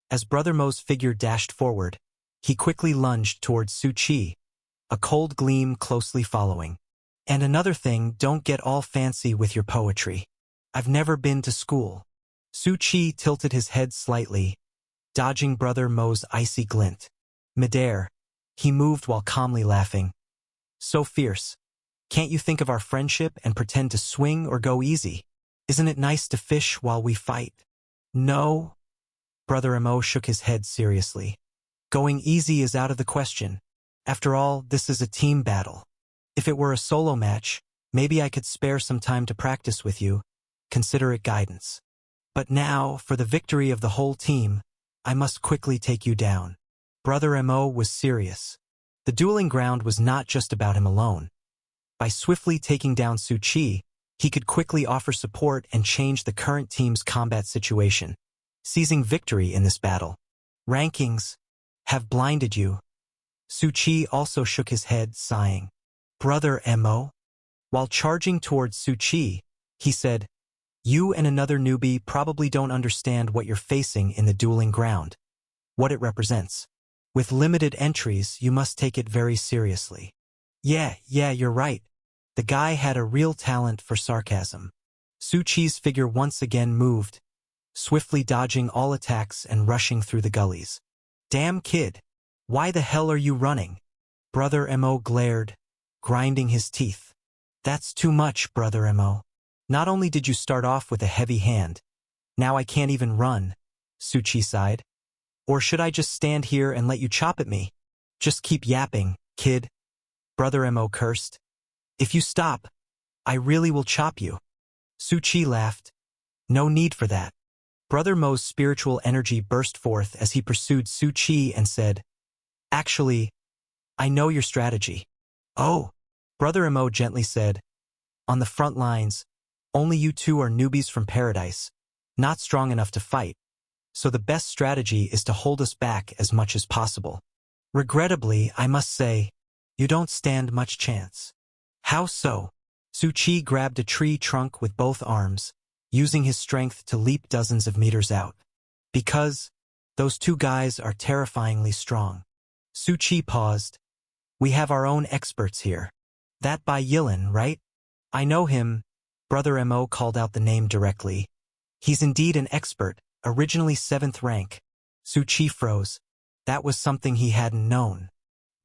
As Brother Mo's figure dashed forward, he quickly lunged towards Su Chi, a cold gleam closely following. And another thing, don't get all fancy with your poetry. I've never been to school. Su Chi tilted his head slightly, dodging Brother Mo's icy glint. Midair, he moved while calmly laughing. So fierce. Can't you think of our friendship and pretend to swing or go easy? Isn't it nice to fish while we fight? No. Brother Mo shook his head seriously. Going easy is out of the question. After all, this is a team battle. If it were a solo match, maybe I could spare some time to practice with you, consider it guidance. But now, for the victory of the whole team, I must quickly take you down. Brother Mo was serious. The dueling ground was not just about him alone. By swiftly taking down Su Chi, he could quickly offer support and change the current team's combat situation, seizing victory in this battle. Rankings have blinded you. Su Chi also shook his head, sighing. Brother Mo. While charging towards Su Chi, he said, you and another newbie probably don't understand what you're facing in the dueling ground, what it represents. With limited entries, you must take it very seriously. Yeah, you're right. The guy had a real talent for sarcasm. Su Chi's figure once again moved, swiftly dodging all attacks and rushing through the gullies. Damn kid, why the hell are you running? Brother Mo glared, grinding his teeth. That's too much, Brother Mo. Not only did you start off with a heavy hand, now I can't even run, Su Chi sighed. Or should I just stand here and let you chop at me? Just keep yapping, kid. Brother Mo cursed. If you stop, I really will chop you. Su Chi laughed. No need for that. Brother Mo's spiritual energy burst forth as he pursued Su Chi and said, actually, I know your strategy. Oh, Brother Mo gently said, on the front lines, only you two are newbies from paradise, not strong enough to fight, so the best strategy is to hold us back as much as possible. Regrettably, I must say, you don't stand much chance. How so? Su Chi grabbed a tree trunk with both arms, using his strength to leap dozens of meters out. Because those two guys are terrifyingly strong. Su Chi paused. We have our own experts here. That Bai Yilin, right? I know him. Brother Mo called out the name directly. He's indeed an expert, originally 7th rank. Su Chi froze. That was something he hadn't known.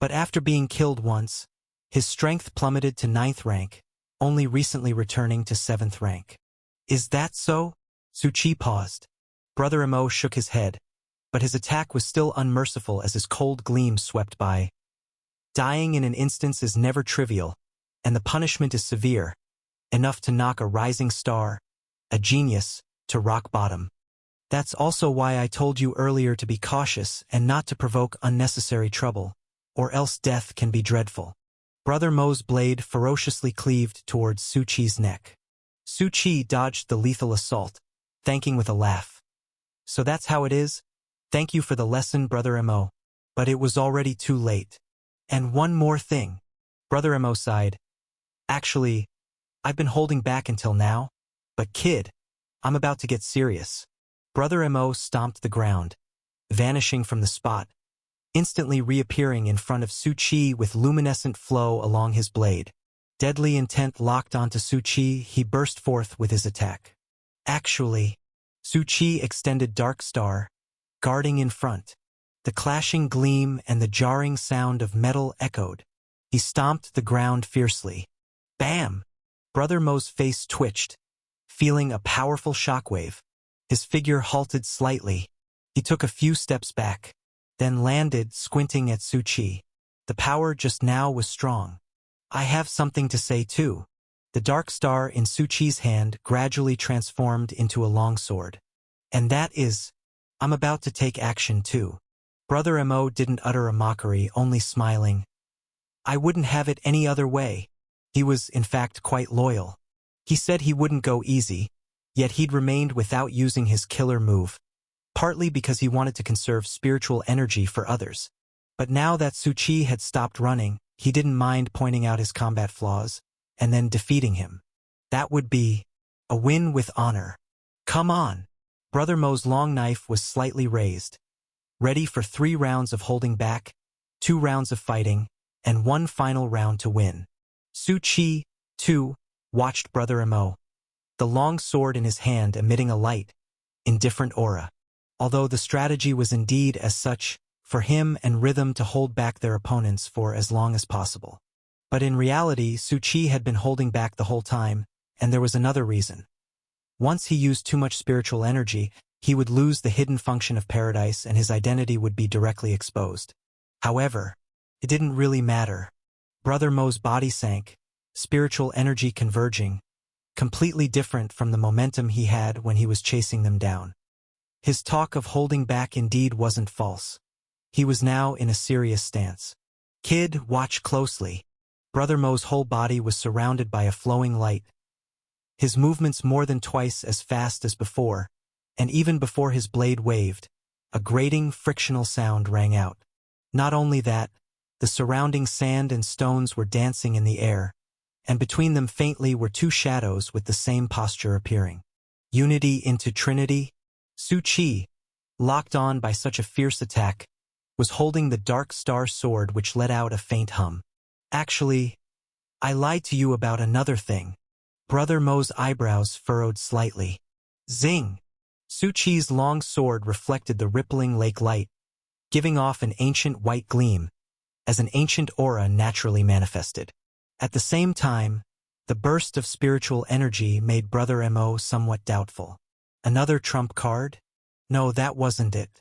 But after being killed once, his strength plummeted to 9th rank, only recently returning to 7th rank. Is that so? Su Chi paused. Brother Mo shook his head, but his attack was still unmerciful as his cold gleam swept by. Dying in an instance is never trivial, and the punishment is severe, enough to knock a rising star, a genius, to rock bottom. That's also why I told you earlier to be cautious and not to provoke unnecessary trouble, or else death can be dreadful. Brother Mo's blade ferociously cleaved towards Su Chi's neck. Su Chi dodged the lethal assault, thanking with a laugh. So that's how it is? Thank you for the lesson, Brother Mo. But it was already too late. And one more thing. Brother Mo sighed. Actually, I've been holding back until now, but kid, I'm about to get serious. Brother Mo stomped the ground, vanishing from the spot, instantly reappearing in front of Su Chi with luminescent flow along his blade. Deadly intent locked onto Su Chi, he burst forth with his attack. Actually, Su Chi extended Dark Star, guarding in front. The clashing gleam and the jarring sound of metal echoed. He stomped the ground fiercely. Bam! Brother Mo's face twitched, feeling a powerful shockwave. His figure halted slightly. He took a few steps back, then landed, squinting at Su Chi. The power just now was strong. I have something to say too. The dark star in Su Chi's hand gradually transformed into a long sword. And that is, I'm about to take action too. Brother Mo didn't utter a mockery, only smiling. I wouldn't have it any other way. He was, in fact, quite loyal. He said he wouldn't go easy, yet he'd remained without using his killer move, partly because he wanted to conserve spiritual energy for others. But now that Su Chi had stopped running, he didn't mind pointing out his combat flaws, and then defeating him. That would be a win with honor. Come on! Brother Mo's long knife was slightly raised, ready for 3 rounds of holding back, 2 rounds of fighting, and 1 final round to win. Su Qi, too, watched Brother Mo, the long sword in his hand emitting a light, indifferent aura. Although the strategy was indeed as such, for him and Rhythm to hold back their opponents for as long as possible. But in reality, Su Qi had been holding back the whole time, and there was another reason. Once he used too much spiritual energy, he would lose the hidden function of paradise and his identity would be directly exposed. However, it didn't really matter. Brother Mo's body sank, spiritual energy converging, completely different from the momentum he had when he was chasing them down. His talk of holding back indeed wasn't false. He was now in a serious stance. Kid, watch closely. Brother Mo's whole body was surrounded by a flowing light. His movements more than twice as fast as before, and even before his blade waved, a grating, frictional sound rang out. Not only that, the surrounding sand and stones were dancing in the air, and between them faintly were 2 shadows with the same posture appearing. Unity into Trinity? Su Qi, locked on by such a fierce attack, was holding the dark star sword which let out a faint hum. Actually, I lied to you about another thing. Brother Mo's eyebrows furrowed slightly. Zing! Su Qi's long sword reflected the rippling lake light, giving off an ancient white gleam, as an ancient aura naturally manifested. At the same time, the burst of spiritual energy made Brother Mo somewhat doubtful. Another trump card? No, that wasn't it.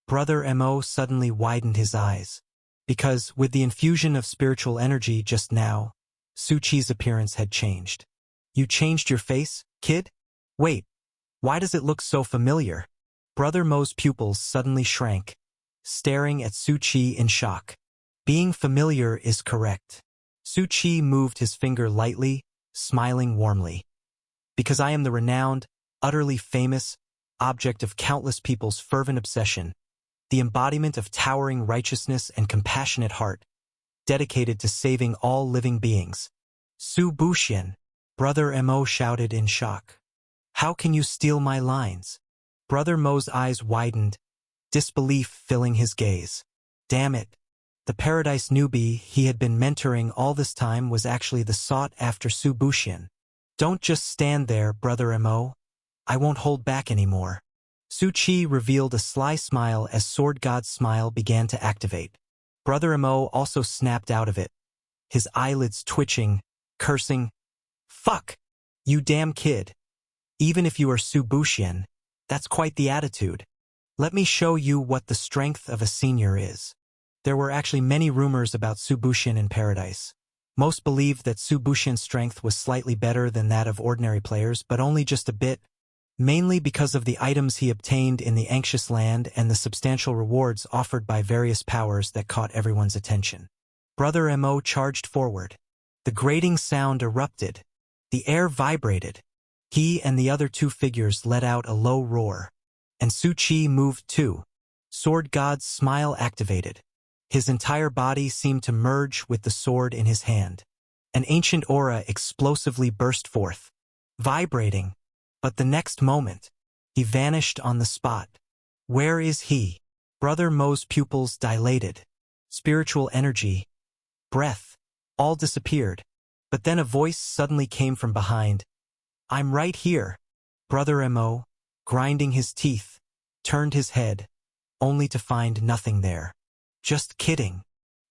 Brother Mo suddenly widened his eyes, because with the infusion of spiritual energy just now, Su Qi's appearance had changed. You changed your face, kid? Wait, why does it look so familiar? Brother Mo's pupils suddenly shrank, staring at Su Qi in shock. Being familiar is correct. Su Qi moved his finger lightly, smiling warmly. Because I am the renowned, utterly famous, object of countless people's fervent obsession, the embodiment of towering righteousness and compassionate heart, dedicated to saving all living beings. Su Buxian, Brother Mo shouted in shock. How can you steal my lines? Brother Mo's eyes widened, disbelief filling his gaze. Damn it. The paradise newbie he had been mentoring all this time was actually the sought-after Su Buxian. Don't just stand there, Brother Mo. I won't hold back anymore. Su Qi revealed a sly smile as Sword God's smile began to activate. Brother Mo also snapped out of it, his eyelids twitching, cursing. Fuck! You damn kid. Even if you are Su Buxian, that's quite the attitude. Let me show you what the strength of a senior is. There were actually many rumors about Su Buxian in Paradise. Most believed that Su Buxian's strength was slightly better than that of ordinary players, but only just a bit, mainly because of the items he obtained in the Anxious Land and the substantial rewards offered by various powers that caught everyone's attention. Brother Mo charged forward. The grating sound erupted. The air vibrated. He and the other 2 figures let out a low roar. And Su Qi moved too. Sword God's smile activated. His entire body seemed to merge with the sword in his hand. An ancient aura explosively burst forth, vibrating. But the next moment, he vanished on the spot. Where is he? Brother Mo's pupils dilated. Spiritual energy, breath, all disappeared. But then a voice suddenly came from behind. I'm right here. Brother Mo, grinding his teeth, turned his head, only to find nothing there. Just kidding.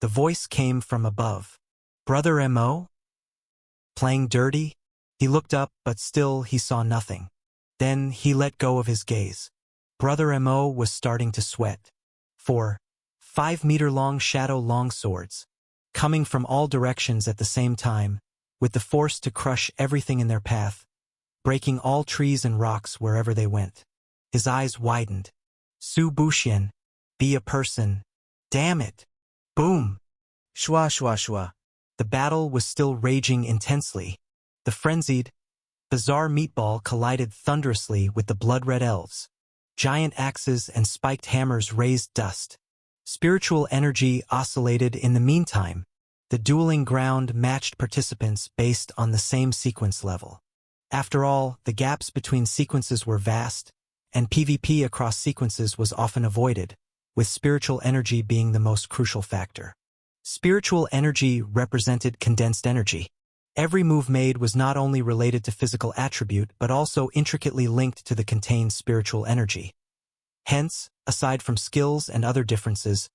The voice came from above. Brother Mo? Playing dirty? He looked up, but still he saw nothing. Then he let go of his gaze. Brother Mo was starting to sweat. 4 5-meter-long shadow longswords, coming from all directions at the same time, with the force to crush everything in their path, breaking all trees and rocks wherever they went. His eyes widened. Su Buxian, be a person. Damn it. Boom. Shwa shwa shwa. The battle was still raging intensely. The frenzied, bizarre meatball collided thunderously with the blood-red elves. Giant axes and spiked hammers raised dust. Spiritual energy oscillated in the meantime. The dueling ground matched participants based on the same sequence level. After all, the gaps between sequences were vast, and PvP across sequences was often avoided, with spiritual energy being the most crucial factor. Spiritual energy represented condensed energy. Every move made was not only related to physical attribute but also intricately linked to the contained spiritual energy. Hence, aside from skills and other differences,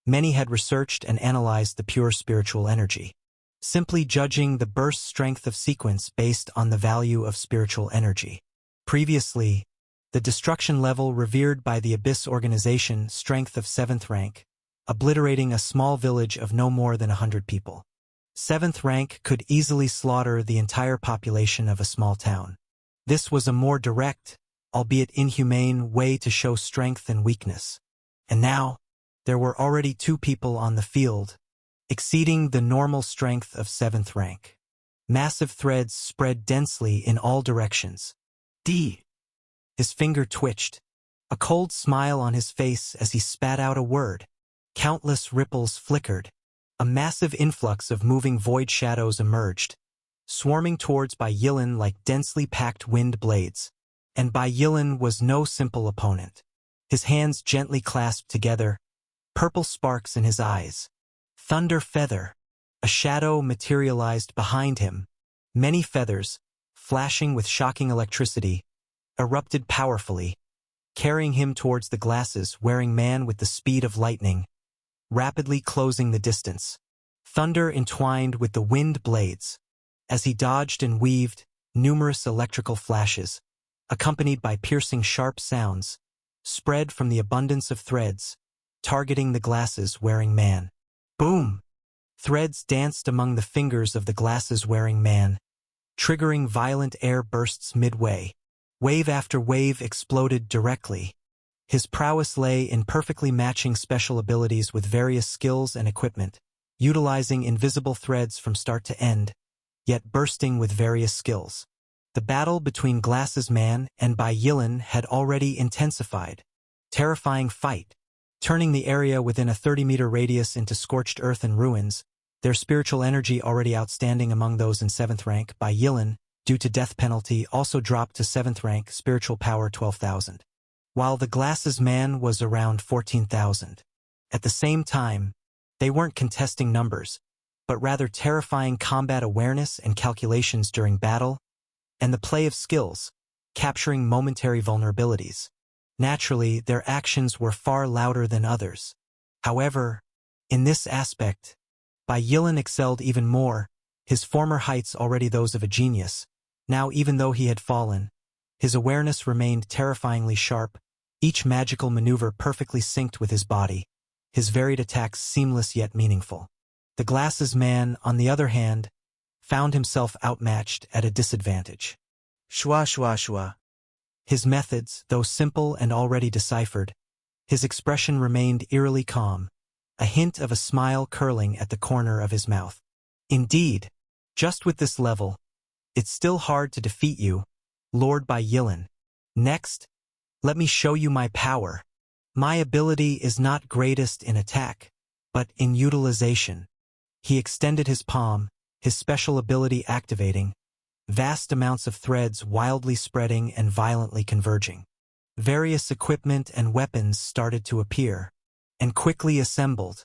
many had researched and analyzed the pure spiritual energy, simply judging the burst strength of sequence based on the value of spiritual energy. Previously, the destruction level revered by the Abyss organization strength of 7th rank, obliterating a small village of no more than 100 people. 7th rank could easily slaughter the entire population of a small town. This was a more direct, albeit inhumane, way to show strength and weakness. And now, there were already 2 people on the field, exceeding the normal strength of 7th rank. Massive threads spread densely in all directions. His finger twitched, a cold smile on his face as he spat out a word. Countless ripples flickered. A massive influx of moving void shadows emerged, swarming towards Bai Yilan like densely packed wind blades. And Bai Yilan was no simple opponent. His hands gently clasped together, purple sparks in his eyes. Thunder feather. A shadow materialized behind him. Many feathers, flashing with shocking electricity, erupted powerfully, carrying him towards the glasses wearing man with the speed of lightning, rapidly closing the distance. Thunder entwined with the wind blades. As he dodged and weaved, numerous electrical flashes, accompanied by piercing sharp sounds, spread from the abundance of threads, targeting the glasses wearing man. Boom! Threads danced among the fingers of the glasses wearing man, triggering violent air bursts midway. Wave after wave exploded directly. His prowess lay in perfectly matching special abilities with various skills and equipment, utilizing invisible threads from start to end, yet bursting with various skills. The battle between Glasses Man and Bai Yilan had already intensified. Terrifying fight, turning the area within a 30-meter radius into scorched earth and ruins, their spiritual energy already outstanding among those in 7th rank. Bai Yilan, due to death penalty, also dropped to 7th rank, spiritual power 12,000. While the Glasses Man was around 14,000. At the same time, they weren't contesting numbers, but rather terrifying combat awareness and calculations during battle, and the play of skills, capturing momentary vulnerabilities. Naturally, their actions were far louder than others. However, in this aspect, Bai Yilan excelled even more, his former heights already those of a genius. Now, even though he had fallen, his awareness remained terrifyingly sharp, each magical maneuver perfectly synced with his body, his varied attacks seamless yet meaningful. The Glasses Man, on the other hand, found himself outmatched at a disadvantage. Shwa shwa shwa. His methods, though simple and already deciphered, his expression remained eerily calm, a hint of a smile curling at the corner of his mouth. Indeed, just with this level, it's still hard to defeat you, Lord Bai Yilan. Next, let me show you my power. My ability is not greatest in attack, but in utilization. He extended his palm, his special ability activating, vast amounts of threads wildly spreading and violently converging. Various equipment and weapons started to appear, and quickly assembled.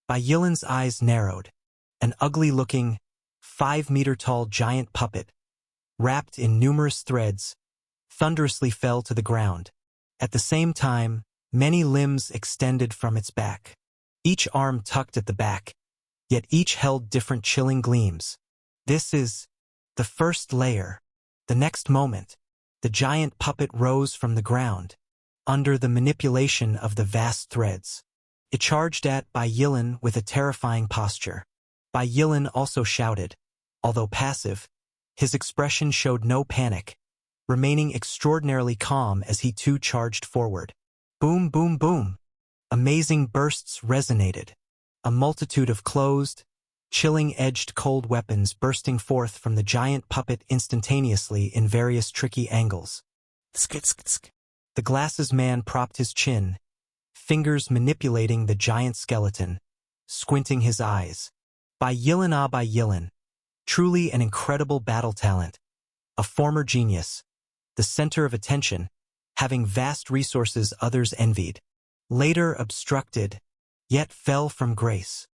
Bai Yilan's eyes narrowed. An ugly-looking, 5-meter-tall giant puppet, wrapped in numerous threads, thunderously fell to the ground. At the same time, many limbs extended from its back, each arm tucked at the back, yet each held different chilling gleams. This is the first layer. The next moment, the giant puppet rose from the ground, under the manipulation of the vast threads. It charged at Bai Yilan with a terrifying posture. Bai Yilan also shouted. Although passive, his expression showed no panic, remaining extraordinarily calm as he too charged forward. Boom, boom, boom. Amazing bursts resonated. A multitude of closed, chilling-edged cold weapons bursting forth from the giant puppet instantaneously in various tricky angles. The Glasses Man propped his chin, fingers manipulating the giant skeleton, squinting his eyes. Bai Yilan, ah Bai Yilan. Truly an incredible battle talent. A former genius. The center of attention, having vast resources others envied. later obstructed, yet fell from grace.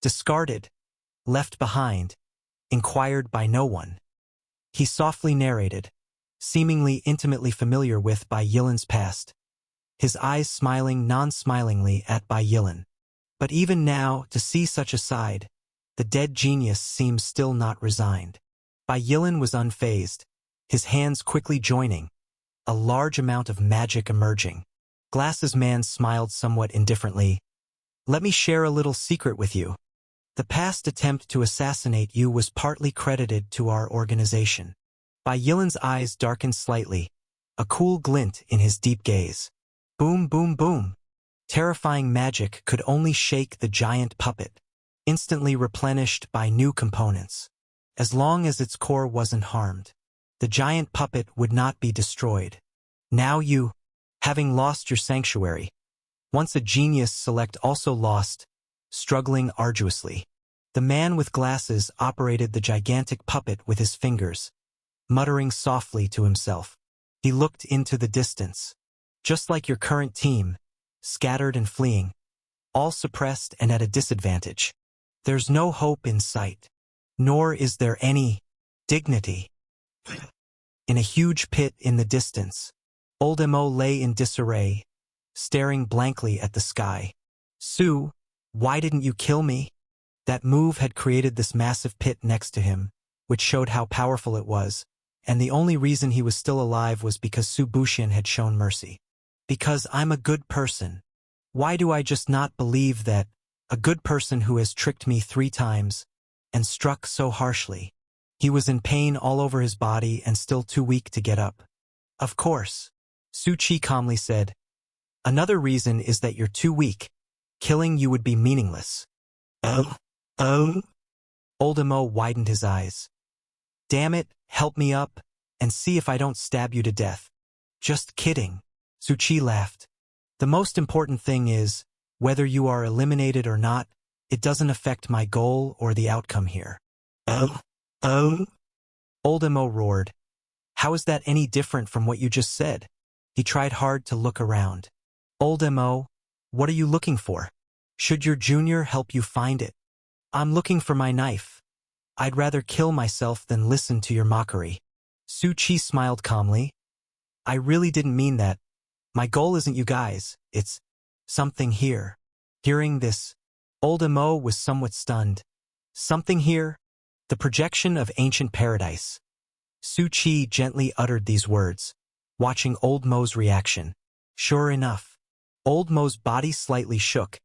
Discarded, left behind, inquired by no one. He softly narrated, seemingly intimately familiar with Bai Yilan's past, his eyes smiling non-smilingly at Bai Yilan. But even now, to see such a side, the dead genius seemed still not resigned. Bai Yilan was unfazed, his hands quickly joining, a large amount of magic emerging. Glasses Man smiled somewhat indifferently. Let me share a little secret with you. The past attempt to assassinate you was partly credited to our organization. Bai Yilan's eyes darkened slightly, a cool glint in his deep gaze. Boom, boom, boom. Terrifying magic could only shake the giant puppet, instantly replenished by new components. As long as its core wasn't harmed, the giant puppet would not be destroyed. Now you, having lost your sanctuary, once a genius select also lost, struggling arduously. The man with glasses operated the gigantic puppet with his fingers, muttering softly to himself. He looked into the distance. Just like your current team, scattered and fleeing, all suppressed and at a disadvantage. There's no hope in sight, nor is there any dignity. In a huge pit in the distance, Old Mo lay in disarray, staring blankly at the sky. Sue, why didn't you kill me? That move had created this massive pit next to him, which showed how powerful it was, and the only reason he was still alive was because Su Buxian had shown mercy. Because I'm a good person. Why do I just not believe that a good person who has tricked me 3 times and struck so harshly? He was in pain all over his body and still too weak to get up. Of course, Su Qi calmly said. Another reason is that you're too weak. Killing you would be meaningless. Old Mo widened his eyes. Damn it, help me up, and see if I don't stab you to death. Just kidding. Su Qi laughed. The most important thing is, whether you are eliminated or not, it doesn't affect my goal or the outcome here. Old Mo roared. How is that any different from what you just said? He tried hard to look around. Old Mo, what are you looking for? Should your junior help you find it? I'm looking for my knife. I'd rather kill myself than listen to your mockery. Su Qi smiled calmly. I really didn't mean that. My goal isn't you guys, it's something here. Hearing this, Old Mo was somewhat stunned. Something here? The projection of ancient paradise. Su Qi gently uttered these words, watching Old Mo's reaction. Sure enough, Old Mo's body slightly shook.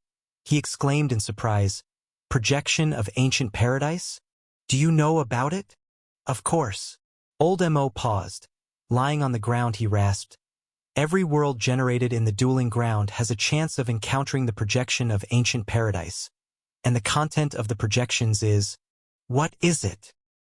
He exclaimed in surprise, Projection of ancient paradise? Do you know about it? Of course. Old Mo paused. Lying on the ground he rasped. Every world generated in the dueling ground has a chance of encountering the projection of ancient paradise. And the content of the projections is, what is it?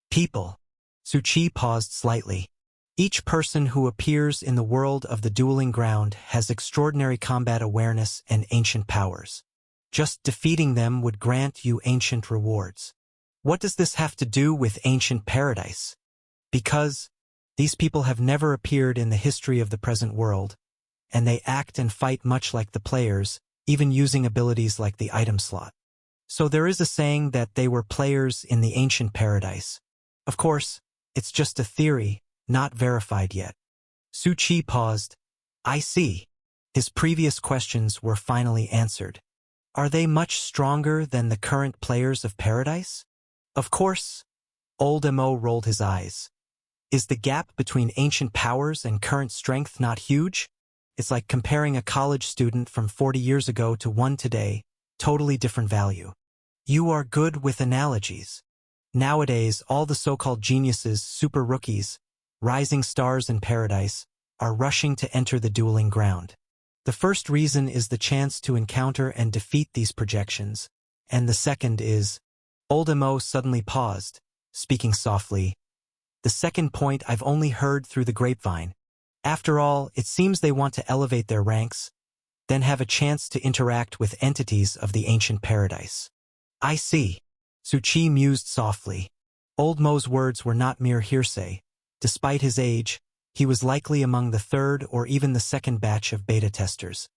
People. Su Qi paused slightly. Each person who appears in the world of the dueling ground has extraordinary combat awareness and ancient powers. Just defeating them would grant you ancient rewards. What does this have to do with ancient paradise? Because these people have never appeared in the history of the present world, and they act and fight much like the players, even using abilities like the item slot. So there is a saying that they were players in the ancient paradise. Of course, it's just a theory, not verified yet. Su Qi paused. I see. His previous questions were finally answered. Are they much stronger than the current players of paradise? Of course. Old Mo rolled his eyes. Is the gap between ancient powers and current strength not huge? It's like comparing a college student from 40 years ago to one today, totally different value. You are good with analogies. Nowadays, all the so-called geniuses, super rookies, rising stars in paradise, are rushing to enter the dueling ground. The first reason is the chance to encounter and defeat these projections, and the second is, Old Mo suddenly paused, speaking softly. The second point I've only heard through the grapevine. After all, it seems they want to elevate their ranks, then have a chance to interact with entities of the ancient paradise. I see. Su Qi mused softly. Old Mo's words were not mere hearsay. Despite his age, he was likely among the third or even the second batch of beta testers.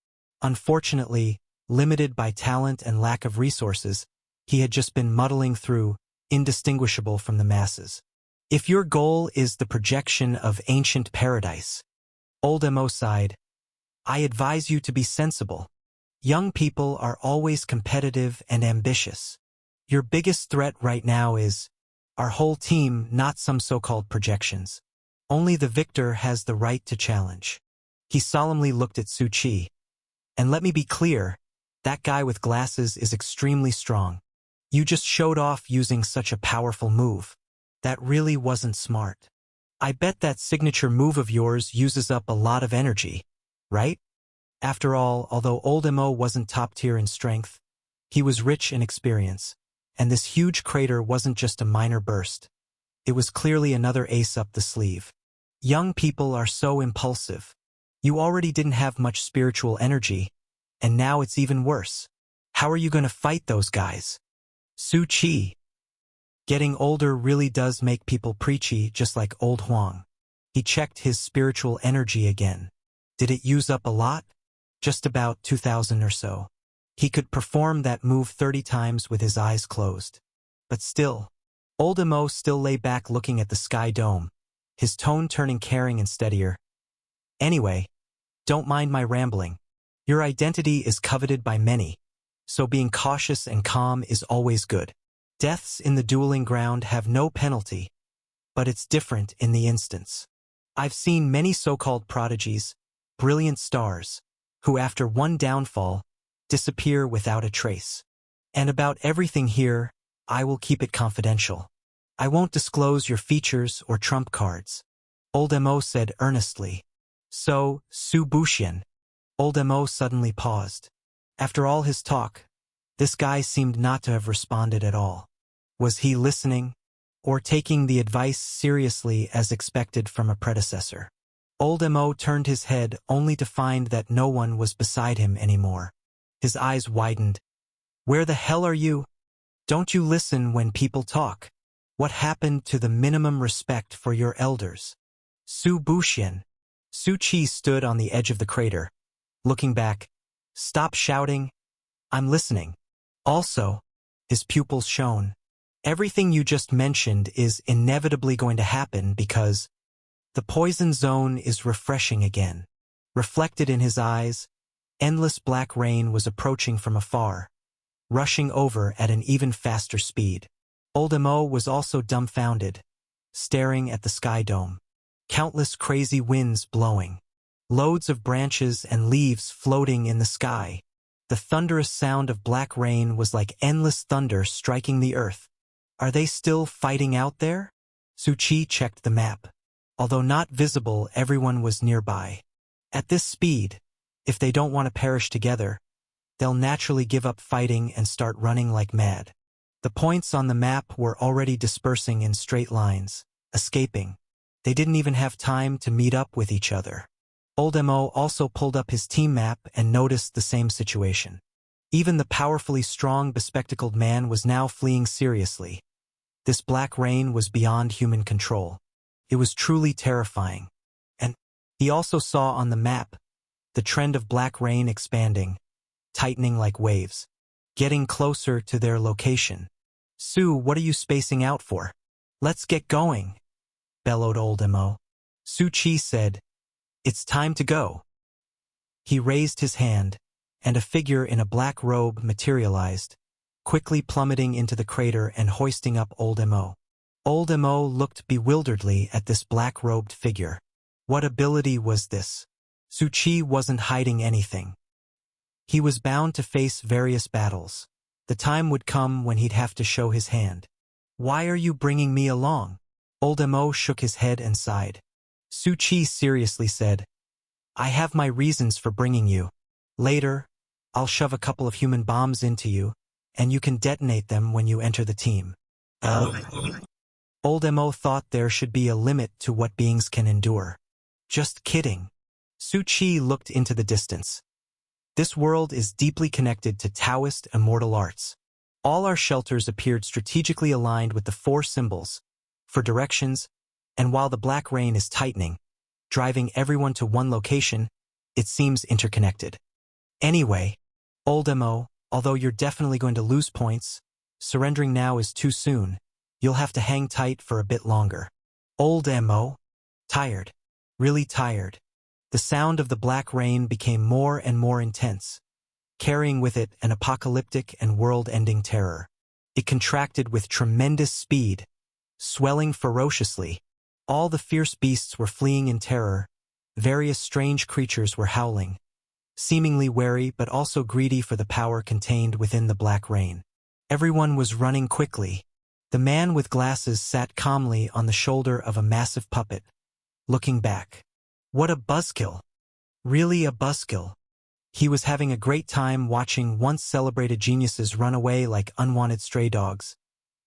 Unfortunately, limited by talent and lack of resources, he had just been muddling through, indistinguishable from the masses. If your goal is the projection of ancient paradise, Old Mo sighed, I advise you to be sensible. Young people are always competitive and ambitious. Your biggest threat right now is our whole team, not some so-called projections. Only the victor has the right to challenge. He solemnly looked at Su Qi. And let me be clear, that guy with glasses is extremely strong. You just showed off using such a powerful move. That really wasn't smart. I bet that signature move of yours uses up a lot of energy, right? After all, although Old Mo wasn't top tier in strength, he was rich in experience, and this huge crater wasn't just a minor burst. It was clearly another ace up the sleeve. Young people are so impulsive. You already didn't have much spiritual energy, and now it's even worse. How are you going to fight those guys? Su Qi. Getting older really does make people preachy, just like old Huang. He checked his spiritual energy again. Did it use up a lot? Just about 2,000 or so. He could perform that move 30 times with his eyes closed. But still, Old Mo still lay back looking at the sky dome, his tone turning caring and steadier. Anyway, don't mind my rambling. Your identity is coveted by many, so being cautious and calm is always good. Deaths in the dueling ground have no penalty, but it's different in the instance. I've seen many so-called prodigies, brilliant stars, who after one downfall, disappear without a trace. And about everything here, I will keep it confidential. I won't disclose your features or trump cards. Old Mo said earnestly. So, Su Buxian. Old Mo suddenly paused. After all his talk, this guy seemed not to have responded at all. Was he listening, or taking the advice seriously as expected from a predecessor? Old Mo turned his head only to find that no one was beside him anymore. His eyes widened. Where the hell are you? Don't you listen when people talk? What happened to the minimum respect for your elders? Su Buxian. Su Qi stood on the edge of the crater, looking back. Stop shouting. I'm listening. Also, his pupils shone. Everything you just mentioned is inevitably going to happen because the poison zone is refreshing again. Reflected in his eyes, endless black rain was approaching from afar, rushing over at an even faster speed. Old Mo was also dumbfounded, staring at the sky dome. Countless crazy winds blowing. Loads of branches and leaves floating in the sky. The thunderous sound of black rain was like endless thunder striking the earth. Are they still fighting out there? Su Qi checked the map. Although not visible, everyone was nearby. At this speed, if they don't want to perish together, they'll naturally give up fighting and start running like mad. The points on the map were already dispersing in straight lines, escaping. They didn't even have time to meet up with each other. Old Mo also pulled up his team map and noticed the same situation. Even the powerfully strong, bespectacled man was now fleeing seriously. This black rain was beyond human control. It was truly terrifying. And he also saw on the map the trend of black rain expanding, tightening like waves, getting closer to their location. Su, what are you spacing out for? Let's get going, bellowed Old Mo. Su Qi said, It's time to go. He raised his hand, and a figure in a black robe materialized, quickly plummeting into the crater and hoisting up Old Mo. Old Mo looked bewilderedly at this black-robed figure. What ability was this? Su Qi wasn't hiding anything. He was bound to face various battles. The time would come when he'd have to show his hand. Why are you bringing me along? Old Mo shook his head and sighed. Su Qi seriously said, I have my reasons for bringing you. Later, I'll shove a couple of human bombs into you, and you can detonate them when you enter the team. Old Mo thought there should be a limit to what beings can endure. Just kidding. Su Qi looked into the distance. This world is deeply connected to Taoist immortal arts. All our shelters appeared strategically aligned with the four symbols, for directions, and while the black rain is tightening, driving everyone to one location, it seems interconnected. Anyway, old Mo, although you're definitely going to lose points, surrendering now is too soon. You'll have to hang tight for a bit longer. Old Mo, tired, really tired. The sound of the black rain became more and more intense, carrying with it an apocalyptic and world-ending terror. It contracted with tremendous speed, swelling ferociously. All the fierce beasts were fleeing in terror. Various strange creatures were howling, seemingly wary but also greedy for the power contained within the black rain. Everyone was running quickly. The man with glasses sat calmly on the shoulder of a massive puppet, looking back. What a buzzkill! Really a buzzkill. He was having a great time watching once celebrated geniuses run away like unwanted stray dogs,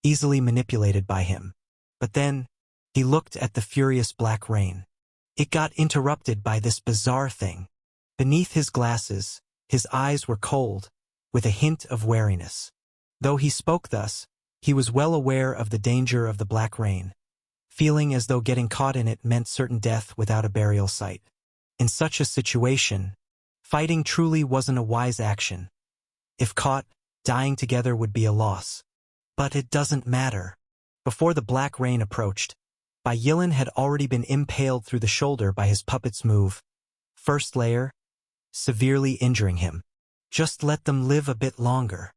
easily manipulated by him. But then, he looked at the furious black rain. It got interrupted by this bizarre thing. Beneath his glasses, his eyes were cold, with a hint of wariness. Though he spoke thus, he was well aware of the danger of the black rain, feeling as though getting caught in it meant certain death without a burial site. In such a situation, fighting truly wasn't a wise action. If caught, dying together would be a loss. But it doesn't matter. Before the black rain approached, Bai Yilin had already been impaled through the shoulder by his puppet's move. First layer, severely injuring him. Just let them live a bit longer.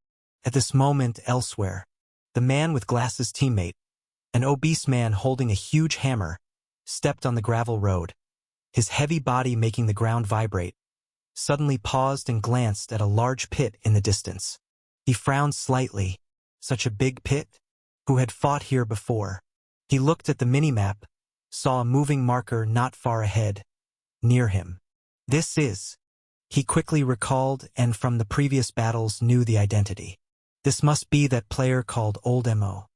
At this moment elsewhere, the man with glasses teammate, an obese man holding a huge hammer, stepped on the gravel road, his heavy body making the ground vibrate, suddenly paused and glanced at a large pit in the distance. He frowned slightly. Such a big pit? Who had fought here before? He looked at the minimap, saw a moving marker not far ahead, near him. This is. He quickly recalled and from the previous battles knew the identity. This must be that player called Old Mo.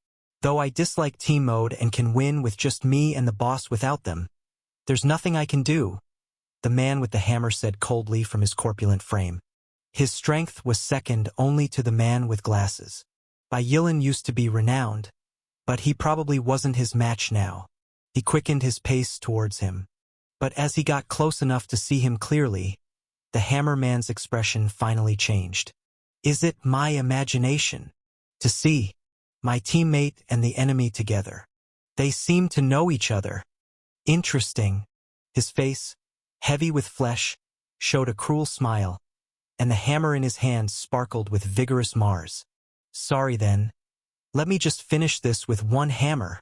Though I dislike team mode and can win with just me and the boss without them, there's nothing I can do, the man with the hammer said coldly from his corpulent frame. His strength was second only to the man with glasses. Bai Yilin used to be renowned, but he probably wasn't his match now. He quickened his pace towards him. But as he got close enough to see him clearly, the hammer man's expression finally changed. Is it my imagination? To see my teammate and the enemy together. They seem to know each other. Interesting. His face, heavy with flesh, showed a cruel smile, and the hammer in his hand sparkled with vigorous Mars. Sorry then. Let me just finish this with one hammer.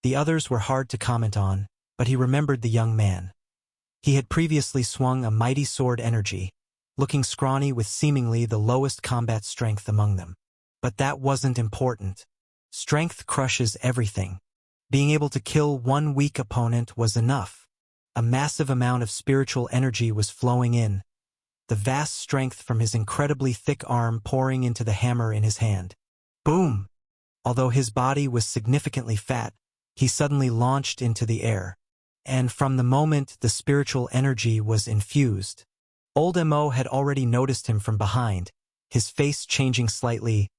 The others were hard to comment on, but he remembered the young man. He had previously swung a mighty sword energy, looking scrawny with seemingly the lowest combat strength among them. But that wasn't important. Strength crushes everything. Being able to kill one weak opponent was enough. A massive amount of spiritual energy was flowing in, the vast strength from his incredibly thick arm pouring into the hammer in his hand. Boom! Although his body was significantly fat, he suddenly launched into the air. And from the moment the spiritual energy was infused, Old Mo had already noticed him from behind, his face changing slightly.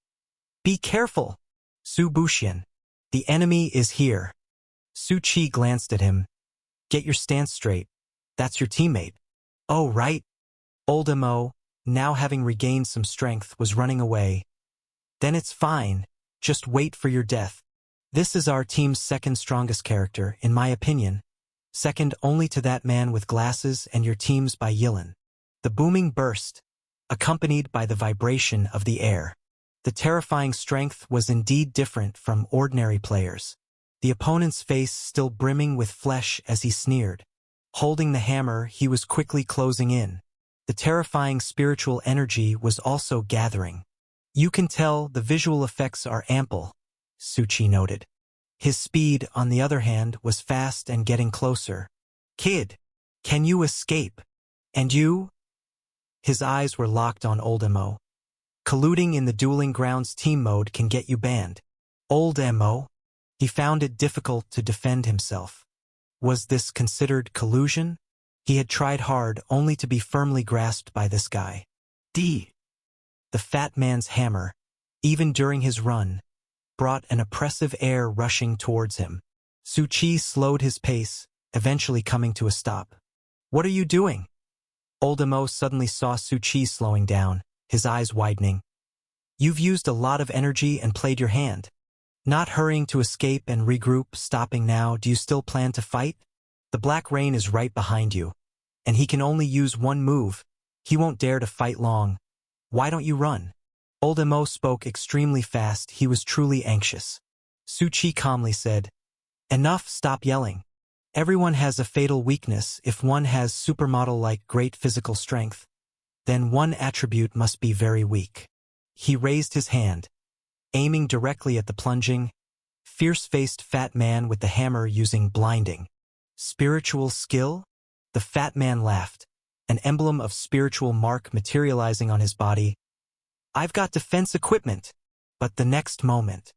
Be careful, Su Buxian. The enemy is here. Su Qi glanced at him. Get your stance straight. That's your teammate. Oh, right. Old Mo, now having regained some strength, was running away. Then it's fine. Just wait for your death. This is our team's second strongest character, in my opinion. Second only to that man with glasses and your team's Bai Yilin. The booming burst, accompanied by the vibration of the air. The terrifying strength was indeed different from ordinary players. The opponent's face still brimming with flesh as he sneered. Holding the hammer, he was quickly closing in. The terrifying spiritual energy was also gathering. You can tell the visual effects are ample, Su Qi noted. His speed, on the other hand, was fast and getting closer. Kid, can you escape? And you? His eyes were locked on Old Mo. Colluding in the Dueling Grounds team mode can get you banned. Old Mo? He found it difficult to defend himself. Was this considered collusion? He had tried hard only to be firmly grasped by this guy. The fat man's hammer, even during his run, brought an oppressive air rushing towards him. Su Qi slowed his pace, eventually coming to a stop. What are you doing? Old Mo suddenly saw Su Chi slowing down, his eyes widening. You've used a lot of energy and played your hand. Not hurrying to escape and regroup, stopping now, do you still plan to fight? The Black Rain is right behind you, and he can only use one move. He won't dare to fight long. Why don't you run? Old Mo spoke extremely fast. He was truly anxious. Su Chi calmly said, Enough, stop yelling. Everyone has a fatal weakness. If one has supermodel-like great physical strength, then one attribute must be very weak. He raised his hand, aiming directly at the plunging, fierce-faced fat man with the hammer using blinding. Spiritual skill? The fat man laughed, an emblem of spiritual mark materializing on his body. I've got defense equipment. But the next moment,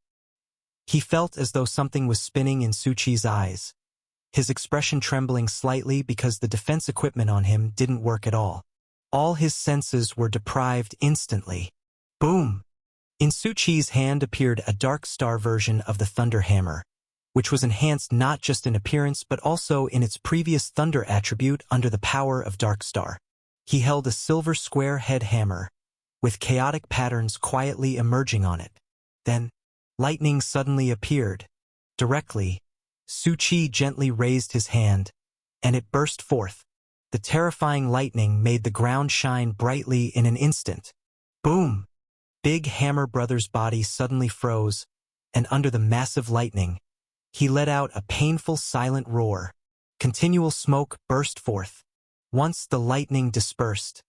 he felt as though something was spinning in Su Chi's eyes, his expression trembling slightly because the defense equipment on him didn't work at all. All his senses were deprived instantly. Boom! In Su Chi's hand appeared a dark star version of the Thunder Hammer, which was enhanced not just in appearance but also in its previous thunder attribute under the power of Dark Star. He held a silver square head hammer, with chaotic patterns quietly emerging on it. Then, lightning suddenly appeared. Directly, Su Chi gently raised his hand, and it burst forth. The terrifying lightning made the ground shine brightly in an instant. Boom! Big Hammer Brother's body suddenly froze, and under the massive lightning, he let out a painful silent roar. Continual smoke burst forth. Once the lightning dispersed,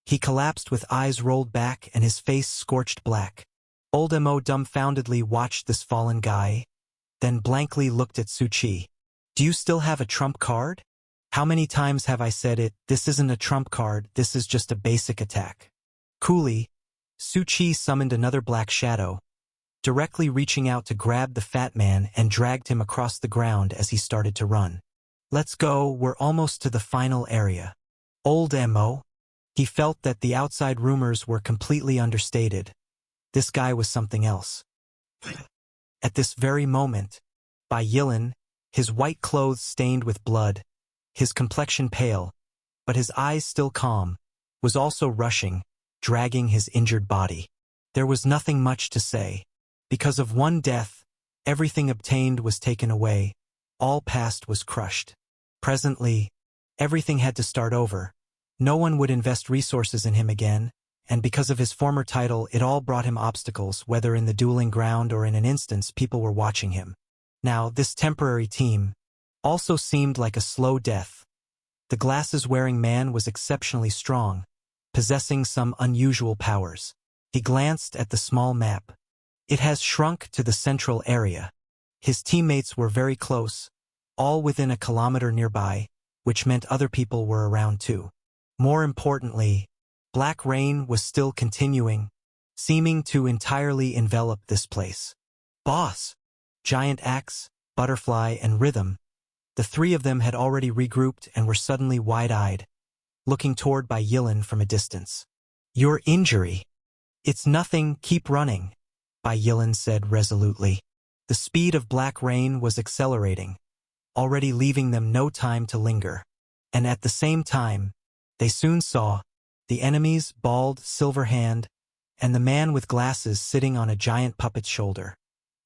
he collapsed with eyes rolled back and his face scorched black. Old Mo dumbfoundedly watched this fallen guy, then blankly looked at Su Chi. Do you still have a trump card? How many times have I said it? This isn't a trump card, this is just a basic attack. Coolly, Su Chi summoned another black shadow, directly reaching out to grab the fat man and dragged him across the ground as he started to run. Let's go, we're almost to the final area. Old Mo. He felt that the outside rumors were completely understated. This guy was something else. At this very moment, Bai Yilin, his white clothes stained with blood, his complexion pale, but his eyes still calm, was also rushing, dragging his injured body. There was nothing much to say. Because of one death, everything obtained was taken away, all past was crushed. Presently, everything had to start over. No one would invest resources in him again, and because of his former title it all brought him obstacles, whether in the dueling ground or in an instance people were watching him. Now, this temporary team also seemed like a slow death. The glasses-wearing man was exceptionally strong, possessing some unusual powers. He glanced at the small map. It has shrunk to the central area. His teammates were very close, all within a kilometer nearby, which meant other people were around too. More importantly, Black Rain was still continuing, seeming to entirely envelop this place. Boss! Giant Axe, Butterfly, and Rhythm, the three of them had already regrouped and were suddenly wide-eyed, looking toward Bai Yilin from a distance. Your injury. It's nothing, keep running, Bai Yilin said resolutely. The speed of Black Rain was accelerating, already leaving them no time to linger. And at the same time, they soon saw the enemy's bald silver hand and the man with glasses sitting on a giant puppet's shoulder,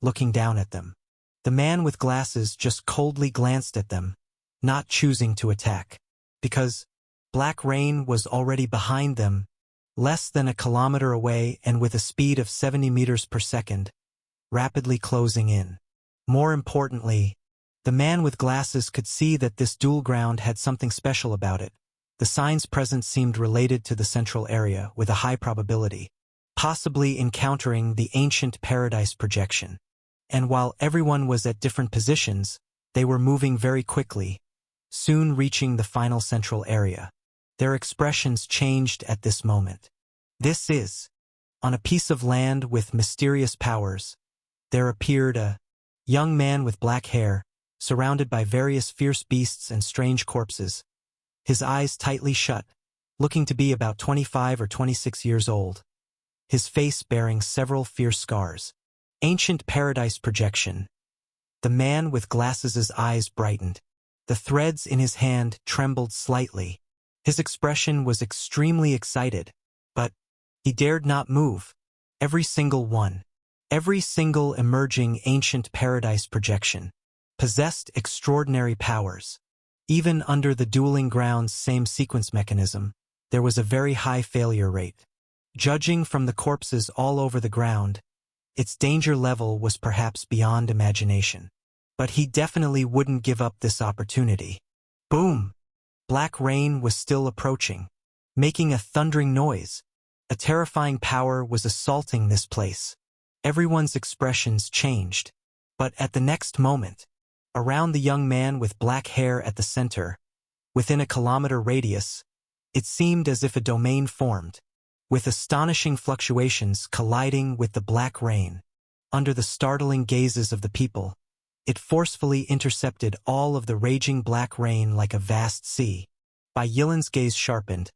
looking down at them. The man with glasses just coldly glanced at them, not choosing to attack, because Black Rain was already behind them, less than a kilometer away and with a speed of 70 meters per second, rapidly closing in. More importantly, the man with glasses could see that this duel ground had something special about it. The signs present seemed related to the central area with a high probability, possibly encountering the ancient paradise projection. And while everyone was at different positions, they were moving very quickly, soon reaching the final central area. Their expressions changed at this moment. This is, on a piece of land with mysterious powers, there appeared a young man with black hair, surrounded by various fierce beasts and strange corpses, his eyes tightly shut, looking to be about 25 or 26 years old, his face bearing several fierce scars. Ancient paradise projection. The man with glasses' eyes brightened. The threads in his hand trembled slightly. His expression was extremely excited, but he dared not move. Every single one, every single emerging ancient paradise projection, possessed extraordinary powers. Even under the dueling grounds' same sequence mechanism, there was a very high failure rate. Judging from the corpses all over the ground, its danger level was perhaps beyond imagination. But he definitely wouldn't give up this opportunity. Boom! Black rain was still approaching, making a thundering noise. A terrifying power was assaulting this place. Everyone's expressions changed. But at the next moment, around the young man with black hair at the center, within a kilometer radius, it seemed as if a domain formed, with astonishing fluctuations colliding with the black rain. Under the startling gazes of the people, it forcefully intercepted all of the raging black rain like a vast sea. Bai Yilan's gaze sharpened,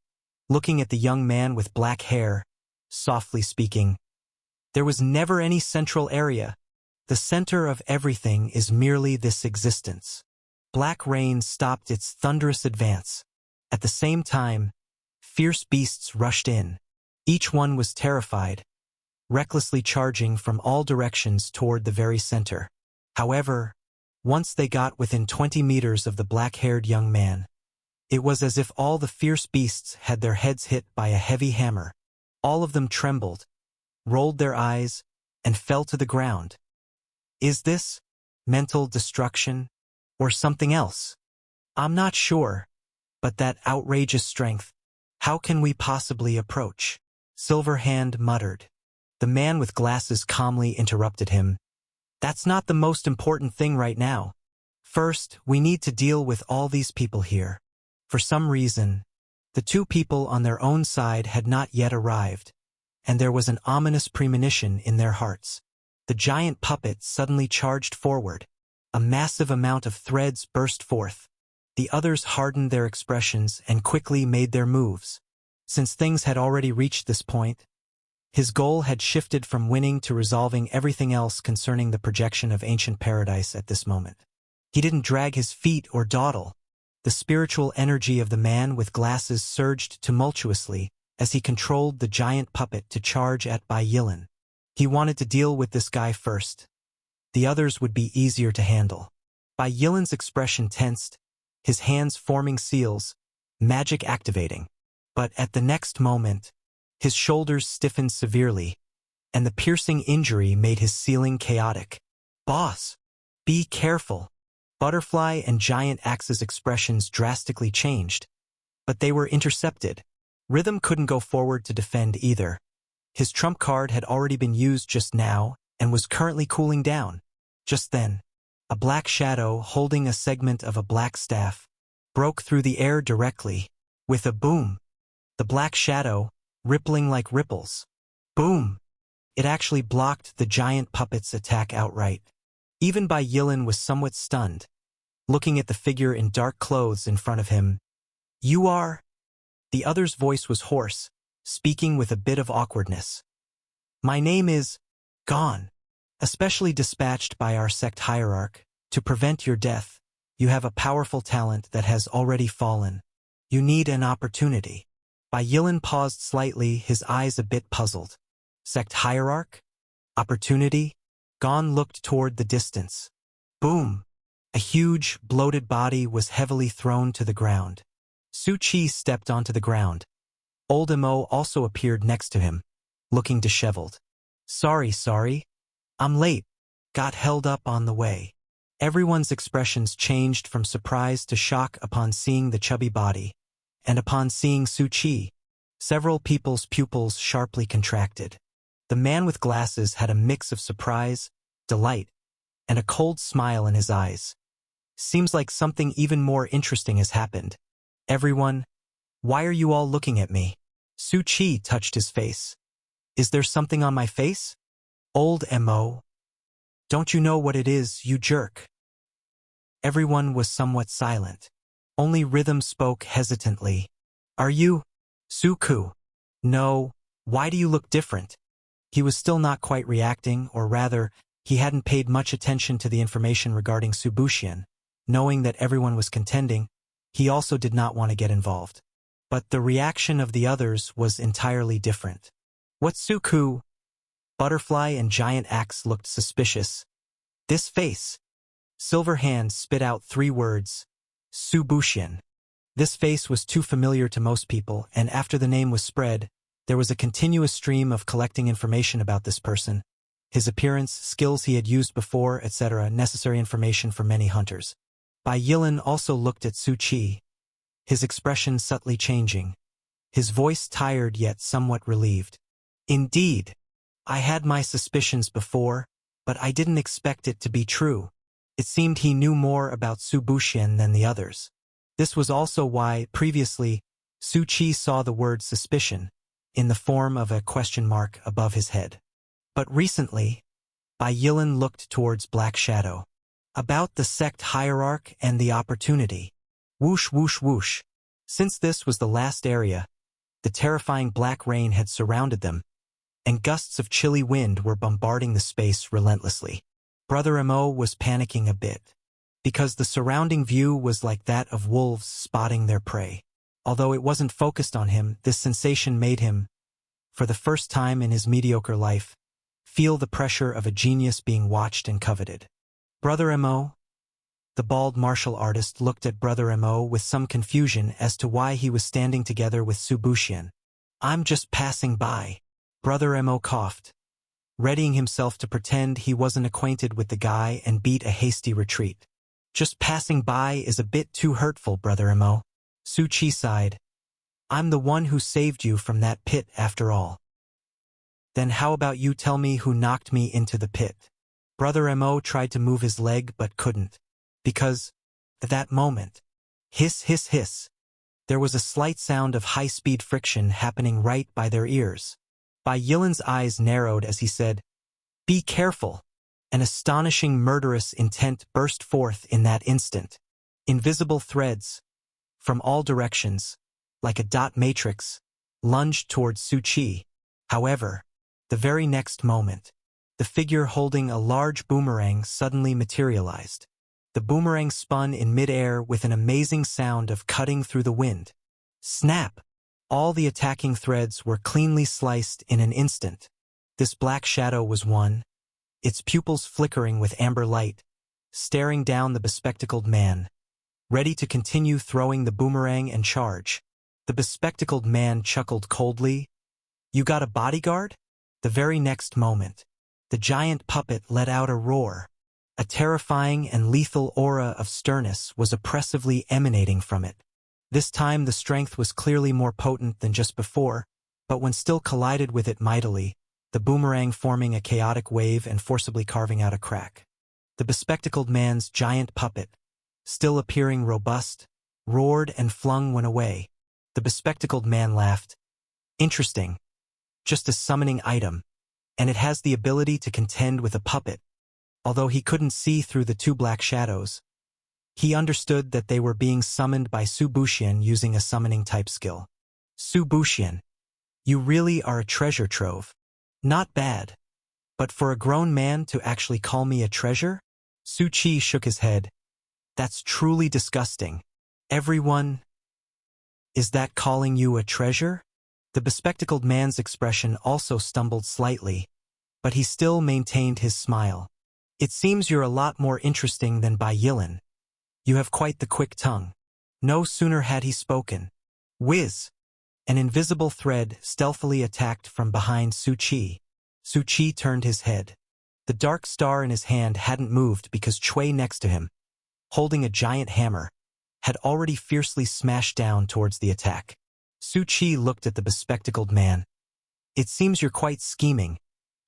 looking at the young man with black hair, softly speaking. There was never any central area. The center of everything is merely this existence. Black rain stopped its thunderous advance. At the same time, fierce beasts rushed in. Each one was terrified, recklessly charging from all directions toward the very center. However, once they got within 20 meters of the black-haired young man, it was as if all the fierce beasts had their heads hit by a heavy hammer. All of them trembled, rolled their eyes, and fell to the ground. Is this mental destruction or something else? I'm not sure, but that outrageous strength, how can we possibly approach? Silverhand muttered. The man with glasses calmly interrupted him. That's not the most important thing right now. First, we need to deal with all these people here. For some reason, the two people on their own side had not yet arrived, and there was an ominous premonition in their hearts. The giant puppet suddenly charged forward. A massive amount of threads burst forth. The others hardened their expressions and quickly made their moves. Since things had already reached this point, his goal had shifted from winning to resolving everything else concerning the projection of ancient paradise at this moment. He didn't drag his feet or dawdle. The spiritual energy of the man with glasses surged tumultuously as he controlled the giant puppet to charge at Bai Yilan. He wanted to deal with this guy first. The others would be easier to handle. Bai Yilan's expression tensed, his hands forming seals, magic activating. But at the next moment, his shoulders stiffened severely, and the piercing injury made his ceiling chaotic. Boss, be careful. Butterfly and Giant Axe's expressions drastically changed, but they were intercepted. Rhythm couldn't go forward to defend either. His trump card had already been used just now and was currently cooling down. Just then, a black shadow holding a segment of a black staff broke through the air directly. With a boom, the black shadow, rippling like ripples. Boom! It actually blocked the giant puppet's attack outright. Even Bai Yilan was somewhat stunned, looking at the figure in dark clothes in front of him. You are? The other's voice was hoarse, speaking with a bit of awkwardness. My name is Gone. Especially dispatched by our sect hierarch. To prevent your death, you have a powerful talent that has already fallen. You need an opportunity. Bai Yilan paused slightly, his eyes a bit puzzled. Sect hierarch? Opportunity? Gone looked toward the distance. Boom! A huge, bloated body was heavily thrown to the ground. Su Qi stepped onto the ground. Old Mo also appeared next to him, looking disheveled. Sorry. I'm late. Got held up on the way. Everyone's expressions changed from surprise to shock upon seeing the chubby body, and upon seeing Su Qi, several people's pupils sharply contracted. The man with glasses had a mix of surprise, delight, and a cold smile in his eyes. Seems like something even more interesting has happened. Everyone, why are you all looking at me? Su Qi touched his face. Is there something on my face? Old Mo. Don't you know what it is, you jerk? Everyone was somewhat silent. Only Rhythm spoke hesitantly. Are you? Suku? No. Why do you look different? He was still not quite reacting, or rather, he hadn't paid much attention to the information regarding Su Buxian. Knowing that everyone was contending, he also did not want to get involved. But the reaction of the others was entirely different. What Suku? Butterfly and Giant Axe looked suspicious. This face. Silver Hand spit out 3 words. Su Buxian. This face was too familiar to most people, and after the name was spread, there was a continuous stream of collecting information about this person. His appearance, skills he had used before, etc., necessary information for many hunters. Bai Yilan also looked at Su Qi, his expression subtly changing. His voice tired yet somewhat relieved. Indeed, I had my suspicions before, but I didn't expect it to be true. It seemed he knew more about Su Buxian than the others. This was also why, previously, Su Qi saw the word suspicion, in the form of a question mark above his head. But recently, Bai Yilan looked towards Black Shadow. About the sect hierarch and the opportunity. Whoosh whoosh whoosh. Since this was the last area, the terrifying black rain had surrounded them, and gusts of chilly wind were bombarding the space relentlessly. Brother Mo was panicking a bit, because the surrounding view was like that of wolves spotting their prey. Although it wasn't focused on him, this sensation made him, for the first time in his mediocre life, feel the pressure of a genius being watched and coveted. Brother Mo? The bald martial artist looked at Brother Mo with some confusion as to why he was standing together with Su Buxian. I'm just passing by. Brother Mo coughed, readying himself to pretend he wasn't acquainted with the guy and beat a hasty retreat. Just passing by is a bit too hurtful, Brother Mo. Su Qi sighed. I'm the one who saved you from that pit after all. Then how about you tell me who knocked me into the pit? Brother Mo tried to move his leg but couldn't, because, at that moment, hiss hiss hiss, there was a slight sound of high-speed friction happening right by their ears. Bai Yilan's eyes narrowed as he said, Be careful! An astonishing murderous intent burst forth in that instant. Invisible threads, from all directions, like a dot matrix, lunged towards Su Qi. However, the very next moment, the figure holding a large boomerang suddenly materialized. The boomerang spun in midair with an amazing sound of cutting through the wind. Snap! All the attacking threads were cleanly sliced in an instant. This black shadow was one, its pupils flickering with amber light, staring down the bespectacled man, ready to continue throwing the boomerang and charge. The bespectacled man chuckled coldly. You got a bodyguard? The very next moment, the giant puppet let out a roar. A terrifying and lethal aura of sternness was oppressively emanating from it. This time the strength was clearly more potent than just before, but when still collided with it mightily, the boomerang forming a chaotic wave and forcibly carving out a crack. The bespectacled man's giant puppet, still appearing robust, roared and flung one away. The bespectacled man laughed. Interesting. Just a summoning item, and it has the ability to contend with a puppet. Although he couldn't see through the 2 black shadows, he understood that they were being summoned by Su Buxian using a summoning type skill. Su Buxian, you really are a treasure trove. Not bad. But for a grown man to actually call me a treasure? Su Qi shook his head. That's truly disgusting. Everyone... Is that calling you a treasure? The bespectacled man's expression also stumbled slightly, but he still maintained his smile. It seems you're a lot more interesting than Bai Yilan. You have quite the quick tongue. No sooner had he spoken. Whiz! An invisible thread stealthily attacked from behind Su Qi. Su Qi turned his head. The dark star in his hand hadn't moved because Cui next to him, holding a giant hammer, had already fiercely smashed down towards the attack. Su Qi looked at the bespectacled man. It seems you're quite scheming,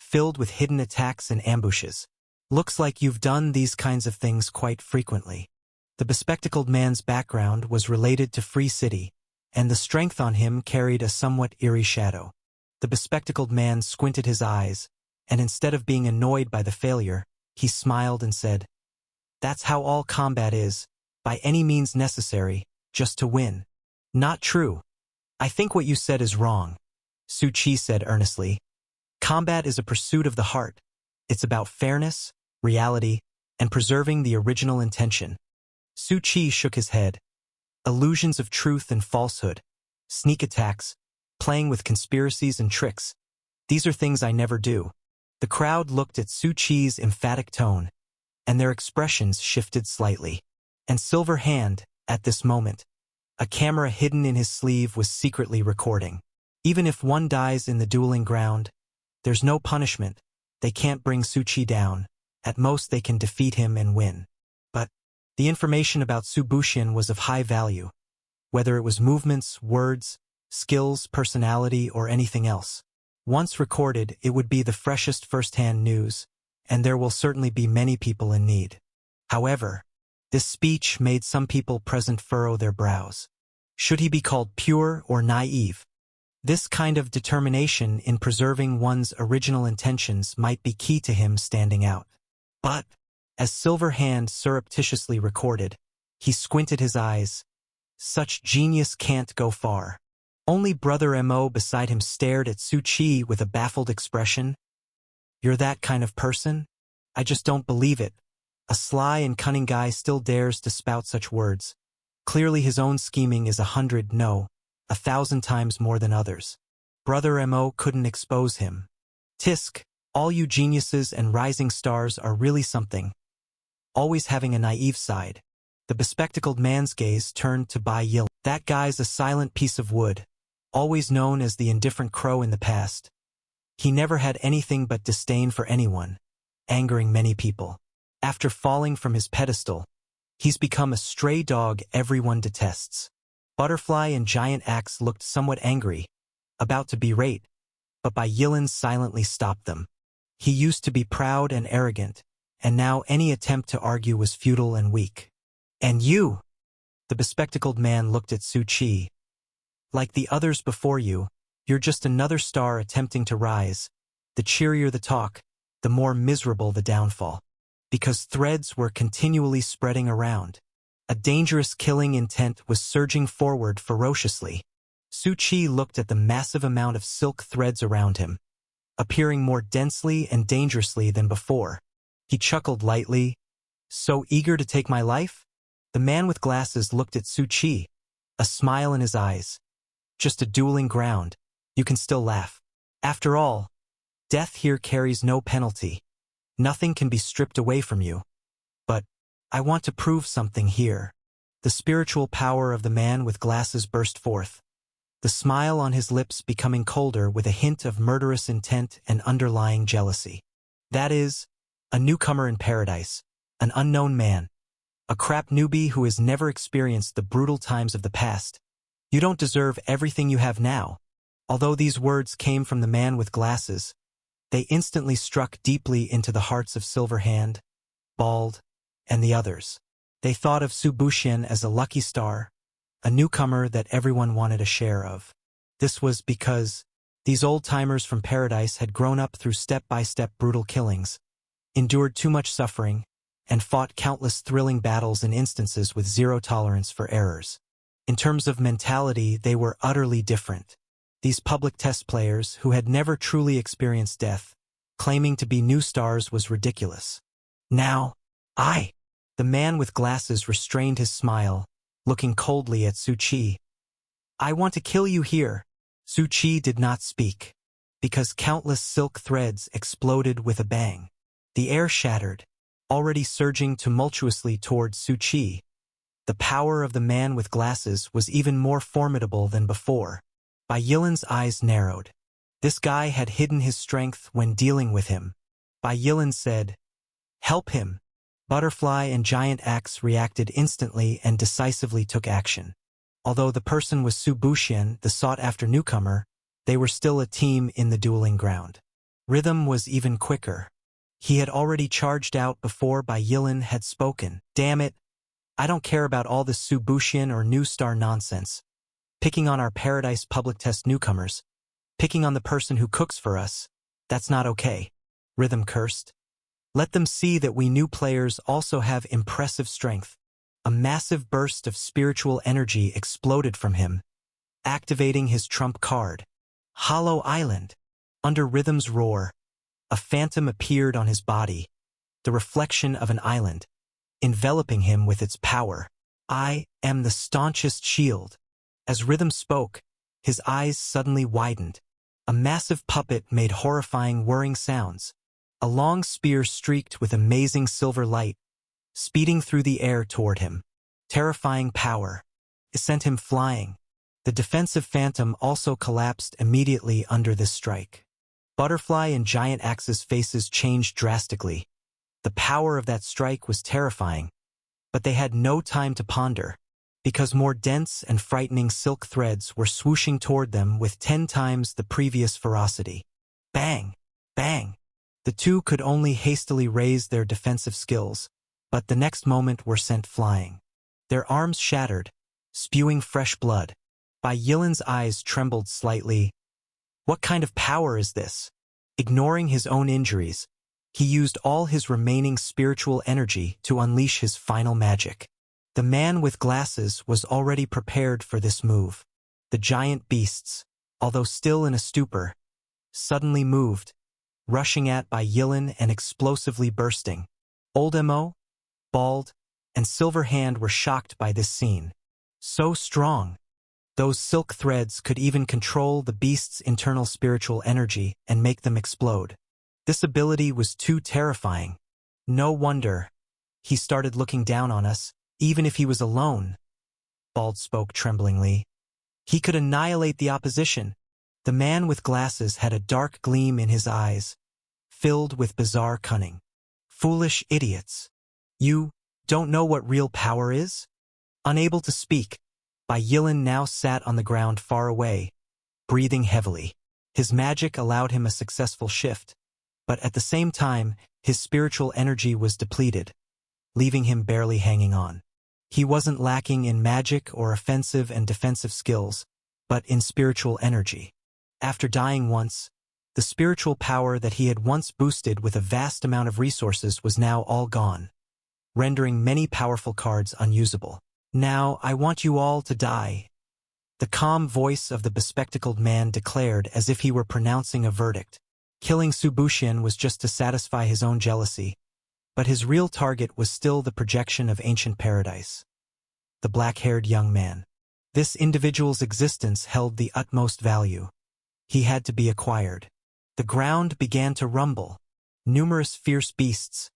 filled with hidden attacks and ambushes. Looks like you've done these kinds of things quite frequently. The bespectacled man's background was related to Free City, and the strength on him carried a somewhat eerie shadow. The bespectacled man squinted his eyes, and instead of being annoyed by the failure, he smiled and said, That's how all combat is, by any means necessary, just to win. Not true. I think what you said is wrong, Su Qi said earnestly. Combat is a pursuit of the heart. It's about fairness, reality, and preserving the original intention. Su Qi shook his head. Illusions of truth and falsehood. sneak attacks, playing with conspiracies and tricks. These are things I never do. The crowd looked at Su Qi's emphatic tone, and their expressions shifted slightly. And Silver Hand, at this moment, a camera hidden in his sleeve was secretly recording. Even if one dies in the dueling ground, there's no punishment. They can't bring Su Qi down. At most they can defeat him and win. But the information about Su Buxian was of high value, whether it was movements, words, skills, personality, or anything else. Once recorded, it would be the freshest first-hand news, and there will certainly be many people in need. However, this speech made some people present furrow their brows. Should he be called pure or naive? This kind of determination in preserving one's original intentions might be key to him standing out. But, as Silver Hand surreptitiously recorded, he squinted his eyes. Such genius can't go far. Only Brother Mo beside him stared at Su Qi with a baffled expression. You're that kind of person? I just don't believe it. A sly and cunning guy still dares to spout such words. Clearly his own scheming is 1,000 times more than others. Brother Mo couldn't expose him. Tisk, all you geniuses and rising stars are really something. Always having a naive side. The bespectacled man's gaze turned to Bai Yil. That guy's a silent piece of wood, always known as the indifferent crow in the past. He never had anything but disdain for anyone, angering many people. After falling from his pedestal, he's become a stray dog everyone detests. Butterfly and Giant Axe looked somewhat angry, about to berate, but Bai Yilan silently stopped them. He used to be proud and arrogant, and now any attempt to argue was futile and weak. And you? The bespectacled man looked at Su Qi. Like the others before you, you're just another star attempting to rise. The cheerier the talk, the more miserable the downfall. Because threads were continually spreading around. A dangerous killing intent was surging forward ferociously. Su Qi looked at the massive amount of silk threads around him, appearing more densely and dangerously than before. He chuckled lightly. So eager to take my life? The man with glasses looked at Su Qi, a smile in his eyes. Just a dueling ground. You can still laugh. After all, death here carries no penalty. Nothing can be stripped away from you. But I want to prove something here. The spiritual power of the man with glasses burst forth, the smile on his lips becoming colder with a hint of murderous intent and underlying jealousy. That is, a newcomer in paradise, an unknown man, a crap newbie who has never experienced the brutal times of the past. You don't deserve everything you have now. Although these words came from the man with glasses, they instantly struck deeply into the hearts of Silver Hand, Bald, and the others. They thought of Su Buxian as a lucky star, a newcomer that everyone wanted a share of. This was because these old-timers from paradise had grown up through step-by-step brutal killings, endured too much suffering, and fought countless thrilling battles in instances with zero tolerance for errors. In terms of mentality, they were utterly different. These public test players, who had never truly experienced death, claiming to be new stars was ridiculous. Now, the man with glasses restrained his smile, looking coldly at Su Qi. I want to kill you here. Su Qi did not speak, because countless silk threads exploded with a bang. The air shattered, already surging tumultuously towards Su Qi. The power of the man with glasses was even more formidable than before. Bai Yilan's eyes narrowed. This guy had hidden his strength when dealing with him. Bai Yilan said, "Help him." Butterfly and Giant Axe reacted instantly and decisively took action. Although the person was Su Buxian, the sought-after newcomer, they were still a team in the dueling ground. Rhythm was even quicker. He had already charged out before Bai Yilan had spoken. Damn it! I don't care about all this Su Buxian or new star nonsense. Picking on our paradise public test newcomers. Picking on the person who cooks for us. That's not okay. Rhythm cursed. Let them see that we new players also have impressive strength. A massive burst of spiritual energy exploded from him, activating his trump card. Hollow Island. Under Rhythm's roar, a phantom appeared on his body, the reflection of an island, enveloping him with its power. I am the staunchest shield. As Rhythm spoke, His eyes suddenly widened. A massive puppet made horrifying whirring sounds. A long spear streaked with amazing silver light, speeding through the air toward him. Terrifying power. It sent him flying. The defensive phantom also collapsed immediately under this strike. Butterfly and Giant Axe's faces changed drastically. The power of that strike was terrifying, but they had no time to ponder, because more dense and frightening silk threads were swooshing toward them with 10 times the previous ferocity. Bang! Bang! The two could only hastily raise their defensive skills, but the next moment were sent flying. Their arms shattered, spewing fresh blood. Bai Yilin's eyes trembled slightly. What kind of power is this? Ignoring his own injuries, he used all his remaining spiritual energy to unleash his final magic. The man with glasses was already prepared for this move. The giant beasts, although still in a stupor, suddenly moved, rushing at Bai Yilin and explosively bursting. Old Mo, Bald, and Silver Hand were shocked by this scene. So strong! Those silk threads could even control the beast's internal spiritual energy and make them explode. This ability was too terrifying. No wonder he started looking down on us, even if he was alone. Bald spoke tremblingly. He could annihilate the opposition. The man with glasses had a dark gleam in his eyes, filled with bizarre cunning. Foolish idiots. You don't know what real power is? Unable to speak, Bai Yilin now sat on the ground far away, breathing heavily. His magic allowed him a successful shift, but at the same time, his spiritual energy was depleted, leaving him barely hanging on. He wasn't lacking in magic or offensive and defensive skills, but in spiritual energy. After dying once, the spiritual power that he had once boosted with a vast amount of resources was now all gone, rendering many powerful cards unusable. Now, I want you all to die, the calm voice of the bespectacled man declared as if he were pronouncing a verdict. Killing Su Buxian was just to satisfy his own jealousy, but his real target was still the projection of ancient paradise. The black-haired young man. This individual's existence held the utmost value. He had to be acquired. The ground began to rumble. Numerous fierce beasts,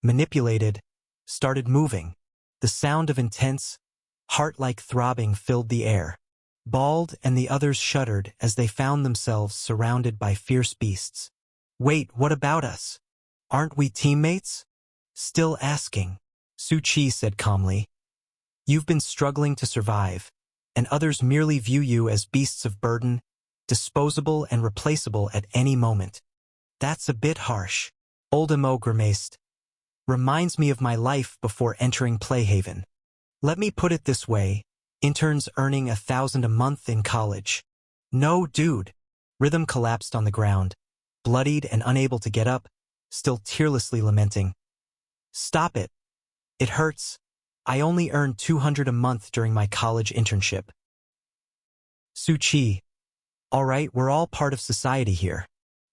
manipulated, started moving. The sound of intense, heart-like throbbing filled the air. Bald and the others shuddered as they found themselves surrounded by fierce beasts. Wait, what about us? Aren't we teammates? Still asking. Su Qi said calmly. You've been struggling to survive, and others merely view you as beasts of burden, disposable and replaceable at any moment. That's a bit harsh. Old Mo grimaced. Reminds me of my life before entering Playhaven. Let me put it this way, interns earning 1,000 a month in college. No, dude. Rhythm collapsed on the ground, bloodied and unable to get up, still tearlessly lamenting. Stop it. It hurts. I only earned 200 a month during my college internship. Su Qi. All right, we're all part of society here.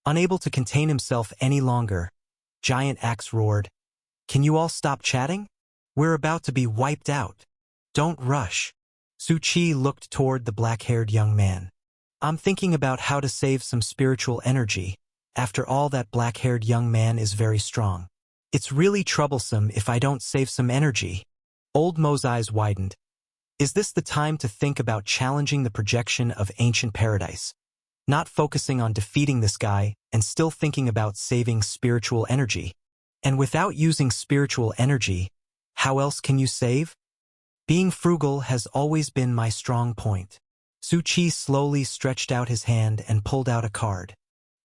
Unable to contain himself any longer, Giant Axe roared. Can you all stop chatting? We're about to be wiped out. Don't rush. Su Qi looked toward the black-haired young man. I'm thinking about how to save some spiritual energy. After all, that black-haired young man is very strong. It's really troublesome if I don't save some energy. Old Mo's eyes widened. Is this the time to think about challenging the projection of ancient paradise? Not focusing on defeating this guy and still thinking about saving spiritual energy. And without using spiritual energy, how else can you save? Being frugal has always been my strong point. Su Qi slowly stretched out his hand and pulled out a card.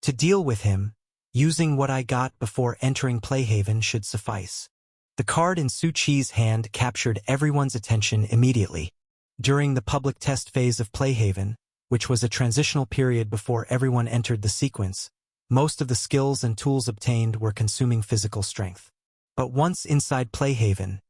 To deal with him, using what I got before entering Playhaven should suffice. The card in Su Qi's hand captured everyone's attention immediately. During the public test phase of Playhaven, which was a transitional period before everyone entered the sequence, most of the skills and tools obtained were consuming physical strength. But once inside Playhaven,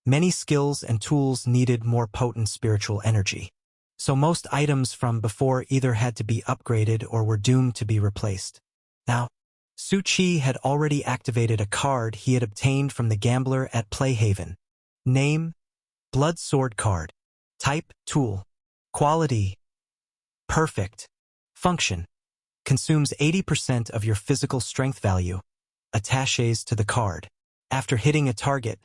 many skills and tools needed more potent spiritual energy. So most items from before either had to be upgraded or were doomed to be replaced. Now, Su Qi had already activated a card he had obtained from the gambler at Playhaven. Name, Blood Sword card. Type, Tool. Quality, Perfect. Function. Consumes 80% of your physical strength value. Attaches to the card. After hitting a target,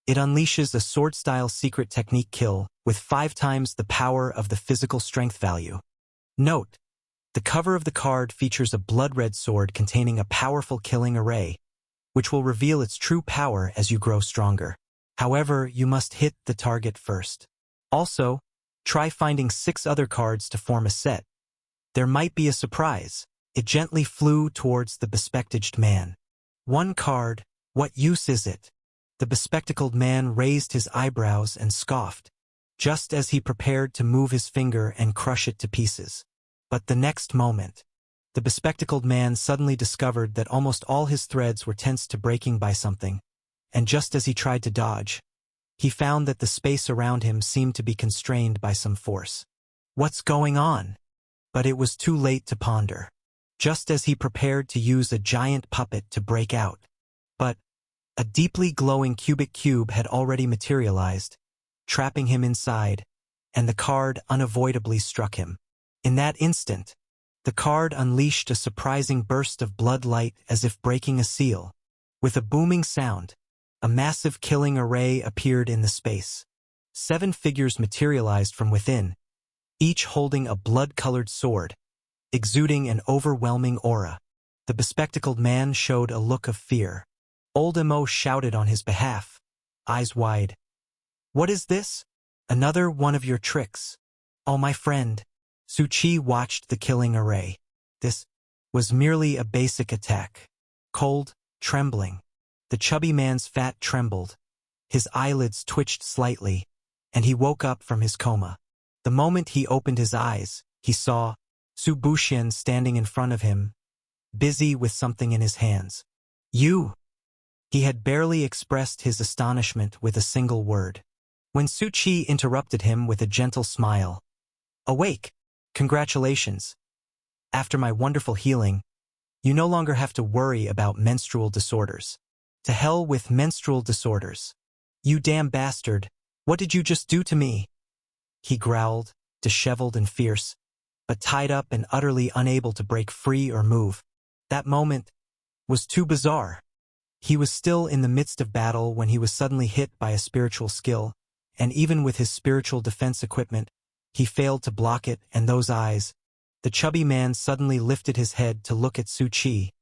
it unleashes a sword-style secret technique kill with 5 times the power of the physical strength value. Note: the cover of the card features a blood-red sword containing a powerful killing array, which will reveal its true power as you grow stronger. However, you must hit the target first. Also, try finding 6 other cards to form a set. There might be a surprise. It gently flew towards the bespectacled man. 1 card, what use is it? The bespectacled man raised his eyebrows and scoffed, just as he prepared to move his finger and crush it to pieces. But the next moment, the bespectacled man suddenly discovered that almost all his threads were tensed to breaking by something, and just as he tried to dodge, he found that the space around him seemed to be constrained by some force. What's going on? But it was too late to ponder. Just as he prepared to use a giant puppet to break out. But a deeply glowing cubic cube had already materialized, trapping him inside, and the card unavoidably struck him. In that instant, the card unleashed a surprising burst of blood light as if breaking a seal. With a booming sound, a massive killing array appeared in the space. 7 figures materialized from within, each holding a blood-colored sword, exuding an overwhelming aura. The bespectacled man showed a look of fear. Old Emo shouted on his behalf, eyes wide. What is this? Another one of your tricks. Oh, my friend. Su-Chi watched the killing array. This was merely a basic attack. Cold, trembling. The chubby man's fat trembled. His eyelids twitched slightly, and he woke up from his coma. The moment he opened his eyes, he saw Su Buxian standing in front of him, busy with something in his hands. You! He had barely expressed his astonishment with a single word, when Su-Chi interrupted him with a gentle smile. Awake! Congratulations! After my wonderful healing, you no longer have to worry about menstrual disorders. To hell with menstrual disorders. You damn bastard, what did you just do to me? He growled, disheveled and fierce, but tied up and utterly unable to break free or move. That moment was too bizarre. He was still in the midst of battle when he was suddenly hit by a spiritual skill, and even with his spiritual defense equipment, he failed to block it, and those eyes. The chubby man suddenly lifted his head to look at Su-Chi,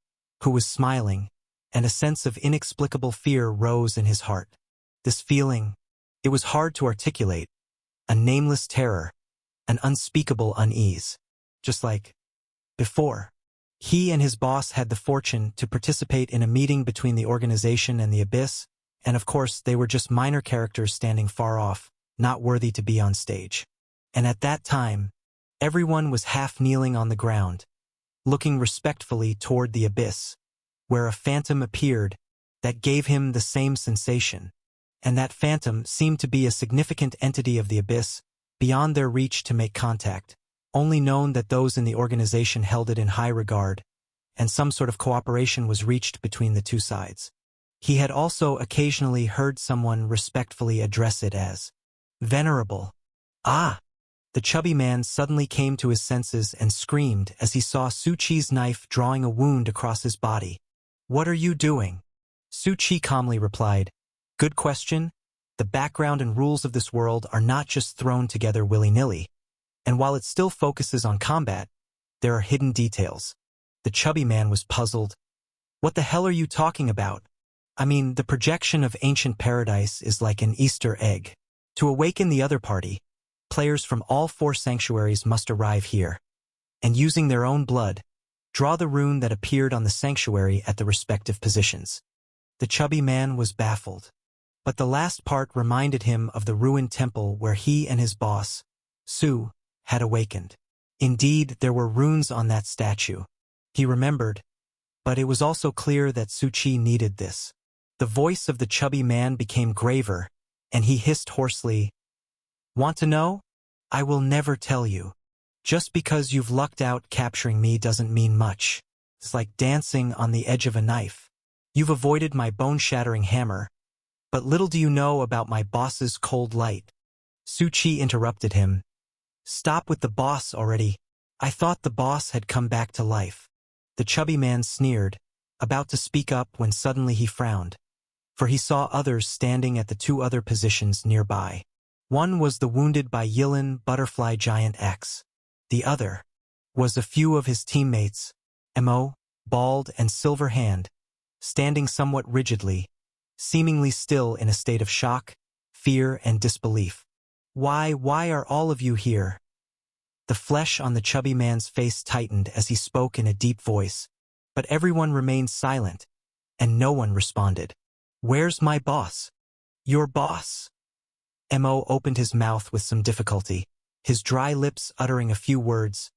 who was smiling, and a sense of inexplicable fear rose in his heart. This feeling, it was hard to articulate, a nameless terror, an unspeakable unease. Just like before. He and his boss had the fortune to participate in a meeting between the organization and the Abyss, and of course they were just minor characters standing far off, not worthy to be on stage. And at that time, everyone was half kneeling on the ground, looking respectfully toward the Abyss, where a phantom appeared that gave him the same sensation. And that phantom seemed to be a significant entity of the Abyss, beyond their reach to make contact. Only known that those in the organization held it in high regard, and some sort of cooperation was reached between the two sides. He had also occasionally heard someone respectfully address it as venerable. Ah! The chubby man suddenly came to his senses and screamed as he saw Su-Chi's knife drawing a wound across his body. What are you doing? Su-Chi calmly replied, Good question. The background and rules of this world are not just thrown together willy-nilly. And while it still focuses on combat, there are hidden details. The chubby man was puzzled. What the hell are you talking about? I mean, the projection of ancient paradise is like an Easter egg. To awaken the other party, players from all 4 sanctuaries must arrive here, and using their own blood, draw the rune that appeared on the sanctuary at the respective positions. The chubby man was baffled. But the last part reminded him of the ruined temple where he and his boss, Su, had awakened. Indeed, there were runes on that statue. He remembered, but it was also clear that Su-Chi needed this. The voice of the chubby man became graver, and he hissed hoarsely, Want to know? I will never tell you. Just because you've lucked out capturing me doesn't mean much. It's like dancing on the edge of a knife. You've avoided my bone-shattering hammer, but little do you know about my boss's cold light. Su-Chi interrupted him. Stop with the boss already. I thought the boss had come back to life. The chubby man sneered, about to speak up when suddenly he frowned, for he saw others standing at the two other positions nearby. One was the wounded by Yilin Butterfly Giant X. The other was a few of his teammates, Mo, bald and silver hand, standing somewhat rigidly, seemingly still in a state of shock, fear, and disbelief. Why are all of you here? The flesh on the chubby man's face tightened as he spoke in a deep voice, but everyone remained silent, and no one responded. Where's my boss? Your boss? Mo opened his mouth with some difficulty, his dry lips uttering a few words.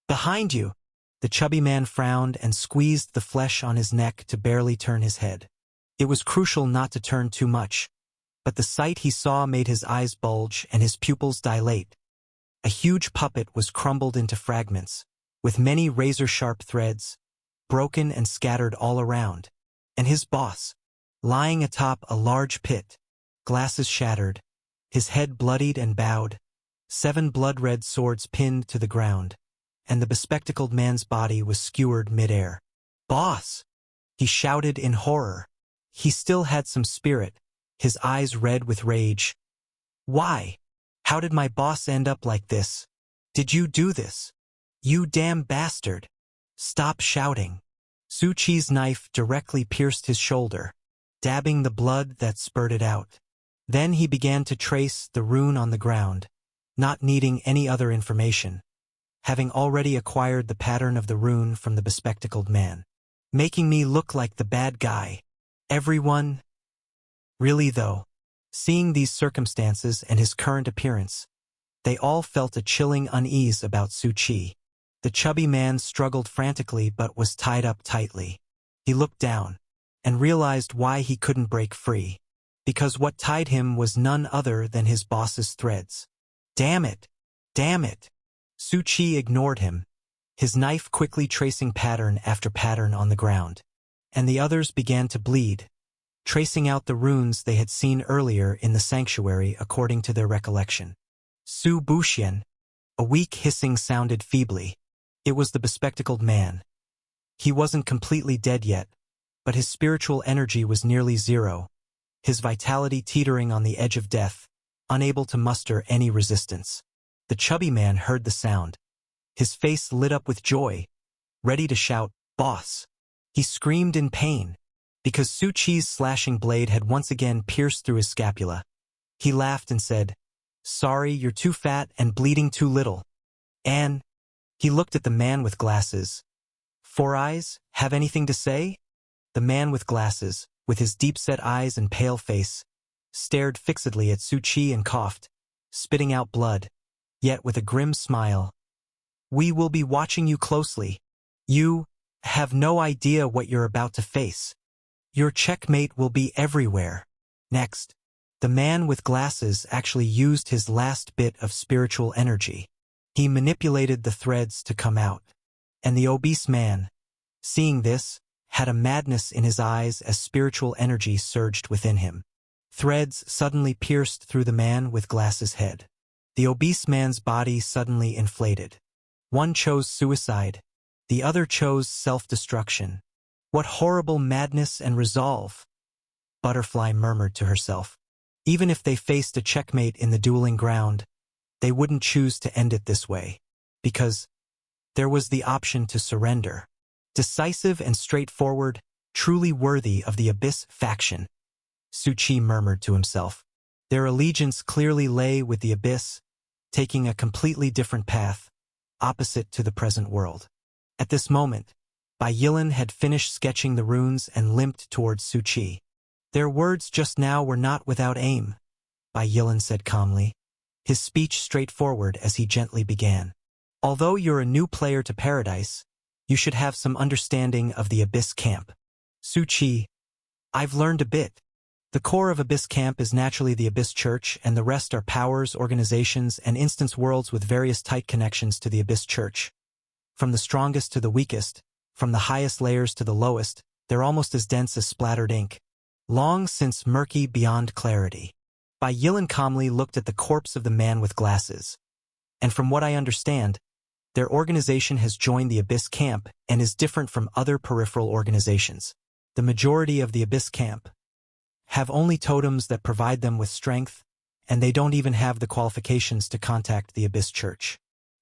Behind you! The chubby man frowned and squeezed the flesh on his neck to barely turn his head. It was crucial not to turn too much, but the sight he saw made his eyes bulge and his pupils dilate. A huge puppet was crumbled into fragments, with many razor-sharp threads, broken and scattered all around, and his boss, lying atop a large pit, glasses shattered, his head bloodied and bowed, 7 blood-red swords pinned to the ground, and the bespectacled man's body was skewered mid-air. Boss! He shouted in horror. He still had some spirit, his eyes red with rage. Why? How did my boss end up like this? Did you do this? You damn bastard! Stop shouting. Su Qi's knife directly pierced his shoulder, dabbing the blood that spurted out. Then he began to trace the rune on the ground, not needing any other information, having already acquired the pattern of the rune from the bespectacled man. Making me look like the bad guy. Everyone? Really though, seeing these circumstances and his current appearance, they all felt a chilling unease about Su Qi. The chubby man struggled frantically but was tied up tightly. He looked down and realized why he couldn't break free, because what tied him was none other than his boss's threads. Damn it! Damn it! Su Qi ignored him, his knife quickly tracing pattern after pattern on the ground, and the others began to bleed, tracing out the runes they had seen earlier in the sanctuary according to their recollection. Su Buxian, a weak hissing sounded feebly. It was the bespectacled man. He wasn't completely dead yet, but his spiritual energy was nearly zero, his vitality teetering on the edge of death, unable to muster any resistance. The chubby man heard the sound. His face lit up with joy, ready to shout, "Boss!" He screamed in pain, because Su Qi's slashing blade had once again pierced through his scapula. He laughed and said, "Sorry, you're too fat and bleeding too little." And he looked at the man with glasses. "Four Eyes, have anything to say?" The man with glasses, with his deep-set eyes and pale face, stared fixedly at Su Qi and coughed, spitting out blood, yet with a grim smile. "We will be watching you closely. You have no idea what you're about to face. Your checkmate will be everywhere." Next, the man with glasses actually used his last bit of spiritual energy. He manipulated the threads to come out, and the obese man, seeing this, had a madness in his eyes as spiritual energy surged within him. Threads suddenly pierced through the man with glasses' head. The obese man's body suddenly inflated. One chose suicide, the other chose self-destruction. What horrible madness and resolve! Butterfly murmured to herself. Even if they faced a checkmate in the dueling ground, they wouldn't choose to end it this way, because there was the option to surrender. Decisive and straightforward, truly worthy of the Abyss faction. Su Qi murmured to himself. Their allegiance clearly lay with the Abyss, taking a completely different path, opposite to the present world. At this moment, Bai Yilin had finished sketching the runes and limped towards Su Qi. "Their words just now were not without aim," Bai Yilin said calmly, his speech straightforward as he gently began. "Although you're a new player to Paradise, you should have some understanding of the Abyss Camp." Su Qi, "I've learned a bit. The core of Abyss Camp is naturally the Abyss Church, and the rest are powers, organizations, and instance worlds with various tight connections to the Abyss Church. From the strongest to the weakest, from the highest layers to the lowest, they're almost as dense as splattered ink. Long since murky beyond clarity." Bai Yilin calmly looked at the corpse of the man with glasses. "And from what I understand, Their organization has joined the Abyss Camp and is different from other peripheral organizations. The majority of the Abyss Camp have only totems that provide them with strength, and they don't even have the qualifications to contact the Abyss Church.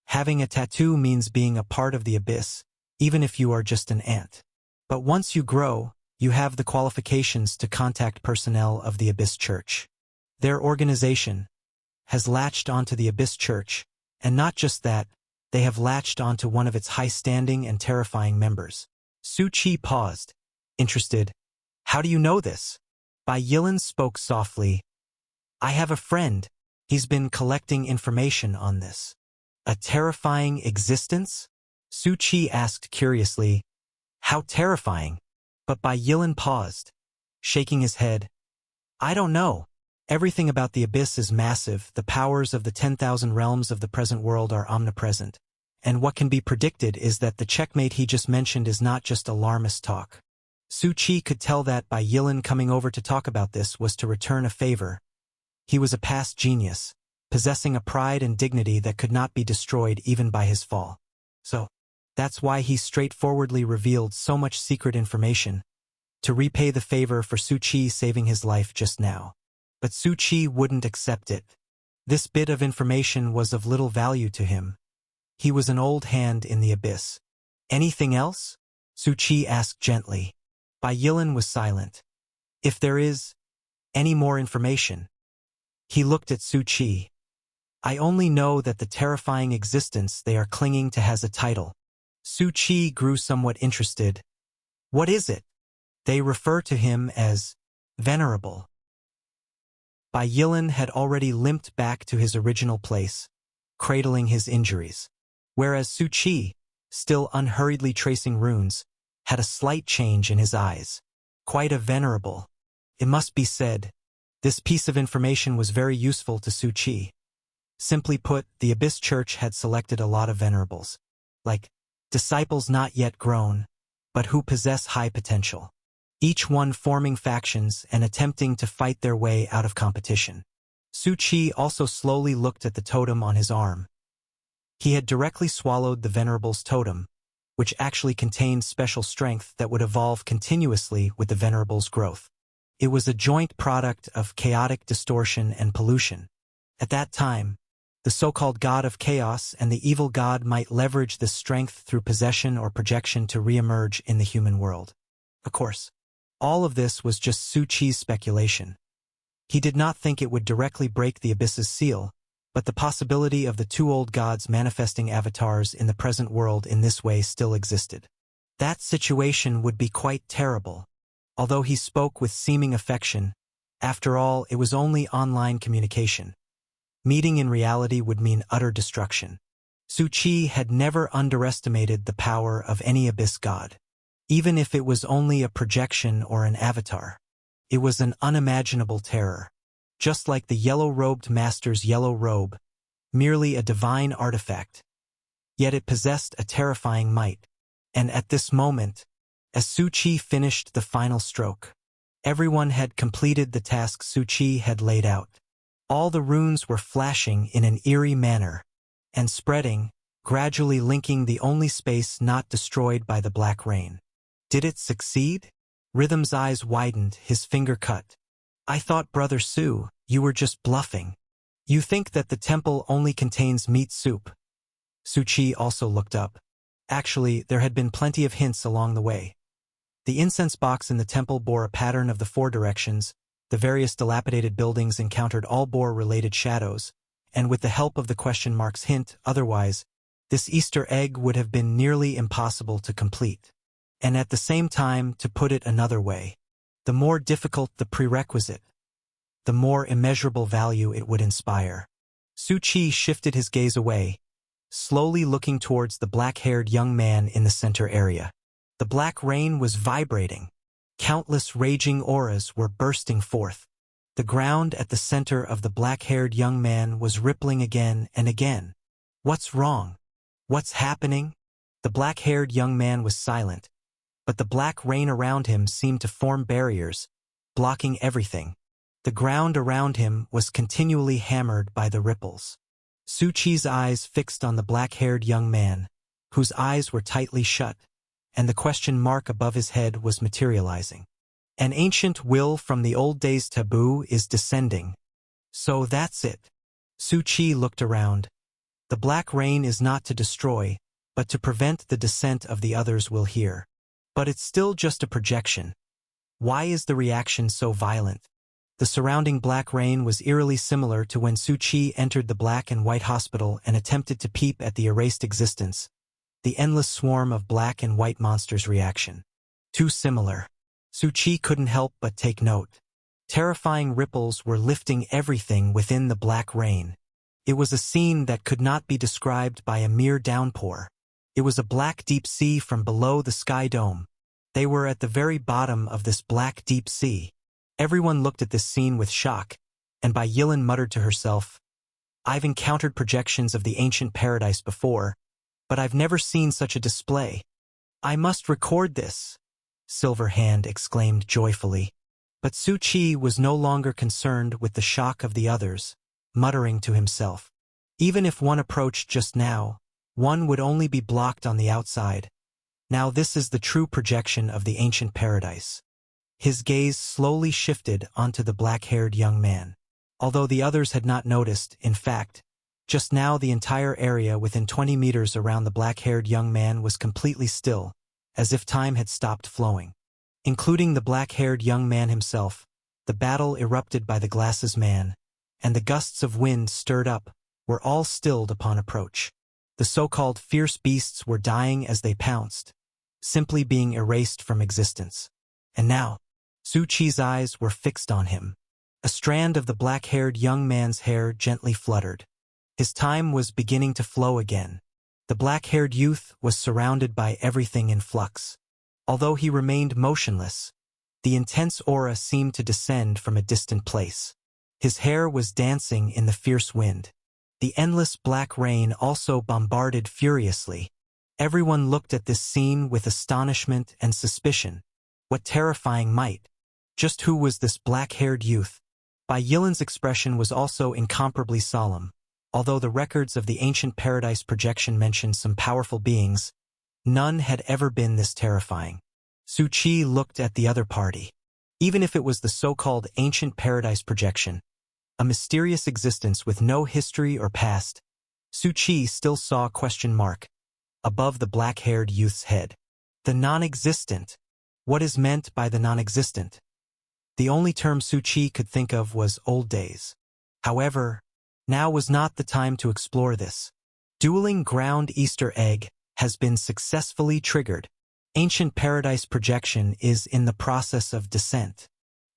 Having a tattoo means being a part of the Abyss, even if you are just an ant. But once you grow, you have the qualifications to contact personnel of the Abyss Church. Their organization has latched onto the Abyss Church, and not just that, they have latched onto one of its high-standing and terrifying members. Su Qi paused, interested. How do you know this? Bai Yilan spoke softly. I have a friend. He's been collecting information on this. A terrifying existence? Su Qi asked curiously. How terrifying? But Bai Yilan paused, shaking his head. I don't know. Everything about the Abyss is massive. The powers of the 10,000 realms of the present world are omnipresent. And what can be predicted is that the checkmate he just mentioned is not just alarmist talk. Su Qi could tell that Bai Yilan coming over to talk about this was to return a favor. He was a past genius, possessing a pride and dignity that could not be destroyed even by his fall. So, that's why he straightforwardly revealed so much secret information, to repay the favor for Su Qi saving his life just now. But Su Qi wouldn't accept it. This bit of information was of little value to him. He was an old hand in the Abyss. Anything else? Su Qi asked gently. Bai Yilan was silent. If there is any more information. He looked at Su Qi. I only know that the terrifying existence they are clinging to has a title. Su Qi grew somewhat interested. What is it? They refer to him as Venerable. Bai Yilan had already limped back to his original place, cradling his injuries, whereas Su Qi, still unhurriedly tracing runes, had a slight change in his eyes. Quite a venerable. It must be said, this piece of information was very useful to Su Qi. Simply put, the Abyss Church had selected a lot of venerables, like disciples not yet grown, but who possess high potential. Each one forming factions and attempting to fight their way out of competition. Su Qi also slowly looked at the totem on his arm. He had directly swallowed the Venerable's totem, which actually contained special strength that would evolve continuously with the Venerable's growth. It was a joint product of chaotic distortion and pollution. At that time, the so-called god of chaos and the evil god might leverage this strength through possession or projection to re-emerge in the human world. Of course, all of this was just Su Qi's speculation. He did not think it would directly break the Abyss's seal, but the possibility of the two old gods manifesting avatars in the present world in this way still existed. That situation would be quite terrible. Although he spoke with seeming affection, after all, it was only online communication. Meeting in reality would mean utter destruction. Su Qi had never underestimated the power of any Abyss god. Even if it was only a projection or an avatar, it was an unimaginable terror. Just like the yellow-robed master's yellow robe, merely a divine artifact. Yet it possessed a terrifying might. And at this moment, as Su Qi finished the final stroke, everyone had completed the task Su Qi had laid out. All the runes were flashing in an eerie manner, and spreading, gradually linking the only space not destroyed by the black rain. Did it succeed? Rhythm's eyes widened, his finger cut. I thought, Brother Su, you were just bluffing. You think that the temple only contains meat soup. Su Qi also looked up. Actually, there had been plenty of hints along the way. The incense box in the temple bore a pattern of the four directions, the various dilapidated buildings encountered all bore related shadows, and with the help of the question mark's hint, otherwise, this Easter egg would have been nearly impossible to complete. And at the same time, to put it another way, the more difficult the prerequisite, the more immeasurable value it would inspire. Su Qi shifted his gaze away, slowly looking towards the black-haired young man in the center area. The black rain was vibrating. Countless raging auras were bursting forth. The ground at the center of the black-haired young man was rippling again and again. What's wrong? What's happening? The black-haired young man was silent, but the black rain around him seemed to form barriers, blocking everything. The ground around him was continually hammered by the ripples. Su Chi's eyes fixed on the black-haired young man, whose eyes were tightly shut, and the question mark above his head was materializing. An ancient will from the old days taboo is descending. So that's it. Su Chi looked around. The black rain is not to destroy, but to prevent the descent of the others will hear. But it's still just a projection. Why is the reaction so violent? The surrounding black rain was eerily similar to when Su Chi entered the black and white hospital and attempted to peep at the erased existence. The endless swarm of black and white monsters' reaction. Too similar. Su Chi couldn't help but take note. Terrifying ripples were lifting everything within the black rain. It was a scene that could not be described by a mere downpour. It was a black deep sea from below the sky dome. They were at the very bottom of this black deep sea. Everyone looked at this scene with shock, and Bai Yilin muttered to herself, "I've encountered projections of the ancient paradise before, but I've never seen such a display. I must record this," Silver Hand exclaimed joyfully. But Su Chi was no longer concerned with the shock of the others, muttering to himself, "Even if one approached just now, one would only be blocked on the outside. Now this is the true projection of the ancient paradise." His gaze slowly shifted onto the black-haired young man. Although the others had not noticed, in fact, just now the entire area within 20 meters around the black-haired young man was completely still, as if time had stopped flowing. Including the black-haired young man himself, the battle erupted by the glasses man, and the gusts of wind stirred up, were all stilled upon approach. The so-called fierce beasts were dying as they pounced, simply being erased from existence. And now, Su Chi's eyes were fixed on him. A strand of the black-haired young man's hair gently fluttered. His time was beginning to flow again. The black-haired youth was surrounded by everything in flux. Although he remained motionless, the intense aura seemed to descend from a distant place. His hair was dancing in the fierce wind. The endless black rain also bombarded furiously. Everyone looked at this scene with astonishment and suspicion. What terrifying might! Just who was this black-haired youth? Bai Yilin's expression was also incomparably solemn. Although the records of the ancient paradise projection mentioned some powerful beings, none had ever been this terrifying. Su Chi looked at the other party. Even if it was the so-called ancient paradise projection, a mysterious existence with no history or past, Su Chi still saw a question mark above the black-haired youth's head. The non-existent. What is meant by the non-existent? The only term Su Chi could think of was old days. However, now was not the time to explore this. Dueling ground Easter egg has been successfully triggered. Ancient Paradise projection is in the process of descent.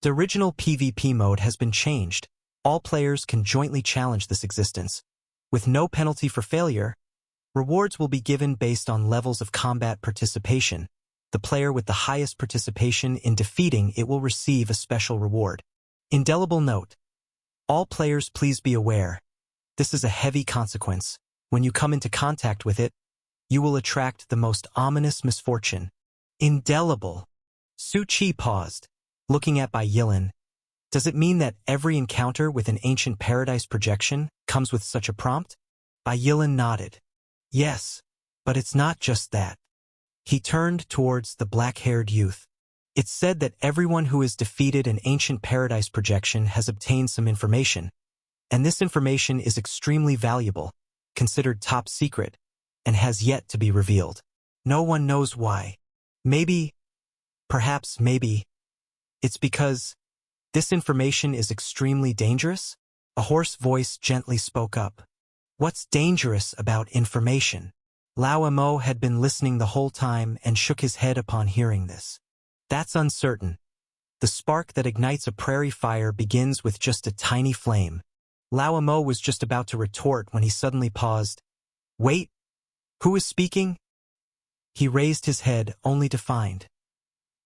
The original PvP mode has been changed. All players can jointly challenge this existence. With no penalty for failure, rewards will be given based on levels of combat participation. The player with the highest participation in defeating it will receive a special reward. Indelible note. All players please be aware. This is a heavy consequence. When you come into contact with it, you will attract the most ominous misfortune. Indelible. Su Chi paused, looking at Bai Yilin. Does it mean that every encounter with an ancient paradise projection comes with such a prompt? Bai Yilin nodded. Yes, but it's not just that. He turned towards the black-haired youth. It's said that everyone who has defeated an ancient paradise projection has obtained some information, and this information is extremely valuable, considered top secret, and has yet to be revealed. No one knows why. Maybe, perhaps maybe, it's because this information is extremely dangerous? A hoarse voice gently spoke up. What's dangerous about information? Lao Mo had been listening the whole time and shook his head upon hearing this. That's uncertain. The spark that ignites a prairie fire begins with just a tiny flame. Lao Mo was just about to retort when he suddenly paused. Wait! Who is speaking? He raised his head only to find.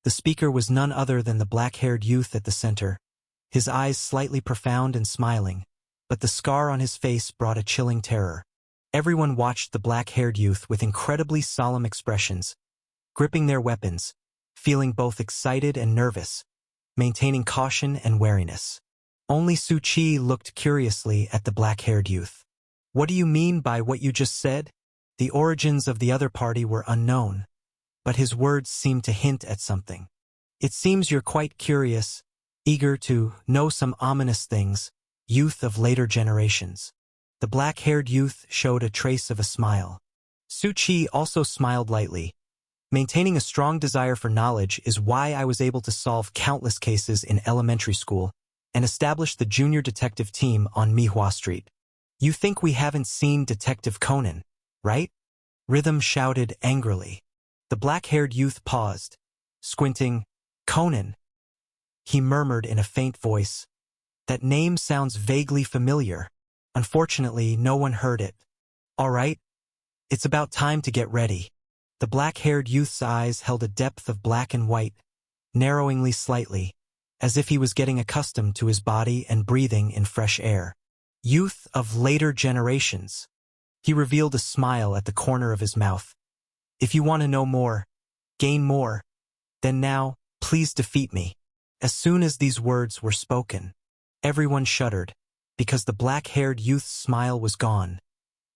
The speaker was none other than the black-haired youth at the center, his eyes slightly profound and smiling, but the scar on his face brought a chilling terror. Everyone watched the black-haired youth with incredibly solemn expressions, gripping their weapons, feeling both excited and nervous, maintaining caution and wariness. Only Su Chi looked curiously at the black-haired youth. What do you mean by what you just said? The origins of the other party were unknown, but his words seemed to hint at something. It seems you're quite curious, eager to know some ominous things, youth of later generations. The black-haired youth showed a trace of a smile. Su Qi also smiled lightly. Maintaining a strong desire for knowledge is why I was able to solve countless cases in elementary school and establish the junior detective team on Mihua Street. You think we haven't seen Detective Conan, right? Rhythm shouted angrily. The black-haired youth paused, squinting. Conan, he murmured in a faint voice. That name sounds vaguely familiar. Unfortunately, no one heard it. All right, it's about time to get ready. The black-haired youth's eyes held a depth of black and white, narrowingly slightly, as if he was getting accustomed to his body and breathing in fresh air. Youth of later generations. He revealed a smile at the corner of his mouth. If you want to know more, gain more, then now, please defeat me. As soon as these words were spoken, everyone shuddered, because the black-haired youth's smile was gone.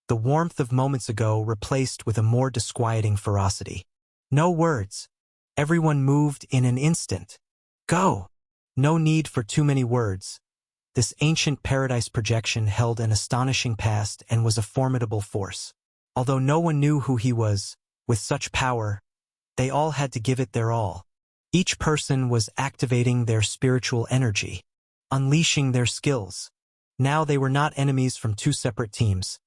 The warmth of moments ago replaced with a more disquieting ferocity. No words. Everyone moved in an instant. Go! No need for too many words. This ancient paradise projection held an astonishing past and was a formidable force. Although no one knew who he was, with such power, they all had to give it their all. Each person was activating their spiritual energy, unleashing their skills. Now they were not enemies from two separate teams.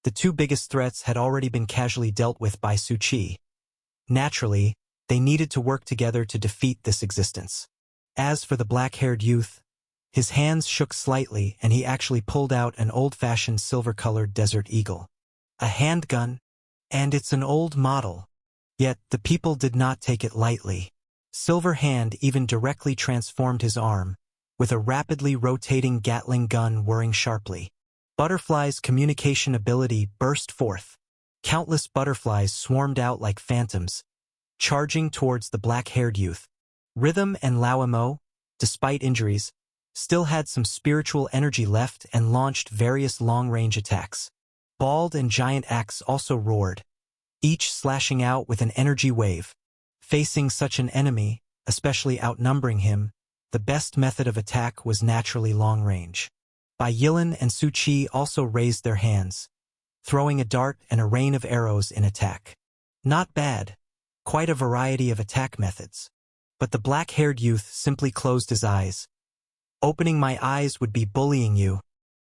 The two biggest threats had already been casually dealt with by Su Qi. Naturally, they needed to work together to defeat this existence. As for the black-haired youth, his hands shook slightly and he actually pulled out an old-fashioned silver-colored Desert Eagle. A handgun, and it's an old model. Yet the people did not take it lightly. Silver Hand even directly transformed his arm, with a rapidly rotating Gatling gun whirring sharply. Butterfly's communication ability burst forth. Countless butterflies swarmed out like phantoms, charging towards the black-haired youth. Rhythm and Lauemo, despite injuries, still had some spiritual energy left and launched various long-range attacks. Bald and Giant Axe also roared, each slashing out with an energy wave. Facing such an enemy, especially outnumbering him, the best method of attack was naturally long-range. Bai Yilan and Su Qi also raised their hands, throwing a dart and a rain of arrows in attack. Not bad. Quite a variety of attack methods. But the black-haired youth simply closed his eyes. Opening my eyes would be bullying you.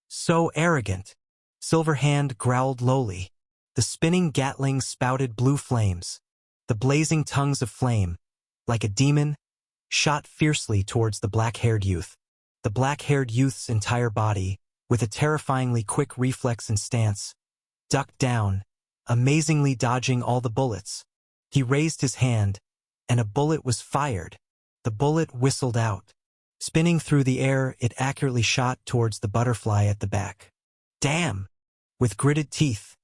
So arrogant. Silver Hand growled lowly. The spinning Gatling spouted blue flames. The blazing tongues of flame, like a demon, shot fiercely towards the black-haired youth. The black-haired youth's entire body, with a terrifyingly quick reflex and stance, ducked down, amazingly dodging all the bullets. He raised his hand, and a bullet was fired. The bullet whistled out. Spinning through the air, it accurately shot towards the butterfly at the back. Damn! With gritted teeth,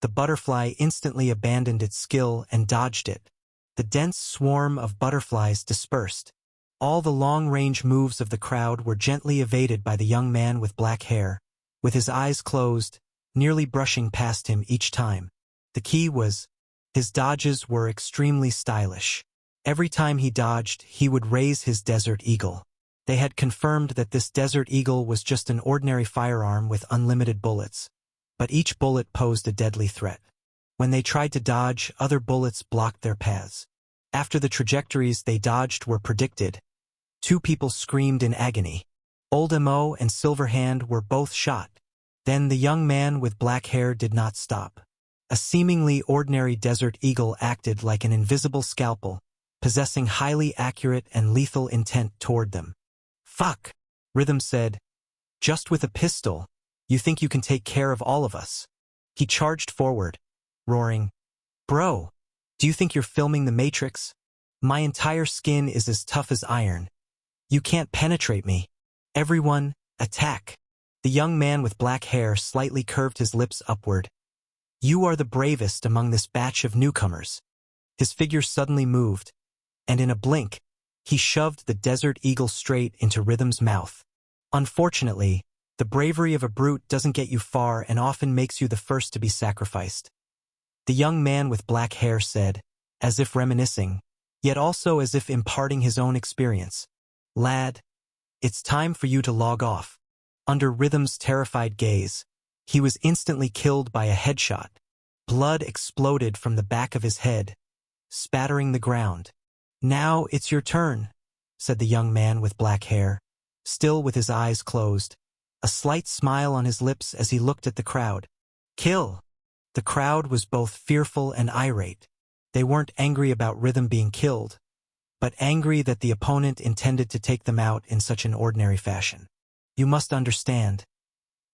the butterfly instantly abandoned its skill and dodged it. The dense swarm of butterflies dispersed. All the long-range moves of the crowd were gently evaded by the young man with black hair, with his eyes closed, nearly brushing past him each time. The key was, his dodges were extremely stylish. Every time he dodged, he would raise his Desert Eagle. They had confirmed that this Desert Eagle was just an ordinary firearm with unlimited bullets, but each bullet posed a deadly threat. When they tried to dodge, other bullets blocked their paths. After the trajectories they dodged were predicted, two people screamed in agony. Old Mo and Silver Hand were both shot. Then the young man with black hair did not stop. A seemingly ordinary Desert Eagle acted like an invisible scalpel, possessing highly accurate and lethal intent toward them. Fuck, Rhythm said. Just with a pistol, you think you can take care of all of us? He charged forward, roaring, Bro, do you think you're filming The Matrix? My entire skin is as tough as iron. You can't penetrate me. Everyone, attack. The young man with black hair slightly curved his lips upward. You are the bravest among this batch of newcomers. His figure suddenly moved, and in a blink, he shoved the Desert Eagle straight into Rhythm's mouth. Unfortunately, The bravery of a brute doesn't get you far and often makes you the first to be sacrificed. The young man with black hair said, as if reminiscing, yet also as if imparting his own experience. Lad, it's time for you to log off. Under Rhythm's terrified gaze, he was instantly killed by a headshot. Blood exploded from the back of his head, spattering the ground. Now it's your turn, said the young man with black hair, still with his eyes closed, a slight smile on his lips as he looked at the crowd. Kill! The crowd was both fearful and irate. They weren't angry about Rhythm being killed, but angry that the opponent intended to take them out in such an ordinary fashion. You must understand,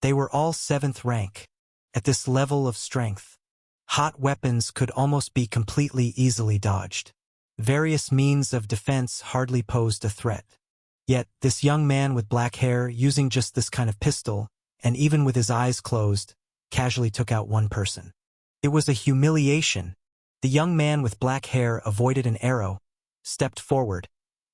they were all 7th rank. At this level of strength, hot weapons could almost be completely easily dodged. Various means of defense hardly posed a threat. Yet, this young man with black hair, using just this kind of pistol, and even with his eyes closed, casually took out one person. It was a humiliation. The young man with black hair avoided an arrow, stepped forward,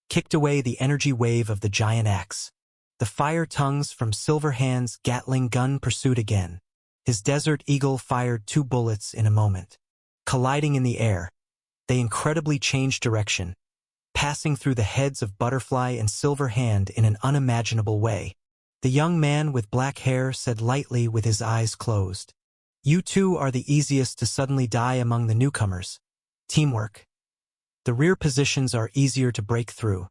kicked away the energy wave of the giant axe. The fire tongues from Silverhand's Gatling gun pursued again. His Desert Eagle fired 2 bullets in a moment. Colliding in the air, they incredibly changed direction, passing through the heads of Butterfly and Silverhand in an unimaginable way. The young man with black hair said lightly with his eyes closed, "You two are the easiest to suddenly die among the newcomers. Teamwork. The rear positions are easier to break through.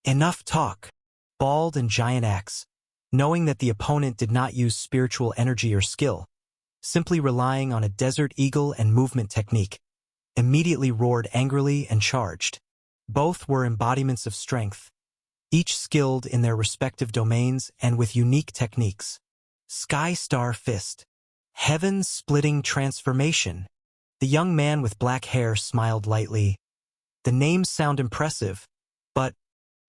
Enough talk." Bald and Giant Axe, knowing that the opponent did not use spiritual energy or skill, simply relying on a Desert Eagle and movement technique, immediately roared angrily and charged. Both were embodiments of strength, each skilled in their respective domains and with unique techniques. Sky Star Fist. Heaven-splitting transformation. The young man with black hair smiled lightly. The names sound impressive, but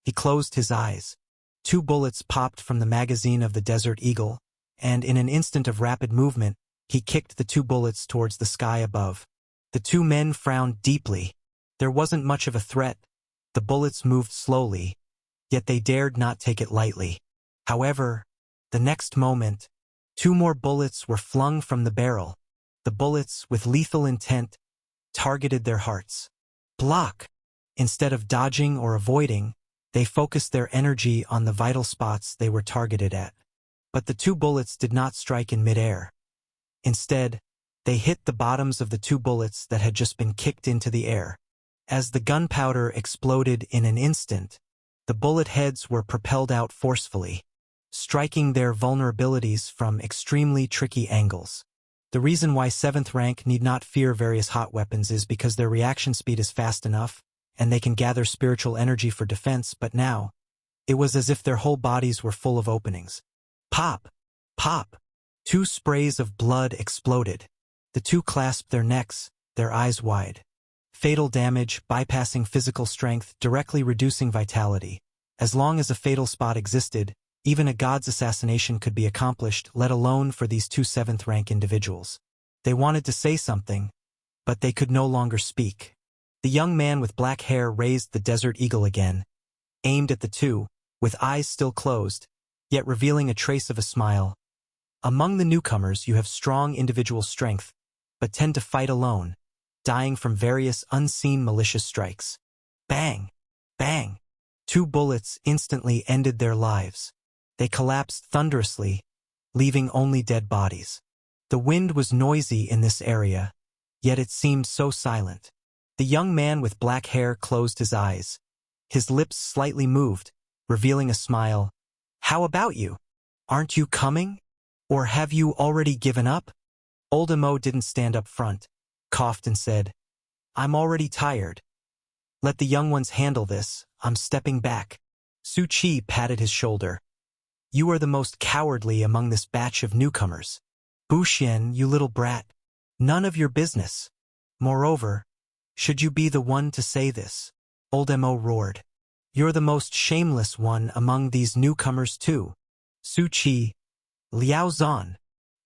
he closed his eyes. 2 bullets popped from the magazine of the Desert Eagle, and in an instant of rapid movement, he kicked the 2 bullets towards the sky above. The 2 men frowned deeply. There wasn't much of a threat. The bullets moved slowly, yet they dared not take it lightly. However, the next moment, 2 more bullets were flung from the barrel. The bullets, with lethal intent, targeted their hearts. Block! Instead of dodging or avoiding, they focused their energy on the vital spots they were targeted at. But the 2 bullets did not strike in midair. Instead, they hit the bottoms of the 2 bullets that had just been kicked into the air. As the gunpowder exploded in an instant, the bullet heads were propelled out forcefully, striking their vulnerabilities from extremely tricky angles. The reason why 7th rank need not fear various hot weapons is because their reaction speed is fast enough, and they can gather spiritual energy for defense, but now, it was as if their whole bodies were full of openings. Pop! Pop! 2 sprays of blood exploded. The 2 clasped their necks, their eyes wide. Fatal damage, bypassing physical strength, directly reducing vitality. As long as a fatal spot existed, even a god's assassination could be accomplished, let alone for these 2 7th rank individuals. They wanted to say something, but they could no longer speak. The young man with black hair raised the Desert Eagle again, aimed at the 2, with eyes still closed, yet revealing a trace of a smile. Among the newcomers, you have strong individual strength, but tend to fight alone, dying from various unseen malicious strikes. Bang! Bang! 2 bullets instantly ended their lives. They collapsed thunderously, leaving only dead bodies. The wind was noisy in this area, yet it seemed so silent. The young man with black hair closed his eyes. His lips slightly moved, revealing a smile. "How about you? Aren't you coming? Or have you already given up?" Old Emo didn't stand up front, coughed and said, "I'm already tired. Let the young ones handle this, I'm stepping back." Su Chi patted his shoulder. "You are the most cowardly among this batch of newcomers. Buxian, you little brat. None of your business. Moreover, should you be the one to say this?" Old Emo roared. "You're the most shameless one among these newcomers too. Su Chi, Liao Zan,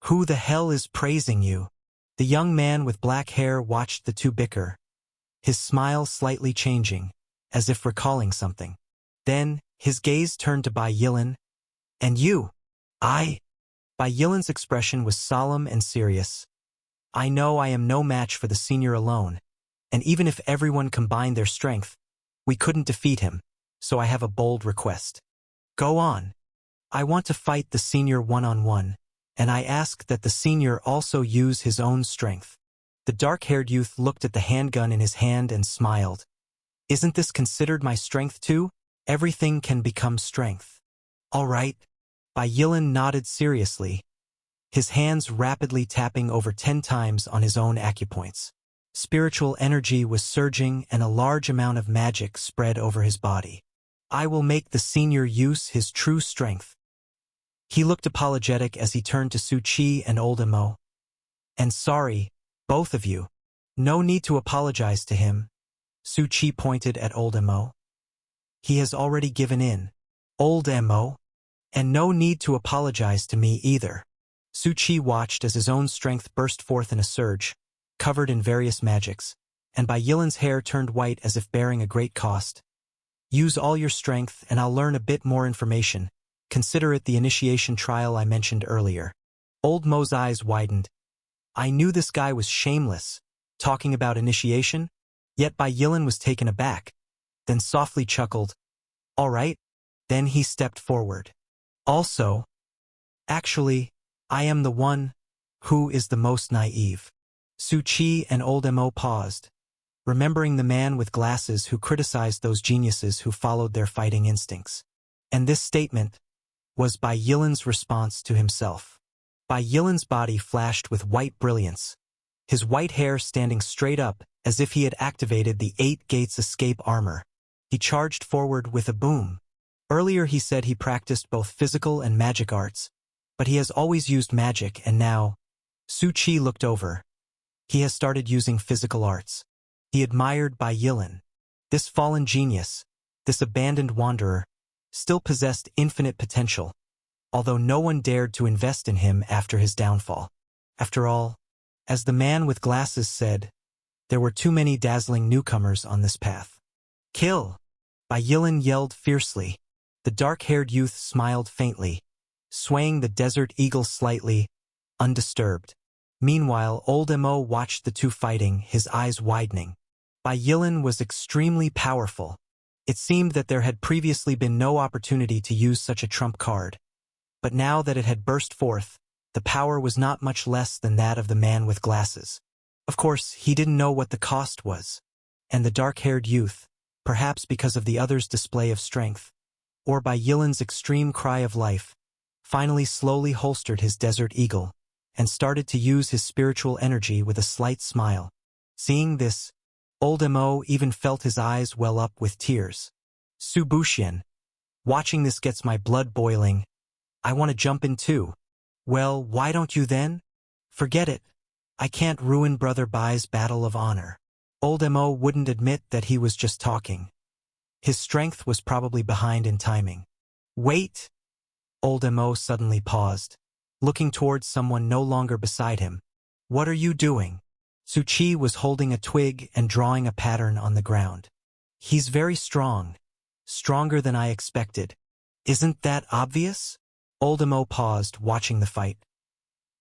who the hell is praising you?" The young man with black hair watched the 2 bicker, his smile slightly changing, as if recalling something. Then, his gaze turned to Bai Yilin. "And you?" Bai Yilin's expression was solemn and serious. I know I am no match for the senior alone, and even if everyone combined their strength, we couldn't defeat him, so I have a bold request. Go on. I want to fight the senior one-on-one, and I ask that the senior also use his own strength. The dark-haired youth looked at the handgun in his hand and smiled. Isn't this considered my strength too? Everything can become strength. All right. Bai Yilin nodded seriously, his hands rapidly tapping over 10 times on his own acupoints. Spiritual energy was surging and a large amount of magic spread over his body. I will make the senior use his true strength. He looked apologetic as he turned to Su Qi and Old Emo. And sorry, both of you. No need to apologize to him. Su Qi pointed at Old Emo. He has already given in. Old Emo. And no need to apologize to me either. Su Qi watched as his own strength burst forth in a surge, covered in various magics, and Bai Yilin's hair turned white as if bearing a great cost. Use all your strength and I'll learn a bit more information. Consider it the initiation trial I mentioned earlier. Old Mo's eyes widened. I knew this guy was shameless, talking about initiation, yet Bai Yilin was taken aback, then softly chuckled. All right. Then he stepped forward. Also, actually, I am the one who is the most naive. Su Qi and Old Mo paused, remembering the man with glasses who criticized those geniuses who followed their fighting instincts. And this statement was Bai Yilin's response to himself. Bai Yilin's body flashed with white brilliance, his white hair standing straight up as if he had activated the 8 Gates escape armor. He charged forward with a boom. Earlier he said he practiced both physical and magic arts, but he has always used magic and now… Su Qi looked over. He has started using physical arts. He admired Bai Yilin. This fallen genius, this abandoned wanderer, still possessed infinite potential, although no one dared to invest in him after his downfall. After all, as the man with glasses said, there were too many dazzling newcomers on this path. Kill! Bai Yilin yelled fiercely. The dark-haired youth smiled faintly, swaying the desert eagle slightly, undisturbed. Meanwhile, Old Mo watched the two fighting, his eyes widening. Bai Yilin was extremely powerful. It seemed that there had previously been no opportunity to use such a trump card. But now that it had burst forth, the power was not much less than that of the man with glasses. Of course, he didn't know what the cost was. And the dark-haired youth, perhaps because of the other's display of strength, or Bai Yilin's extreme cry of life, finally slowly holstered his Desert Eagle and started to use his spiritual energy with a slight smile. Seeing this, Old Mo even felt his eyes well up with tears. Su Buxian, watching this gets my blood boiling. I want to jump in too. Well, why don't you then? Forget it. I can't ruin Brother Bai's battle of honor. Old Mo wouldn't admit that he was just talking. His strength was probably behind in timing. Wait! Old Mo suddenly paused, looking towards someone no longer beside him. What are you doing? Su Qi was holding a twig and drawing a pattern on the ground. He's very strong. Stronger than I expected. Isn't that obvious? Old Mo paused, watching the fight.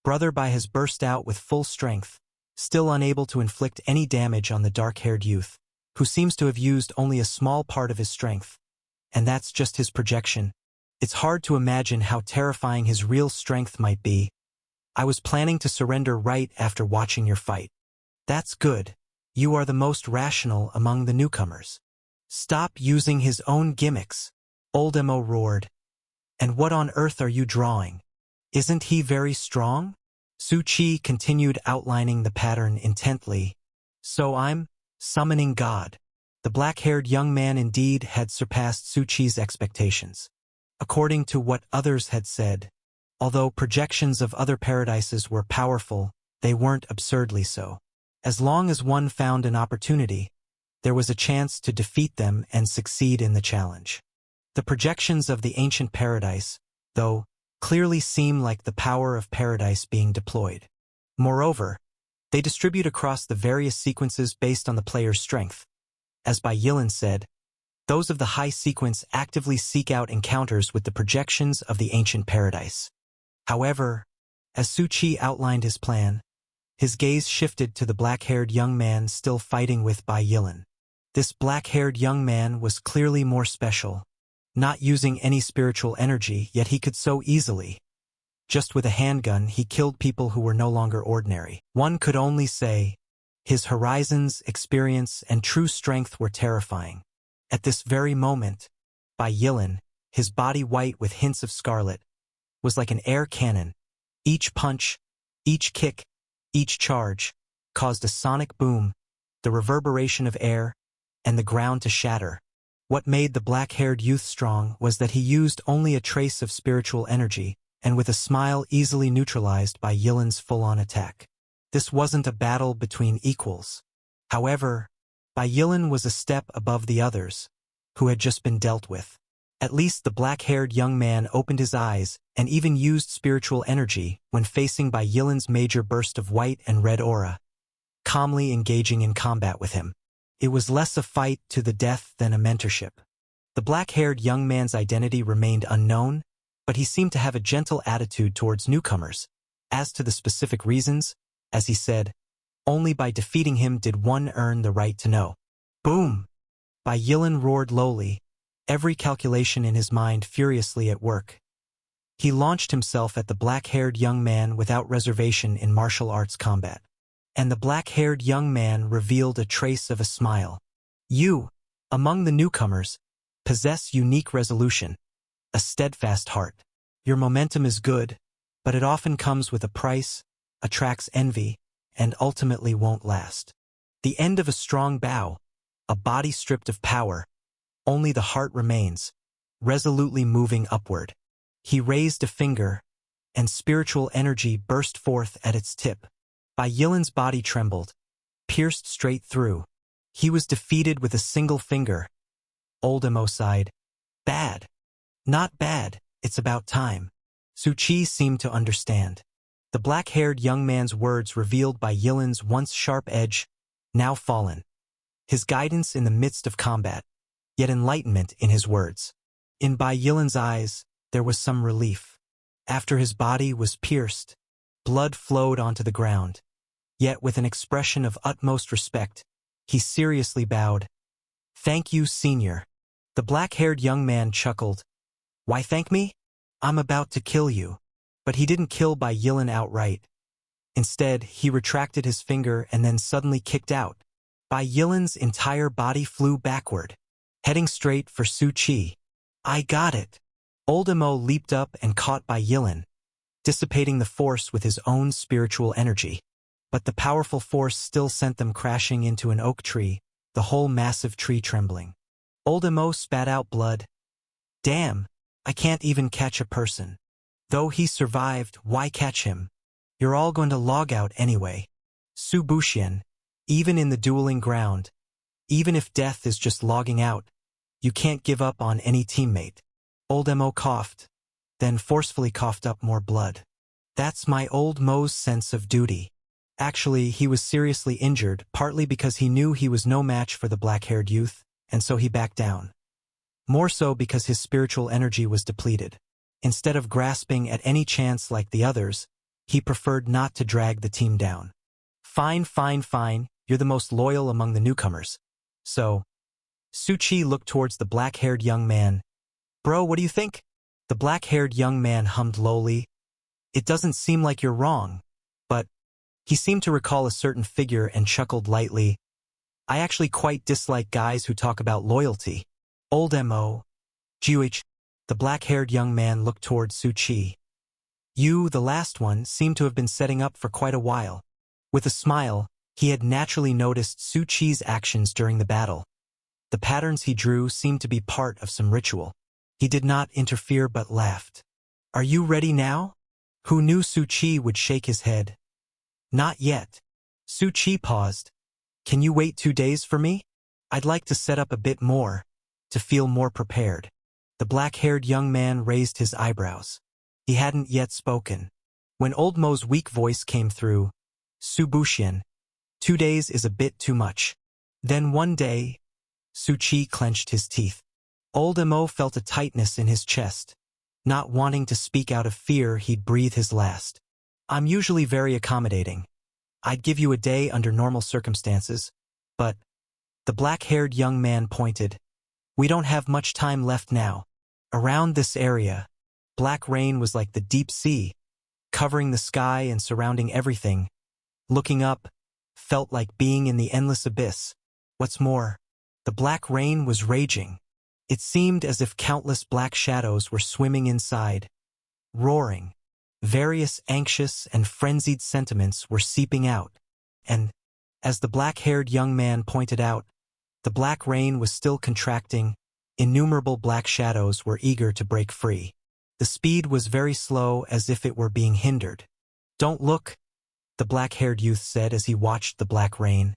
Brother Bai has burst out with full strength, still unable to inflict any damage on the dark-haired youth, who seems to have used only a small part of his strength. And that's just his projection. It's hard to imagine how terrifying his real strength might be. I was planning to surrender right after watching your fight. That's good. You are the most rational among the newcomers. Stop using his own gimmicks. Old Mo roared. And what on earth are you drawing? Isn't he very strong? Su Qi continued outlining the pattern intently. So I'm summoning God. The black-haired young man indeed had surpassed Su Qi's expectations. According to what others had said, although projections of other paradises were powerful, they weren't absurdly so. As long as one found an opportunity, there was a chance to defeat them and succeed in the challenge. The projections of the ancient paradise, though, clearly seem like the power of paradise being deployed. Moreover, they distribute across the various sequences based on the player's strength. As Bai Yilin said, those of the high sequence actively seek out encounters with the projections of the ancient paradise. However, As Su Qi outlined his plan, his gaze shifted to the black-haired young man still fighting with Bai Yilan. This black-haired young man was clearly more special, not using any spiritual energy, yet he could so easily. Just with a handgun, he killed people who were no longer ordinary. One could only say, his horizons, experience, and true strength were terrifying. At this very moment, Bai Yilan, his body white with hints of scarlet, was like an air cannon. Each punch, each kick, each charge caused a sonic boom, the reverberation of air, and the ground to shatter. What made the black-haired youth strong was that he used only a trace of spiritual energy, and with a smile easily neutralized Bai Yilan's full-on attack. This wasn't a battle between equals. However, Bai Yilan was a step above the others, who had just been dealt with. At least the black-haired young man opened his eyes and even used spiritual energy when facing Bai Yilan's major burst of white and red aura, calmly engaging in combat with him. It was less a fight to the death than a mentorship. The black-haired young man's identity remained unknown, but he seemed to have a gentle attitude towards newcomers. As to the specific reasons, as he said, only by defeating him did one earn the right to know. Boom! Bai Yilan roared lowly, every calculation in his mind furiously at work. He launched himself at the black-haired young man without reservation in martial arts combat. And the black-haired young man revealed a trace of a smile. You, among the newcomers, possess unique resolution, a steadfast heart. Your momentum is good, but it often comes with a price, attracts envy, and ultimately won't last. The end of a strong bow, a body stripped of power, only the heart remains, resolutely moving upward. He raised a finger, and spiritual energy burst forth at its tip. Bai Yilan's body trembled, pierced straight through. He was defeated with a single finger. Old Emo sighed. Bad. Not bad, it's about time. Su Qi seemed to understand. The black-haired young man's words revealed Bai Yilan's once sharp edge, now fallen. His guidance in the midst of combat, yet enlightenment in his words. In Bai Yilan's eyes, there was some relief. After his body was pierced, blood flowed onto the ground. Yet with an expression of utmost respect, he seriously bowed. Thank you, Senior. The black-haired young man chuckled. Why thank me? I'm about to kill you. But he didn't kill Bai Yilan outright. Instead, he retracted his finger and then suddenly kicked out. Bai Yilan's entire body flew backward, heading straight for Su Qi. I got it. Old Emo leaped up and caught Bai Yilan, dissipating the force with his own spiritual energy. But the powerful force still sent them crashing into an oak tree, the whole massive tree trembling. Old Emo spat out blood. Damn, I can't even catch a person. Though he survived, why catch him? You're all going to log out anyway. Su Buxian, even in the dueling ground, even if death is just logging out, you can't give up on any teammate. Old Emo coughed, then forcefully coughed up more blood. That's my old Mo's sense of duty. Actually, he was seriously injured, partly because he knew he was no match for the black-haired youth, and so he backed down. More so because his spiritual energy was depleted. Instead of grasping at any chance like the others, he preferred not to drag the team down. Fine, fine, fine, you're the most loyal among the newcomers. So, Su Qi looked towards the black-haired young man. Bro, what do you think? The black-haired young man hummed lowly. It doesn't seem like you're wrong, but he seemed to recall a certain figure and chuckled lightly. I actually quite dislike guys who talk about loyalty. Old Mo. Juich. The black-haired young man looked toward Su Qi. You, the last one, seem to have been setting up for quite a while. With a smile, he had naturally noticed Su Qi's actions during the battle. The patterns he drew seemed to be part of some ritual. He did not interfere but laughed. Are you ready now? Who knew Su Qi would shake his head? Not yet. Su Qi paused. Can you wait 2 days for me? I'd like to set up a bit more, to feel more prepared. The black-haired young man raised his eyebrows. He hadn't yet spoken. When Old Mo's weak voice came through, Su Buxian, 2 days is a bit too much. Then one day, Su Qi clenched his teeth. Old Mo felt a tightness in his chest. Not wanting to speak out of fear, he'd breathe his last. I'm usually very accommodating. I'd give you a day under normal circumstances, but the black-haired young man pointed. We don't have much time left now. Around this area, black rain was like the deep sea, covering the sky and surrounding everything. Looking up felt like being in the endless abyss. What's more, the black rain was raging. It seemed as if countless black shadows were swimming inside, roaring. Various anxious and frenzied sentiments were seeping out, and, as the black-haired young man pointed out, the black rain was still contracting. Innumerable black shadows were eager to break free. The speed was very slow, as if it were being hindered. Don't look, the black-haired youth said as he watched the black rain.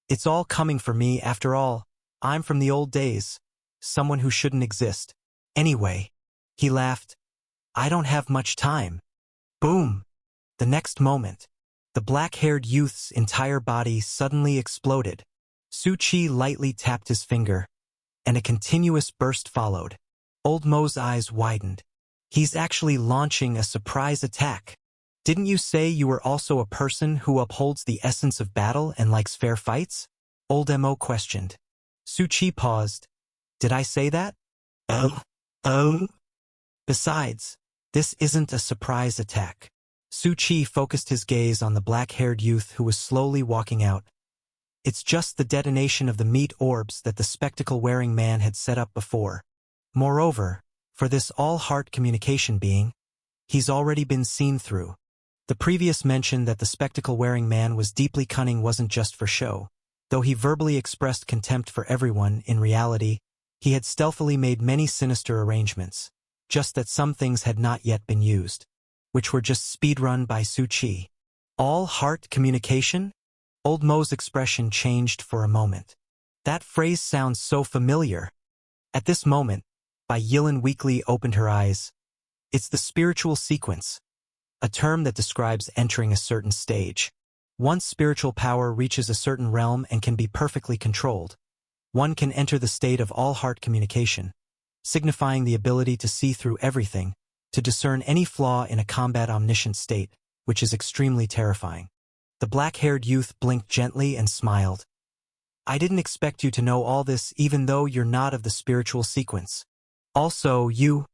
It's all coming for me, after all. I'm from the old days, someone who shouldn't exist. Anyway, he laughed, I don't have much time. Boom! The next moment, the black-haired youth's entire body suddenly exploded. Su Chi lightly tapped his finger, and a continuous burst followed. Old Mo's eyes widened. He's actually launching a surprise attack. Didn't you say you were also a person who upholds the essence of battle and likes fair fights? Old Mo questioned. Su Chi paused. Did I say that? Oh. Besides, this isn't a surprise attack. Su Chi focused his gaze on the black-haired youth who was slowly walking out. It's just the detonation of the meat orbs that the spectacle-wearing man had set up before. Moreover, for this all-heart communication being, he's already been seen through. The previous mention that the spectacle-wearing man was deeply cunning wasn't just for show. Though he verbally expressed contempt for everyone, in reality, he had stealthily made many sinister arrangements, just that some things had not yet been used, which were just speed-run by Su Chi. All-heart communication? Old Mo's expression changed for a moment. That phrase sounds so familiar. At this moment, Bai Yilin weakly opened her eyes. It's the spiritual sequence, a term that describes entering a certain stage. Once spiritual power reaches a certain realm and can be perfectly controlled, one can enter the state of all-heart communication, signifying the ability to see through everything, to discern any flaw in a combat omniscient state, which is extremely terrifying. The black-haired youth blinked gently and smiled. I didn't expect you to know all this, even though you're not of the spiritual sequence. Also, you...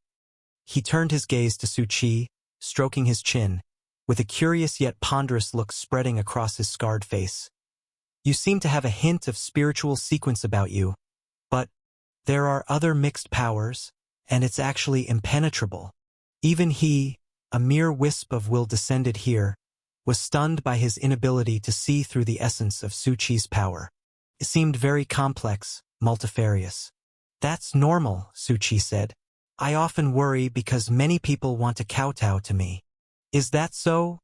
He turned his gaze to Su Chi, stroking his chin, with a curious yet ponderous look spreading across his scarred face. You seem to have a hint of spiritual sequence about you, but there are other mixed powers, and it's actually impenetrable. Even he, a mere wisp of will descended here, was stunned by his inability to see through the essence of Su Chi's power. It seemed very complex, multifarious. That's normal, Su Chi said. I often worry because many people want to kowtow to me. Is that so?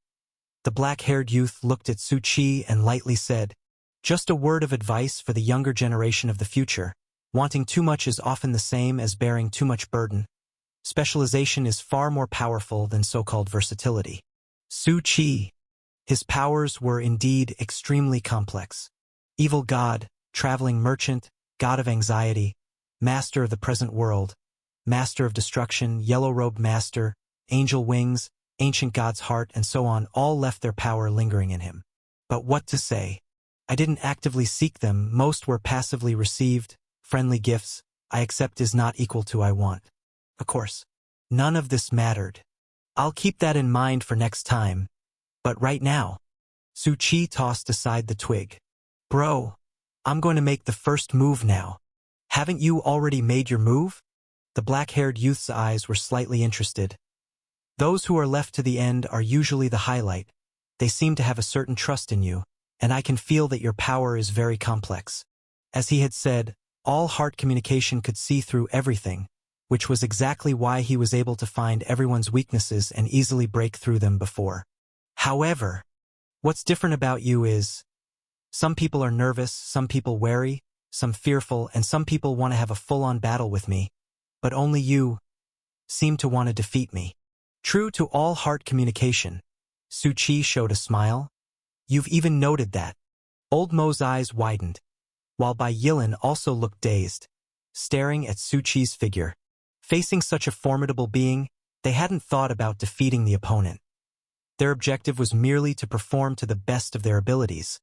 The black-haired youth looked at Su Chi and lightly said, just a word of advice for the younger generation of the future. Wanting too much is often the same as bearing too much burden. Specialization is far more powerful than so-called versatility. Su Chi. His powers were indeed extremely complex. Evil god, traveling merchant, god of anxiety, master of the present world, master of destruction, yellow-robed master, angel wings, ancient god's heart, and so on all left their power lingering in him. But what to say? I didn't actively seek them, most were passively received, friendly gifts, I accept is not equal to I want. Of course, none of this mattered. I'll keep that in mind for next time. But right now, Su Chi tossed aside the twig. Bro, I'm going to make the first move now. Haven't you already made your move? The black-haired youth's eyes were slightly interested. Those who are left to the end are usually the highlight. They seem to have a certain trust in you, and I can feel that your power is very complex. As he had said, all-heart communication could see through everything, which was exactly why he was able to find everyone's weaknesses and easily break through them before. However, what's different about you is, some people are nervous, some people wary, some fearful, and some people want to have a full-on battle with me, but only you seem to want to defeat me. True to all-heart communication, Su Chi showed a smile. You've even noted that. Old Mo's eyes widened, while Bai Yilin also looked dazed, staring at Su Chi's figure. Facing such a formidable being, they hadn't thought about defeating the opponent. Their objective was merely to perform to the best of their abilities,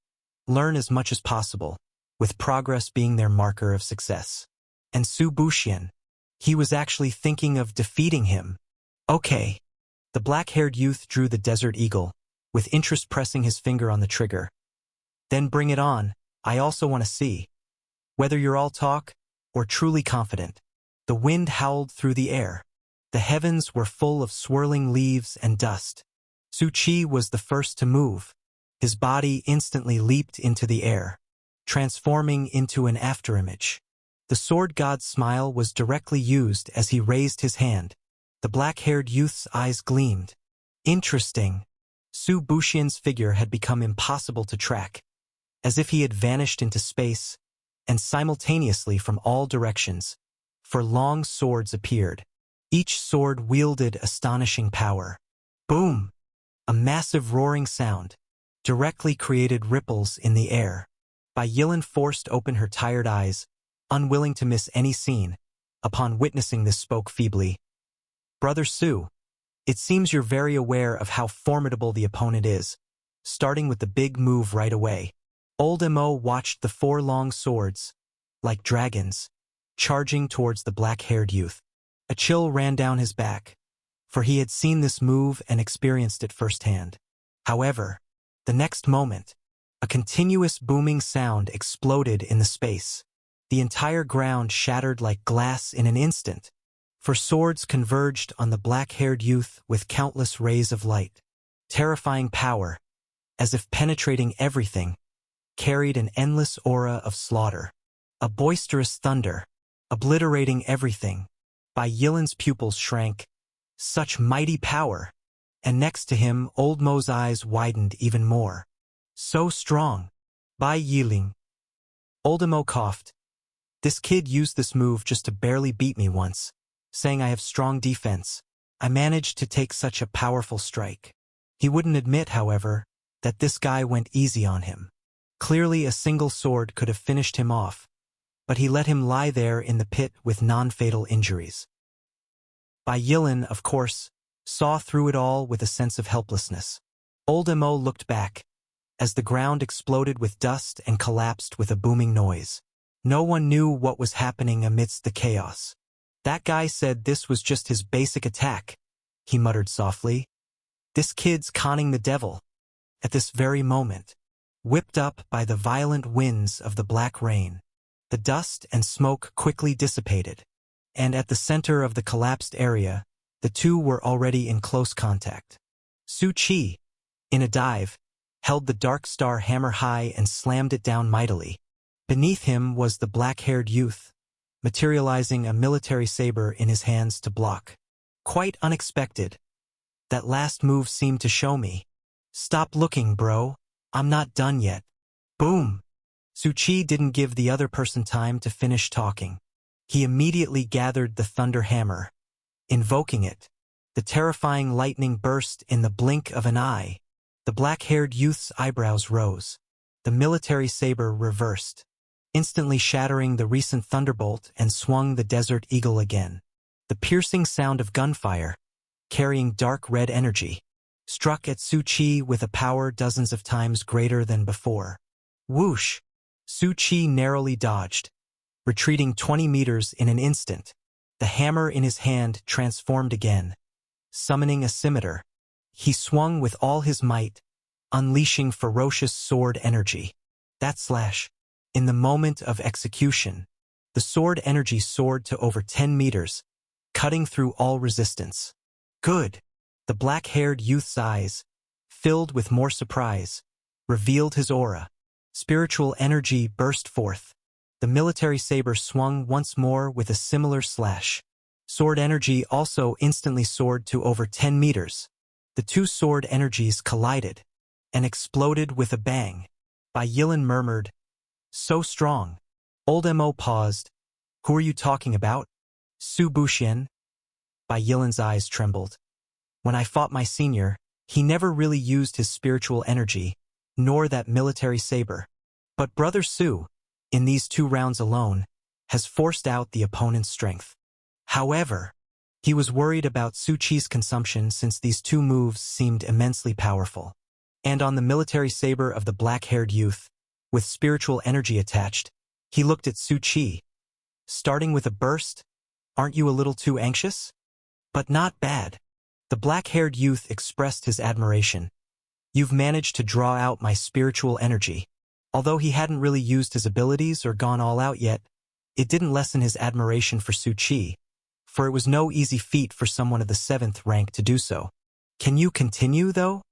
learn as much as possible, with progress being their marker of success. And Su Buxian, he was actually thinking of defeating him. Okay. The black-haired youth drew the Desert Eagle, with interest pressing his finger on the trigger. Then bring it on, I also want to see. Whether you're all talk, or truly confident. The wind howled through the air. The heavens were full of swirling leaves and dust. Su Qi was the first to move. His body instantly leaped into the air, transforming into an afterimage. The sword god's smile was directly used as he raised his hand. The black-haired youth's eyes gleamed. Interesting. Su Buxian's figure had become impossible to track, as if he had vanished into space, and simultaneously from all directions, 4 long swords appeared. Each sword wielded astonishing power. Boom! A massive roaring sound directly created ripples in the air. Bai Yilan forced open her tired eyes, unwilling to miss any scene. Upon witnessing this, spoke feebly. Brother Su, it seems you're very aware of how formidable the opponent is, starting with the big move right away. Old Mo watched the 4 long swords, like dragons, charging towards the black-haired youth. A chill ran down his back, for he had seen this move and experienced it firsthand. However, the next moment, a continuous booming sound exploded in the space. The entire ground shattered like glass in an instant, for swords converged on the black-haired youth with countless rays of light. Terrifying power, as if penetrating everything, carried an endless aura of slaughter. A boisterous thunder, obliterating everything. Bai Yilan's pupils shrank. Such mighty power! And next to him, Old Mo's eyes widened even more. So strong! Bai Yiling. Old Mo coughed. This kid used this move just to barely beat me once, saying I have strong defense. I managed to take such a powerful strike. He wouldn't admit, however, that this guy went easy on him. Clearly a single sword could have finished him off, but he let him lie there in the pit with non-fatal injuries. Bai Yilan, of course, saw through it all with a sense of helplessness. Old Mo looked back, as the ground exploded with dust and collapsed with a booming noise. No one knew what was happening amidst the chaos. That guy said this was just his basic attack, he muttered softly. This kid's conning the devil. At this very moment, whipped up by the violent winds of the black rain, the dust and smoke quickly dissipated, and at the center of the collapsed area, the two were already in close contact. Su Qi, in a dive, held the Dark Star hammer high and slammed it down mightily. Beneath him was the black-haired youth, materializing a military saber in his hands to block. Quite unexpected. That last move seemed to show me. Stop looking, bro. I'm not done yet. Boom! Su Qi didn't give the other person time to finish talking. He immediately gathered the thunder hammer. Invoking it, the terrifying lightning burst in the blink of an eye. The black-haired youth's eyebrows rose. The military saber reversed, instantly shattering the recent thunderbolt, and swung the Desert Eagle again. The piercing sound of gunfire, carrying dark red energy, struck at Su Qi with a power dozens of times greater than before. Whoosh! Su Qi narrowly dodged, retreating 20 meters in an instant. The hammer in his hand transformed again. Summoning a scimitar, he swung with all his might, unleashing ferocious sword energy. That slash! In the moment of execution, the sword energy soared to over 10 meters, cutting through all resistance. Good! The black-haired youth's eyes, filled with more surprise, revealed his aura. Spiritual energy burst forth. The military saber swung once more with a similar slash. Sword energy also instantly soared to over 10 meters. The two sword energies collided and exploded with a bang. Bai Yilan murmured, So strong. Old Mo paused. Who are you talking about? Su Buxian? Bai Yilan's eyes trembled. When I fought my senior, he never really used his spiritual energy, nor that military saber. But Brother Su, in these 2 rounds alone, has forced out the opponent's strength. However, He was worried about Su Qi's consumption since these two moves seemed immensely powerful. And on the military saber of the black-haired youth, with spiritual energy attached, he looked at Su Qi. Starting with a burst? Aren't you a little too anxious? But not bad. The black-haired youth expressed his admiration. You've managed to draw out my spiritual energy. Although he hadn't really used his abilities or gone all out yet, it didn't lessen his admiration for Su Qi, for it was no easy feat for someone of the 7th rank to do so. Can you continue, though?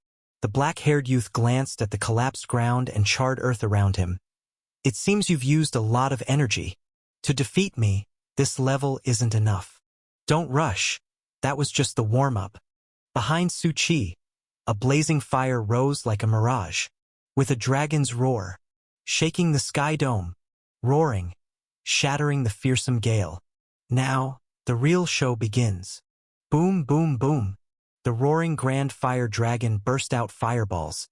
The black-haired youth glanced at the collapsed ground and charred earth around him. It seems you've used a lot of energy. To defeat me, this level isn't enough. Don't rush. That was just the warm-up. Behind Su Qi, a blazing fire rose like a mirage, with a dragon's roar, shaking the sky dome, roaring, shattering the fearsome gale. Now, the real show begins. Boom, boom, boom. The roaring grand fire dragon burst out fireballs,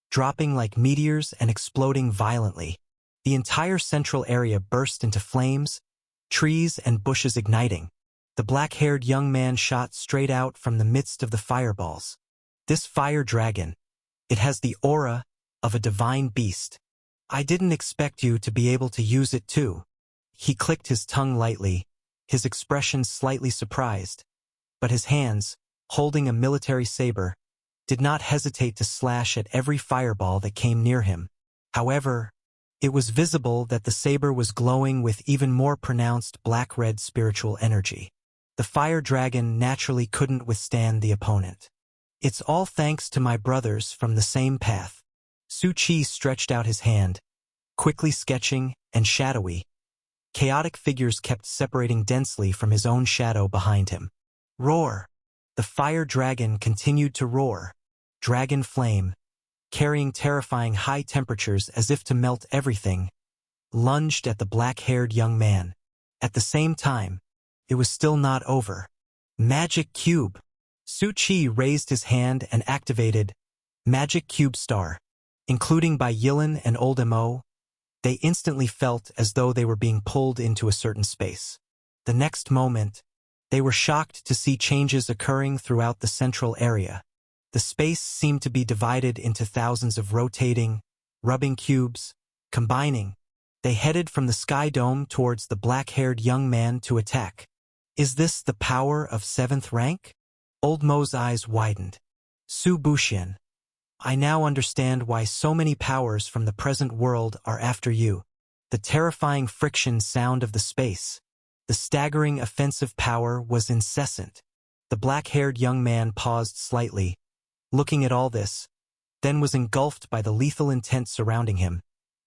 dropping like meteors and exploding violently. The entire central area burst into flames, trees and bushes igniting. The black-haired young man shot straight out from the midst of the fireballs. This fire dragon, it has the aura of a divine beast. I didn't expect you to be able to use it too. He clicked his tongue lightly, his expression slightly surprised, but his hands, holding a military saber, did not hesitate to slash at every fireball that came near him. However, it was visible that the saber was glowing with even more pronounced black-red spiritual energy. The fire dragon naturally couldn't withstand the opponent. It's all thanks to my brothers from the same path. Su Qi stretched out his hand, quickly sketching and shadowy. Chaotic figures kept separating densely from his own shadow behind him. Roar! The fire dragon continued to roar. Dragon flame, carrying terrifying high temperatures as if to melt everything, lunged at the black-haired young man. At the same time, it was still not over. Magic Cube! Su Qi raised his hand and activated Magic Cube Star. Including Bai Yilan and Old Mo, they instantly felt as though they were being pulled into a certain space. The next moment, they were shocked to see changes occurring throughout the central area. The space seemed to be divided into thousands of rotating, rubbing cubes. Combining, they headed from the sky dome towards the black-haired young man to attack. Is this the power of 7th rank? Old Mo's eyes widened. Su Buxian, I now understand why so many powers from the present world are after you. The terrifying friction sound of the space, the staggering offensive power was incessant. The black-haired young man paused slightly, looking at all this, then was engulfed by the lethal intent surrounding him,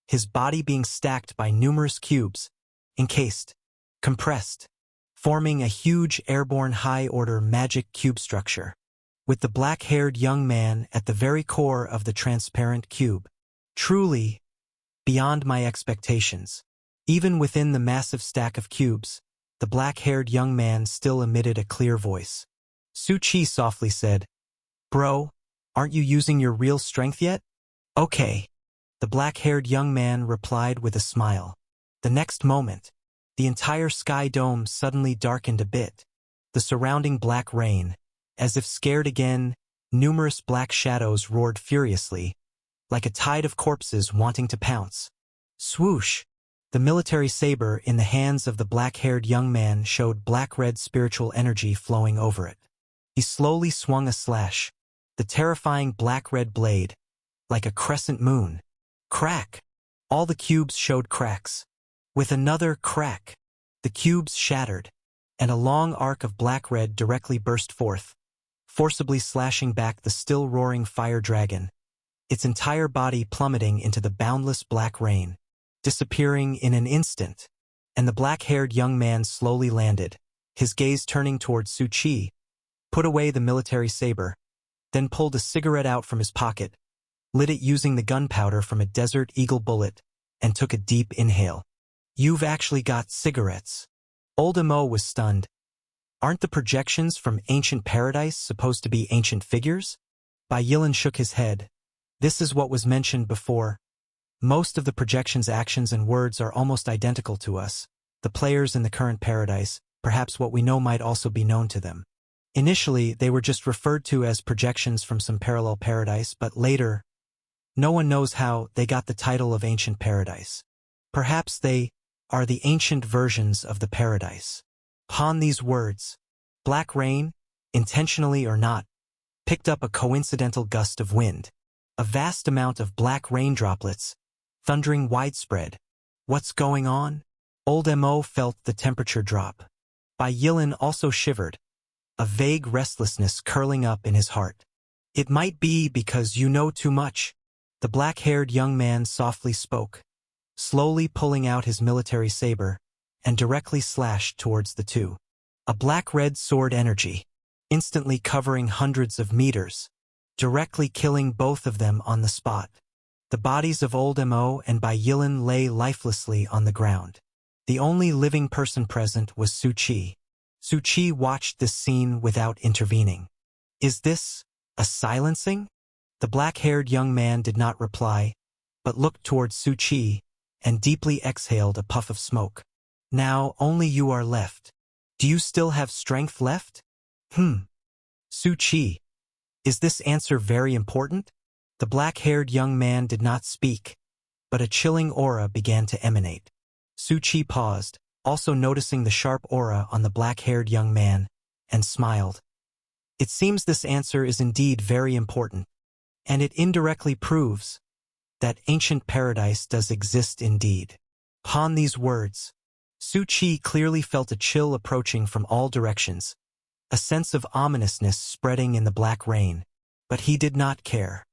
his body being stacked by numerous cubes, encased, compressed, forming a huge airborne high-order magic cube structure, with the black-haired young man at the very core of the transparent cube. Truly, beyond my expectations. Even within the massive stack of cubes, the black-haired young man still emitted a clear voice. Su Qi softly said, Bro, aren't you using your real strength yet? Okay. The black-haired young man replied with a smile. The next moment, the entire sky dome suddenly darkened a bit. The surrounding black rain, as if scared again, numerous black shadows roared furiously, like a tide of corpses wanting to pounce. Swoosh! The military saber in the hands of the black-haired young man showed black-red spiritual energy flowing over it. He slowly swung a slash, the terrifying black-red blade, like a crescent moon. Crack! All the cubes showed cracks. With another crack, the cubes shattered, and a long arc of black-red directly burst forth, forcibly slashing back the still roaring fire dragon, its entire body plummeting into the boundless black rain, disappearing in an instant. And the black-haired young man slowly landed, his gaze turning towards Su Qi, put away the military saber, then pulled a cigarette out from his pocket, lit it using the gunpowder from a Desert Eagle bullet, and took a deep inhale. You've actually got cigarettes. Old Mo was stunned. Aren't the projections from Ancient Paradise supposed to be ancient figures? Bai Yilan shook his head. This is what was mentioned before. Most of the projections' actions and words are almost identical to us, the players in the current paradise, perhaps what we know might also be known to them. Initially, they were just referred to as projections from some parallel paradise, but later, no one knows how they got the title of ancient paradise. Perhaps they are the ancient versions of the paradise. Upon these words, Black Rain, intentionally or not, picked up a coincidental gust of wind. A vast amount of black rain droplets, thundering widespread. What's going on? Old Mo felt the temperature drop. Bai Yilin also shivered, a vague restlessness curling up in his heart. It might be because you know too much, the black-haired young man softly spoke, slowly pulling out his military saber, and directly slashed towards the two. A black-red sword energy, instantly covering hundreds of meters, directly killing both of them on the spot. The bodies of Old Mo and Bai Yilin lay lifelessly on the ground. The only living person present was Su Qi. Su Qi watched this scene without intervening. Is this a silencing? The black-haired young man did not reply, but looked towards Su Qi and deeply exhaled a puff of smoke. Now only you are left. Do you still have strength left? Su Qi. Is this answer very important? The black-haired young man did not speak, but a chilling aura began to emanate. Su Qi paused, also noticing the sharp aura on the black-haired young man, and smiled. It seems this answer is indeed very important, and it indirectly proves that ancient paradise does exist indeed. Upon these words, Su Qi clearly felt a chill approaching from all directions, a sense of ominousness spreading in the black rain, but he did not care.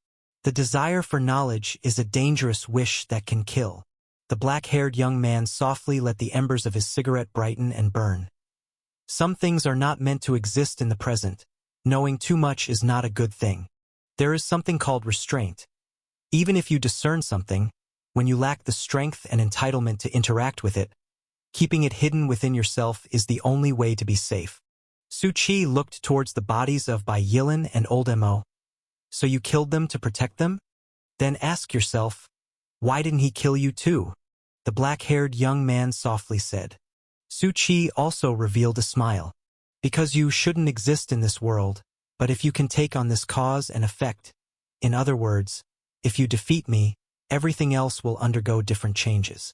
The desire for knowledge is a dangerous wish that can kill. The black-haired young man softly let the embers of his cigarette brighten and burn. Some things are not meant to exist in the present. Knowing too much is not a good thing. There is something called restraint. Even if you discern something, when you lack the strength and entitlement to interact with it, keeping it hidden within yourself is the only way to be safe. Su Qi looked towards the bodies of Bai Yilin and Old Mo. So you killed them to protect them? Then ask yourself, why didn't he kill you too? The black-haired young man softly said. Su Qi also revealed a smile. Because you shouldn't exist in this world, but if you can take on this cause and effect, in other words, if you defeat me, everything else will undergo different changes.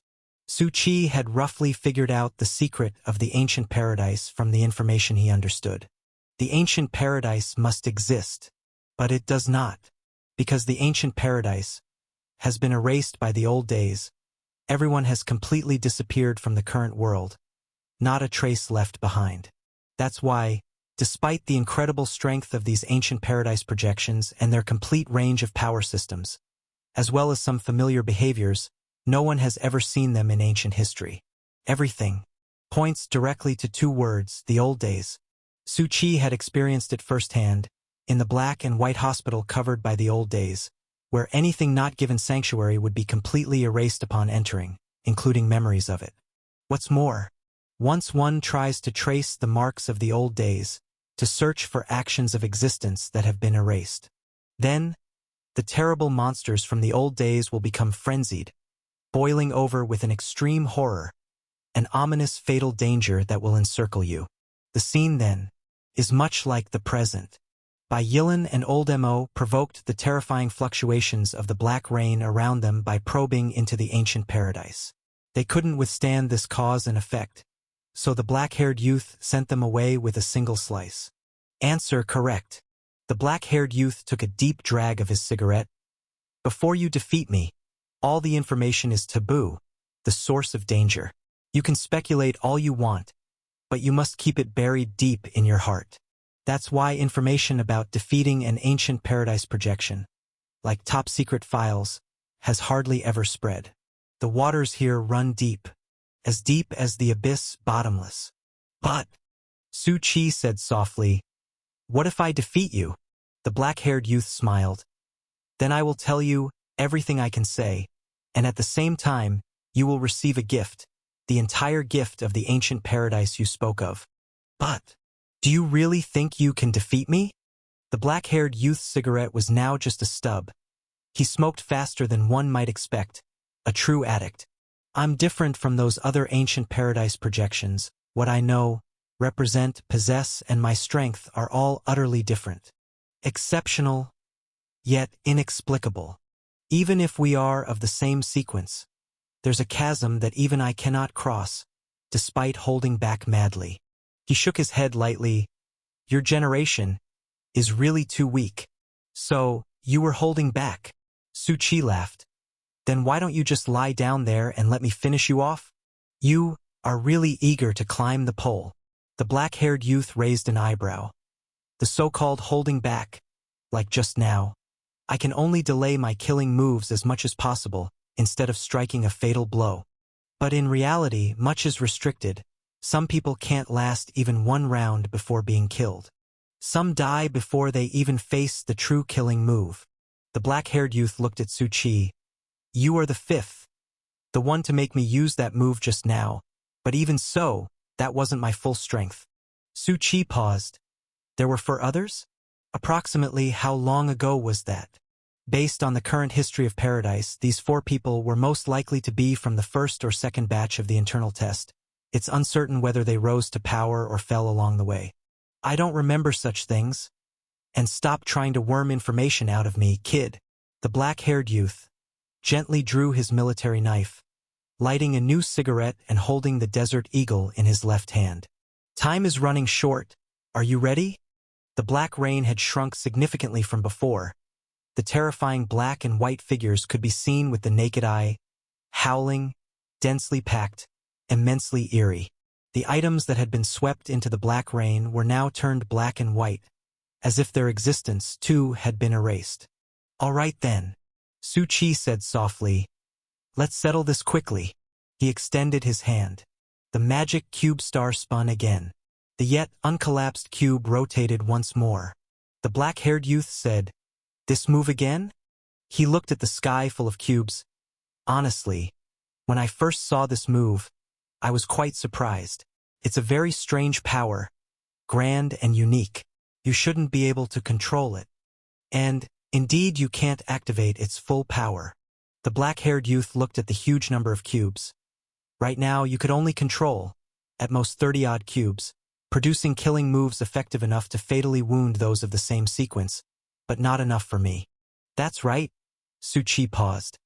Su Qi had roughly figured out the secret of the ancient paradise from the information he understood. The ancient paradise must exist, but it does not, because the ancient paradise has been erased by the old days. Everyone has completely disappeared from the current world, not a trace left behind. That's why, despite the incredible strength of these ancient paradise projections and their complete range of power systems, as well as some familiar behaviors, no one has ever seen them in ancient history. Everything points directly to two words, the old days. Su Qi had experienced it firsthand, in the black and white hospital covered by the old days, where anything not given sanctuary would be completely erased upon entering, including memories of it. What's more, once one tries to trace the marks of the old days, to search for actions of existence that have been erased, then the terrible monsters from the old days will become frenzied, boiling over with an extreme horror, an ominous fatal danger that will encircle you. The scene, then, is much like the present. Bai Yilin and Old Mo provoked the terrifying fluctuations of the black rain around them by probing into the ancient paradise. They couldn't withstand this cause and effect, so the black-haired youth sent them away with a single slice. Answer correct. The black-haired youth took a deep drag of his cigarette. Before you defeat me, all the information is taboo, the source of danger. You can speculate all you want, but you must keep it buried deep in your heart. That's why information about defeating an ancient paradise projection, like top-secret files, has hardly ever spread. The waters here run deep as the abyss bottomless. But, Su Qi said softly, what if I defeat you? The black-haired youth smiled. Then I will tell you everything I can say, and at the same time, you will receive a gift, the entire gift of the ancient paradise you spoke of. But, do you really think you can defeat me? The black-haired youth's cigarette was now just a stub. He smoked faster than one might expect, a true addict. I'm different from those other ancient paradise projections. What I know, represent, possess, and my strength are all utterly different. Exceptional, yet inexplicable. Even if we are of the same sequence, there's a chasm that even I cannot cross, despite holding back madly. He shook his head lightly. Your generation is really too weak. So, you were holding back. Su Chi laughed. Then why don't you just lie down there and let me finish you off? You are really eager to climb the pole. The black-haired youth raised an eyebrow. The so-called holding back, like just now. I can only delay my killing moves as much as possible, instead of striking a fatal blow. But in reality, much is restricted. Some people can't last even one round before being killed. Some die before they even face the true killing move. The black-haired youth looked at Su Chi. You are the fifth. The one to make me use that move just now. But even so, that wasn't my full strength. Su Chi paused. There were 4 others? Approximately how long ago was that? Based on the current history of Paradise, these 4 people were most likely to be from the first or second batch of the internal test. It's uncertain whether they rose to power or fell along the way. I don't remember such things. And stop trying to worm information out of me, kid. The black-haired youth gently drew his military knife, lighting a new cigarette and holding the Desert Eagle in his left hand. Time is running short. Are you ready? The black rain had shrunk significantly from before. The terrifying black and white figures could be seen with the naked eye, howling, densely packed, immensely eerie. The items that had been swept into the black rain were now turned black and white, as if their existence, too, had been erased. All right then, Su Chi said softly. Let's settle this quickly. He extended his hand. The magic cube star spun again. The yet uncollapsed cube rotated once more. The black-haired youth said, This move again? He looked at the sky full of cubes. Honestly, when I first saw this move, I was quite surprised. It's a very strange power, grand and unique. You shouldn't be able to control it. And, indeed, you can't activate its full power. The black-haired youth looked at the huge number of cubes. Right now, you could only control, at most 30-odd cubes, producing killing moves effective enough to fatally wound those of the same sequence, but not enough for me. That's right. Su Chi paused.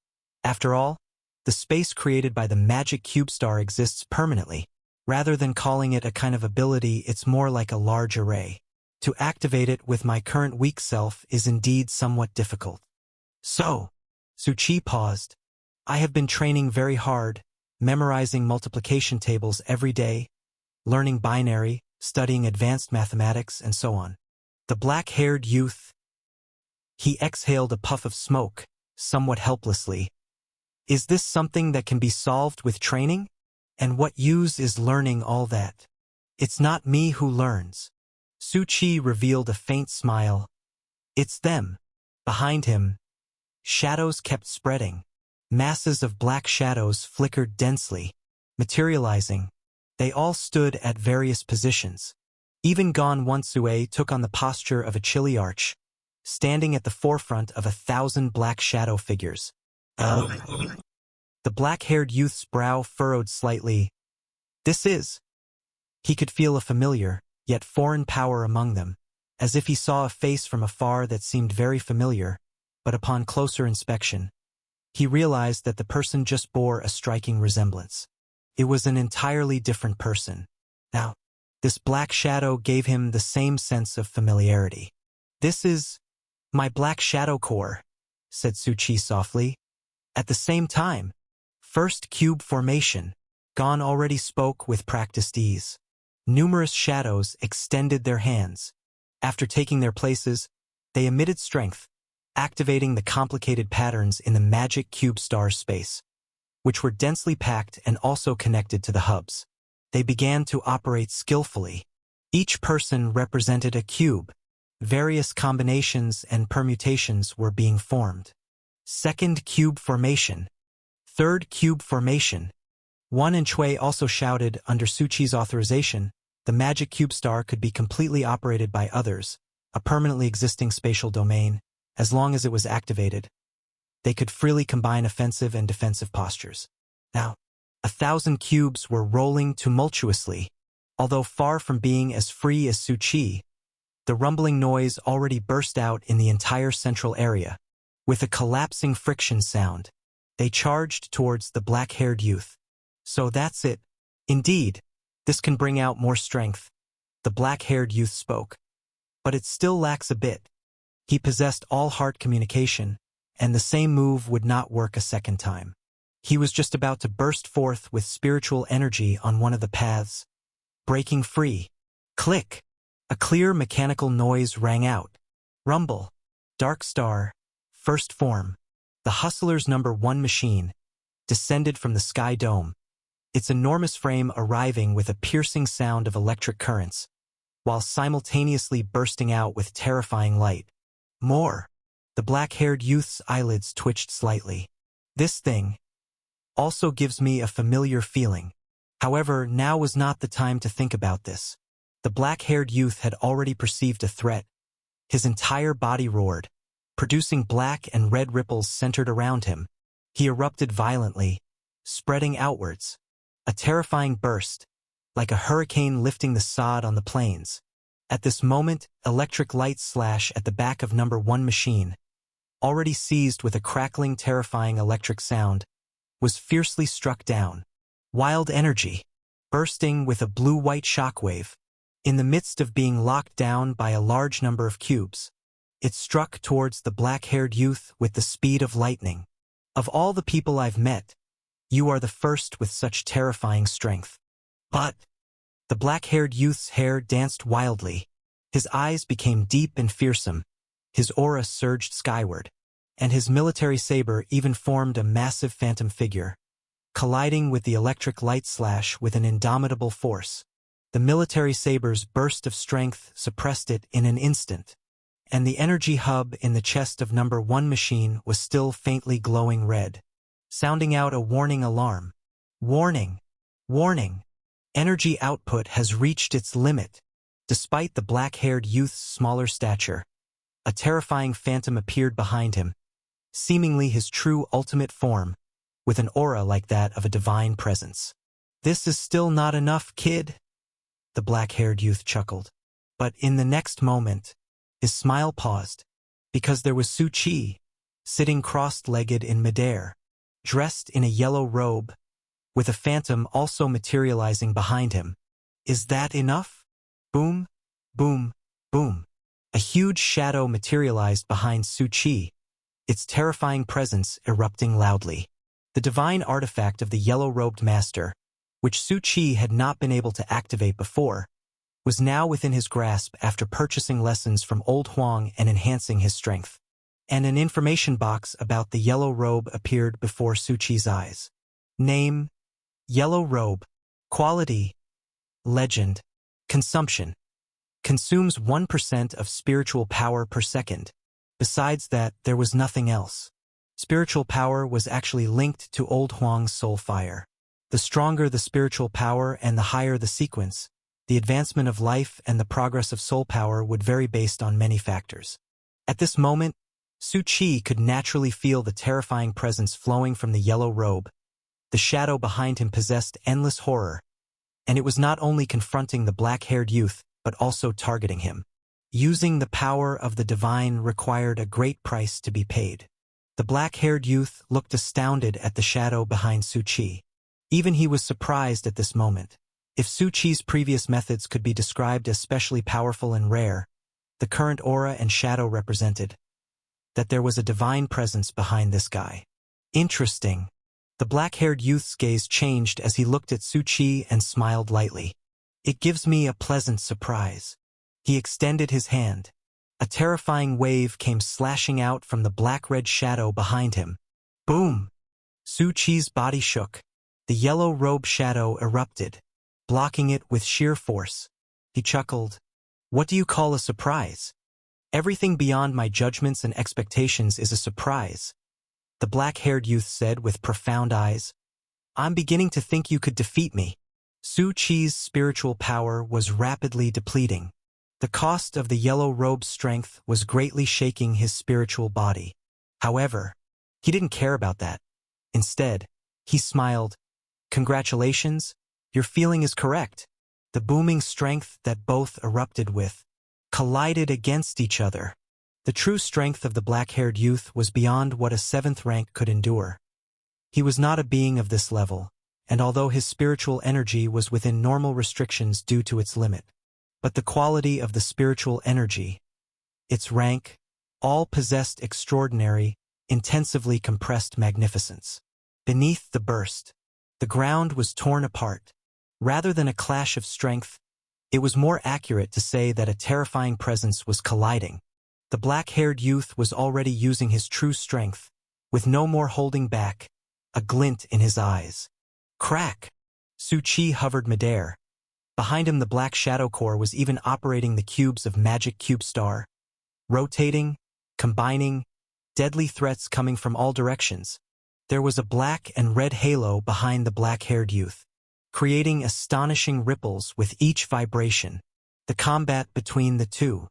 After all, the space created by the magic cube star exists permanently. Rather than calling it a kind of ability, it's more like a large array. To activate it with my current weak self is indeed somewhat difficult. So, Su Chi paused. I have been training very hard, memorizing multiplication tables every day, learning binary, studying advanced mathematics, and so on. The black-haired youth. He exhaled a puff of smoke, somewhat helplessly. Is this something that can be solved with training? And what use is learning all that? It's not me who learns. Su Chi revealed a faint smile. It's them. Behind him, shadows kept spreading. Masses of black shadows flickered densely, materializing. They all stood at various positions. Even Gon Wansue took on the posture of a chilly arch, standing at the forefront of 1,000 black shadow figures. The black-haired youth's brow furrowed slightly. This is. He could feel a familiar, yet foreign power among them, as if he saw a face from afar that seemed very familiar, but upon closer inspection, he realized that the person just bore a striking resemblance. It was an entirely different person. Now, this black shadow gave him the same sense of familiarity. This is my Black Shadow Core, said Su Chi softly. At the same time, first cube formation. Gon already spoke with practiced ease. Numerous shadows extended their hands. After taking their places, they emitted strength, activating the complicated patterns in the magic cube star space, which were densely packed and also connected to the hubs. They began to operate skillfully. Each person represented a cube. Various combinations and permutations were being formed. Second cube formation. Third cube formation. Wan and Chui also shouted under Su Chi's authorization, the magic cube star could be completely operated by others, a permanently existing spatial domain, as long as it was activated. They could freely combine offensive and defensive postures. Now, 1,000 cubes were rolling tumultuously, Although far from being as free as Su Qi, the rumbling noise already burst out in the entire central area. With a collapsing friction sound, they charged towards the black-haired youth. So that's it. Indeed, this can bring out more strength, the black-haired youth spoke. But it still lacks a bit. He possessed all heart communication, and the same move would not work a second time. He was just about to burst forth with spiritual energy on one of the paths, breaking free. Click! A clear mechanical noise rang out. Rumble. Dark Star. First form. The Hustler's #1 machine descended from the sky dome, its enormous frame arriving with a piercing sound of electric currents, while simultaneously bursting out with terrifying light. More. The black-haired youth's eyelids twitched slightly. This thing also gives me a familiar feeling. However, now was not the time to think about this. The black-haired youth had already perceived a threat. His entire body roared, producing black and red ripples centered around him. He erupted violently, spreading outwards. A terrifying burst, like a hurricane lifting the sod on the plains. At this moment, electric lights slash at the back of #1 machine, already seized with a crackling, terrifying electric sound, was fiercely struck down. Wild energy, bursting with a blue-white shockwave. In the midst of being locked down by a large number of cubes, it struck towards the black-haired youth with the speed of lightning. Of all the people I've met, you are the first with such terrifying strength. But the black-haired youth's hair danced wildly. His eyes became deep and fearsome. His aura surged skyward, and his military saber even formed a massive phantom figure, colliding with the electric light slash with an indomitable force. The military saber's burst of strength suppressed it in an instant, and the energy hub in the chest of #1 machine was still faintly glowing red, sounding out a warning alarm. Warning! Warning! Energy output has reached its limit. Despite the black-haired youth's smaller stature, a terrifying phantom appeared behind him, seemingly his true ultimate form, with an aura like that of a divine presence. This is still not enough, kid, the black-haired youth chuckled. But in the next moment, his smile paused, because there was Su Qi, sitting crossed-legged in midair, dressed in a yellow robe, with a phantom also materializing behind him. Is that enough? Boom, boom, boom. A huge shadow materialized behind Su Qi, its terrifying presence erupting loudly. The divine artifact of the yellow-robed master, which Su Qi had not been able to activate before, was now within his grasp after purchasing lessons from Old Huang and enhancing his strength. And an information box about the yellow robe appeared before Su Qi's eyes. Name: Yellow Robe. Quality: Legend. Consumption: consumes 1% of spiritual power per second. Besides that, there was nothing else. Spiritual power was actually linked to Old Huang's soul fire. The stronger the spiritual power and the higher the sequence, the advancement of life and the progress of soul power would vary based on many factors. At this moment, Su Qi could naturally feel the terrifying presence flowing from the yellow robe. The shadow behind him possessed endless horror, and it was not only confronting the black-haired youth, but also targeting him. Using the power of the divine required a great price to be paid. The black-haired youth looked astounded at the shadow behind Su Qi. Even he was surprised at this moment. If Su Qi's previous methods could be described as specially powerful and rare, the current aura and shadow represented that there was a divine presence behind this guy. Interesting. The black-haired youth's gaze changed as he looked at Su Qi and smiled lightly. It gives me a pleasant surprise. He extended his hand. A terrifying wave came slashing out from the black-red shadow behind him. Boom! Su Qi's body shook. The yellow robe shadow erupted, blocking it with sheer force. He chuckled. What do you call a surprise? Everything beyond my judgments and expectations is a surprise, the black-haired youth said with profound eyes. I'm beginning to think you could defeat me. Su Qi's spiritual power was rapidly depleting. The cost of the yellow robe's strength was greatly shaking his spiritual body. However, he didn't care about that. Instead, he smiled. Congratulations, your feeling is correct. The booming strength that both erupted with collided against each other. The true strength of the black-haired youth was beyond what a 7th rank could endure. He was not a being of this level, and although his spiritual energy was within normal restrictions due to its limit, but the quality of the spiritual energy, its rank, all possessed extraordinary, intensively compressed magnificence. Beneath the burst, the ground was torn apart. Rather than a clash of strength, it was more accurate to say that a terrifying presence was colliding. The black-haired youth was already using his true strength, with no more holding back, a glint in his eyes. Crack! Su Chi hovered midair. Behind him the Black Shadow Core was even operating the cubes of Magic Cube Star, rotating, combining, deadly threats coming from all directions. There was a black and red halo behind the black-haired youth, creating astonishing ripples with each vibration. The combat between the two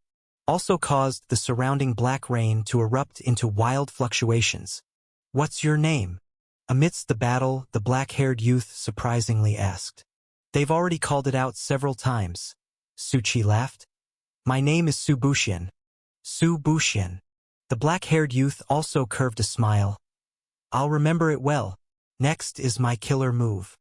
also caused the surrounding black rain to erupt into wild fluctuations. "What's your name?" Amidst the battle, the black-haired youth surprisingly asked. "They've already called it out several times." Su Chi laughed. "My name is Su Buxian." Su Buxian. The black-haired youth also curved a smile. "I'll remember it well. Next is my killer move.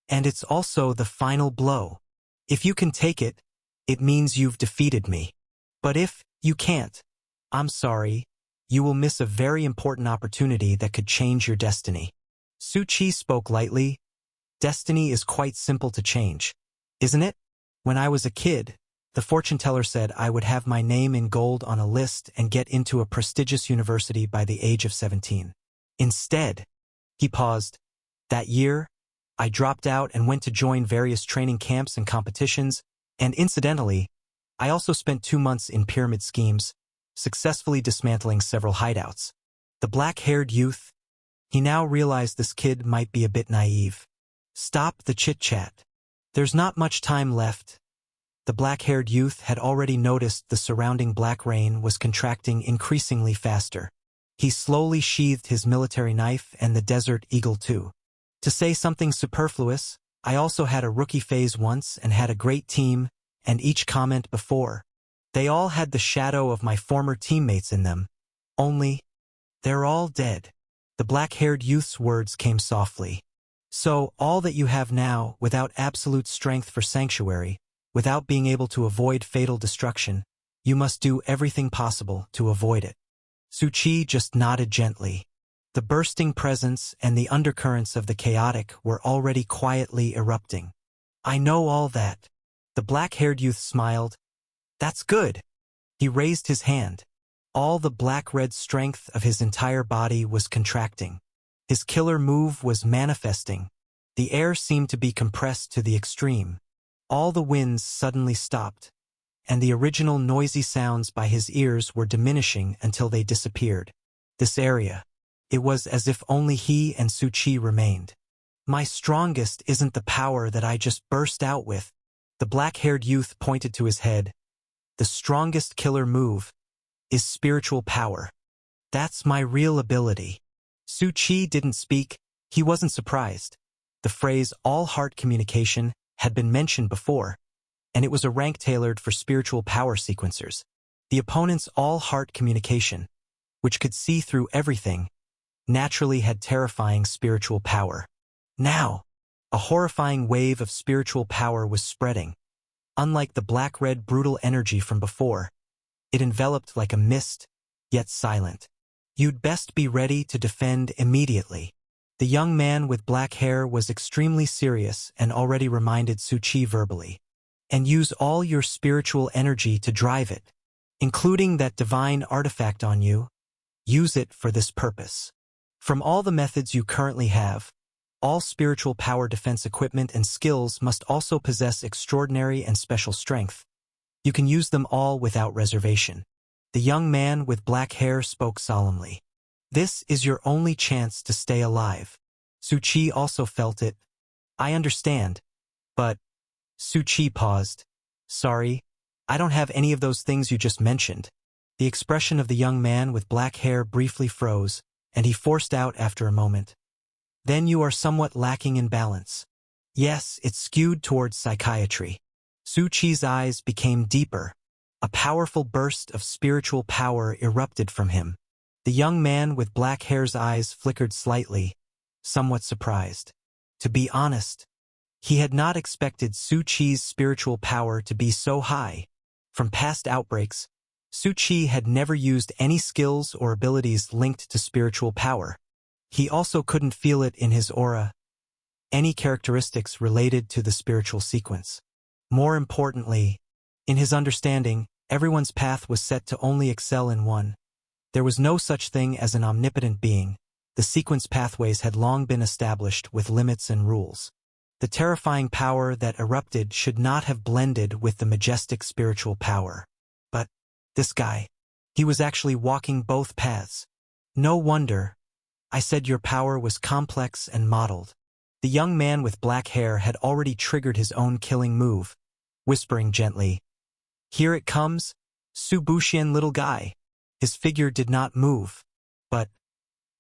And it's also the final blow. If you can take it, it means you've defeated me. But if you can't, I'm sorry, you will miss a very important opportunity that could change your destiny." Su Chi spoke lightly. "Destiny is quite simple to change, isn't it? When I was a kid, the fortune teller said I would have my name in gold on a list and get into a prestigious university by the age of 17. Instead," he paused, "that year, I dropped out and went to join various training camps and competitions, and incidentally, I also spent 2 months in pyramid schemes, successfully dismantling several hideouts." The black-haired youth, he now realized this kid might be a bit naive. "Stop the chit-chat. There's not much time left." The black-haired youth had already noticed the surrounding black rain was contracting increasingly faster. He slowly sheathed his military knife and the Desert Eagle too. "To say something superfluous, I also had a rookie phase once and had a great team, and each comment before. They all had the shadow of my former teammates in them. Only, they're all dead." The black-haired youth's words came softly. "So, all that you have now, without absolute strength for sanctuary, without being able to avoid fatal destruction, you must do everything possible to avoid it." Su Chi just nodded gently. The bursting presence and the undercurrents of the chaotic were already quietly erupting. "I know all that." The black-haired youth smiled. "That's good." He raised his hand. All the black-red strength of his entire body was contracting. His killer move was manifesting. The air seemed to be compressed to the extreme. All the winds suddenly stopped, and the original noisy sounds by his ears were diminishing until they disappeared. This area, it was as if only he and Su Chi remained. "My strongest isn't the power that I just burst out with." The black-haired youth pointed to his head. "The strongest killer move is spiritual power. That's my real ability." Su Chi didn't speak. He wasn't surprised. The phrase all-heart communication had been mentioned before, and it was a rank tailored for spiritual power sequencers. The opponent's all-heart communication, which could see through everything, naturally had terrifying spiritual power. Now, a horrifying wave of spiritual power was spreading. Unlike the black-red brutal energy from before, it enveloped like a mist, yet silent. "You'd best be ready to defend immediately." The young man with black hair was extremely serious and already reminded Su Chi verbally. "And use all your spiritual energy to drive it, including that divine artifact on you. Use it for this purpose. From all the methods you currently have, all spiritual power defense equipment and skills must also possess extraordinary and special strength. You can use them all without reservation." The young man with black hair spoke solemnly. "This is your only chance to stay alive." Su Chi also felt it. "I understand, but..." Su Chi paused. "Sorry, I don't have any of those things you just mentioned." The expression of the young man with black hair briefly froze, and he forced out after a moment. "Then you are somewhat lacking in balance." "Yes, it's skewed towards psychiatry." Su Qi's eyes became deeper. A powerful burst of spiritual power erupted from him. The young man with black hair's eyes flickered slightly, somewhat surprised. To be honest, he had not expected Su Qi's spiritual power to be so high. From past outbreaks, Su Qi had never used any skills or abilities linked to spiritual power. He also couldn't feel it in his aura, any characteristics related to the spiritual sequence. More importantly, in his understanding, everyone's path was set to only excel in one. There was no such thing as an omnipotent being. The sequence pathways had long been established with limits and rules. The terrifying power that erupted should not have blended with the majestic spiritual power. But this guy, he was actually walking both paths. No wonder. I said your power was complex and modeled. The young man with black hair had already triggered his own killing move, whispering gently, "Here it comes, Su Buxian little guy." His figure did not move, but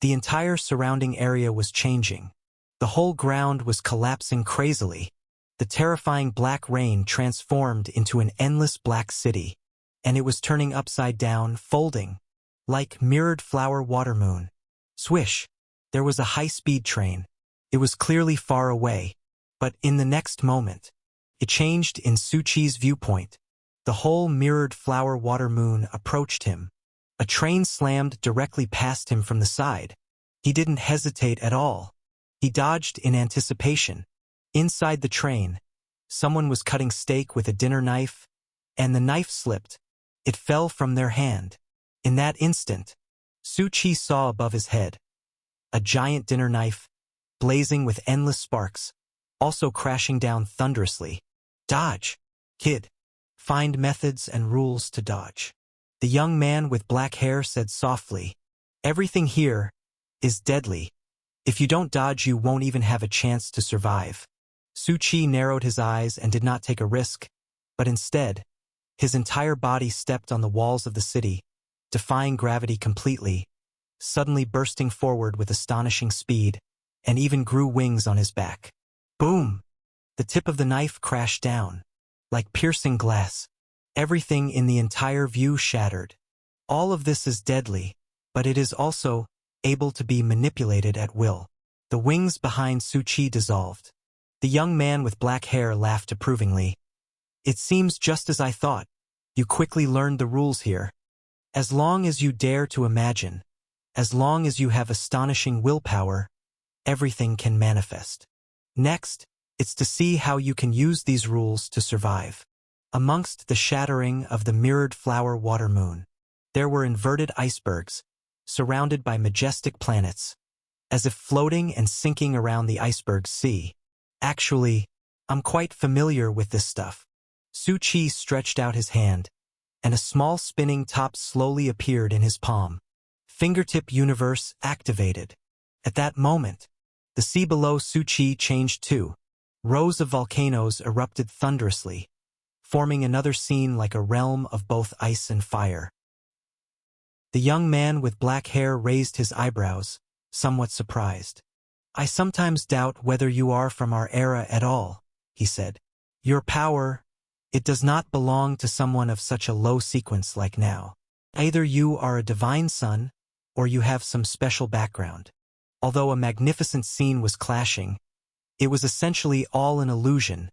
the entire surrounding area was changing. The whole ground was collapsing crazily. The terrifying black rain transformed into an endless black city, and it was turning upside down, folding, like mirrored flower water moon. Swish! There was a high-speed train. It was clearly far away, but in the next moment, it changed in Su Qi's viewpoint. The whole mirrored flower water moon approached him. A train slammed directly past him from the side. He didn't hesitate at all. He dodged in anticipation. Inside the train, someone was cutting steak with a dinner knife, and the knife slipped. It fell from their hand. In that instant, Su Qi saw above his head a giant dinner knife, blazing with endless sparks, also crashing down thunderously. Dodge, kid. Find methods and rules to dodge. The young man with black hair said softly, "Everything here is deadly. If you don't dodge, you won't even have a chance to survive." Su Qi narrowed his eyes and did not take a risk, but instead, his entire body stepped on the walls of the city, defying gravity completely, suddenly bursting forward with astonishing speed, and even grew wings on his back. Boom! The tip of the knife crashed down, like piercing glass. Everything in the entire view shattered. All of this is deadly, but it is also able to be manipulated at will. The wings behind Su Qi dissolved. The young man with black hair laughed approvingly. "It seems just as I thought. You quickly learned the rules here. As long as you dare to imagine, as long as you have astonishing willpower, everything can manifest. Next, it's to see how you can use these rules to survive." Amongst the shattering of the mirrored flower water moon, there were inverted icebergs, surrounded by majestic planets, as if floating and sinking around the iceberg's sea. "Actually, I'm quite familiar with this stuff." Su Qi stretched out his hand, and a small spinning top slowly appeared in his palm. Fingertip universe activated. At that moment, the sea below Su Qi changed too. Rows of volcanoes erupted thunderously, forming another scene like a realm of both ice and fire. The young man with black hair raised his eyebrows, somewhat surprised. "I sometimes doubt whether you are from our era at all," he said. "Your power, it does not belong to someone of such a low sequence like now. Either you are a divine son, or you have some special background." Although a magnificent scene was clashing, it was essentially all an illusion,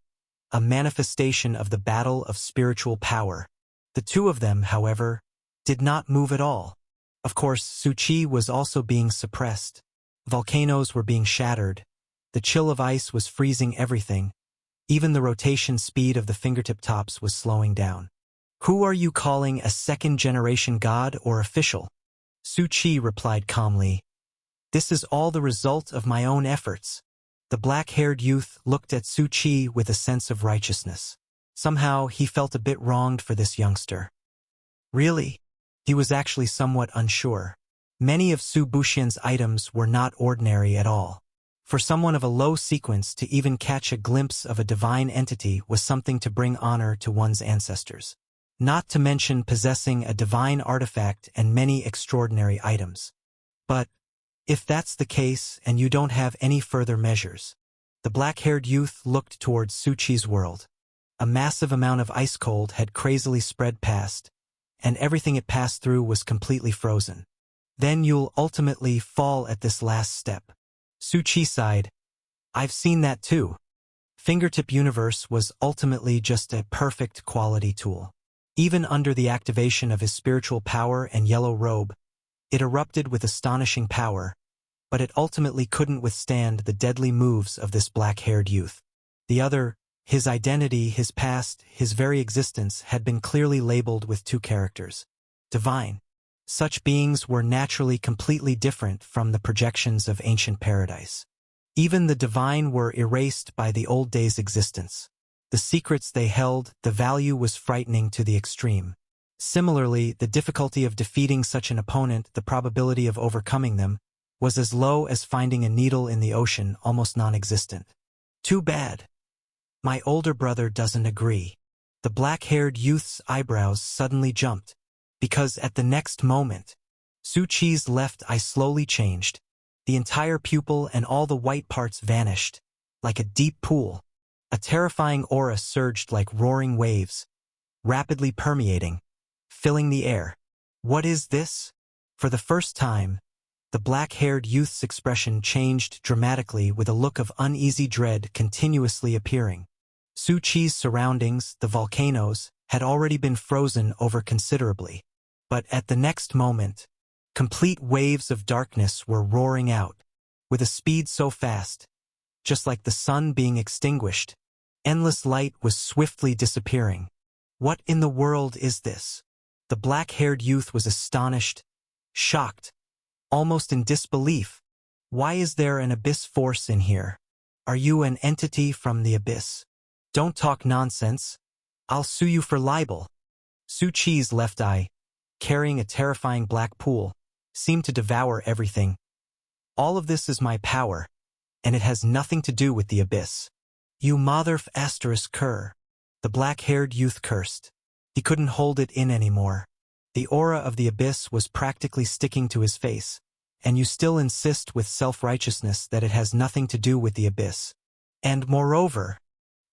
a manifestation of the battle of spiritual power. The two of them, however, did not move at all. Of course, Su Qi was also being suppressed. Volcanoes were being shattered. The chill of ice was freezing everything. Even the rotation speed of the fingertip tops was slowing down. "Who are you calling a second-generation god or official?" Su Qi replied calmly. "This is all the result of my own efforts." The black-haired youth looked at Su Qi with a sense of righteousness. Somehow, he felt a bit wronged for this youngster. Really? He was actually somewhat unsure. Many of Su Buxian's items were not ordinary at all. For someone of a low sequence to even catch a glimpse of a divine entity was something to bring honor to one's ancestors. Not to mention possessing a divine artifact and many extraordinary items. But if that's the case and you don't have any further measures, the black-haired youth looked towards Su Qi's world. A massive amount of ice cold had crazily spread past, and everything it passed through was completely frozen. Then you'll ultimately fall at this last step. Su Chi sighed. I've seen that too. Fingertip Universe was ultimately just a perfect quality tool. Even under the activation of his spiritual power and yellow robe, it erupted with astonishing power, but it ultimately couldn't withstand the deadly moves of this black-haired youth. The other, his identity, his past, his very existence had been clearly labeled with two characters. Divine. Such beings were naturally completely different from the projections of ancient paradise. Even the divine were erased by the old days' existence. The secrets they held, the value was frightening to the extreme. Similarly, the difficulty of defeating such an opponent, the probability of overcoming them, was as low as finding a needle in the ocean, almost non-existent. Too bad. My older brother doesn't agree. The black-haired youth's eyebrows suddenly jumped, because at the next moment, Su Chi's left eye slowly changed. The entire pupil and all the white parts vanished, like a deep pool. A terrifying aura surged like roaring waves, rapidly permeating, filling the air. What is this? For the first time, the black-haired youth's expression changed dramatically with a look of uneasy dread continuously appearing. Su Chi's surroundings, the volcanoes, had already been frozen over considerably. But at the next moment, complete waves of darkness were roaring out, with a speed so fast, just like the sun being extinguished. Endless light was swiftly disappearing. What in the world is this? The black-haired youth was astonished, shocked, almost in disbelief. Why is there an abyss force in here? Are you an entity from the abyss? Don't talk nonsense. I'll sue you for libel. Su Chi's left eye, carrying a terrifying black pool, seemed to devour everything. All of this is my power, and it has nothing to do with the abyss. You mother****. The black-haired youth cursed. He couldn't hold it in anymore. The aura of the abyss was practically sticking to his face, and you still insist with self-righteousness that it has nothing to do with the abyss. And moreover,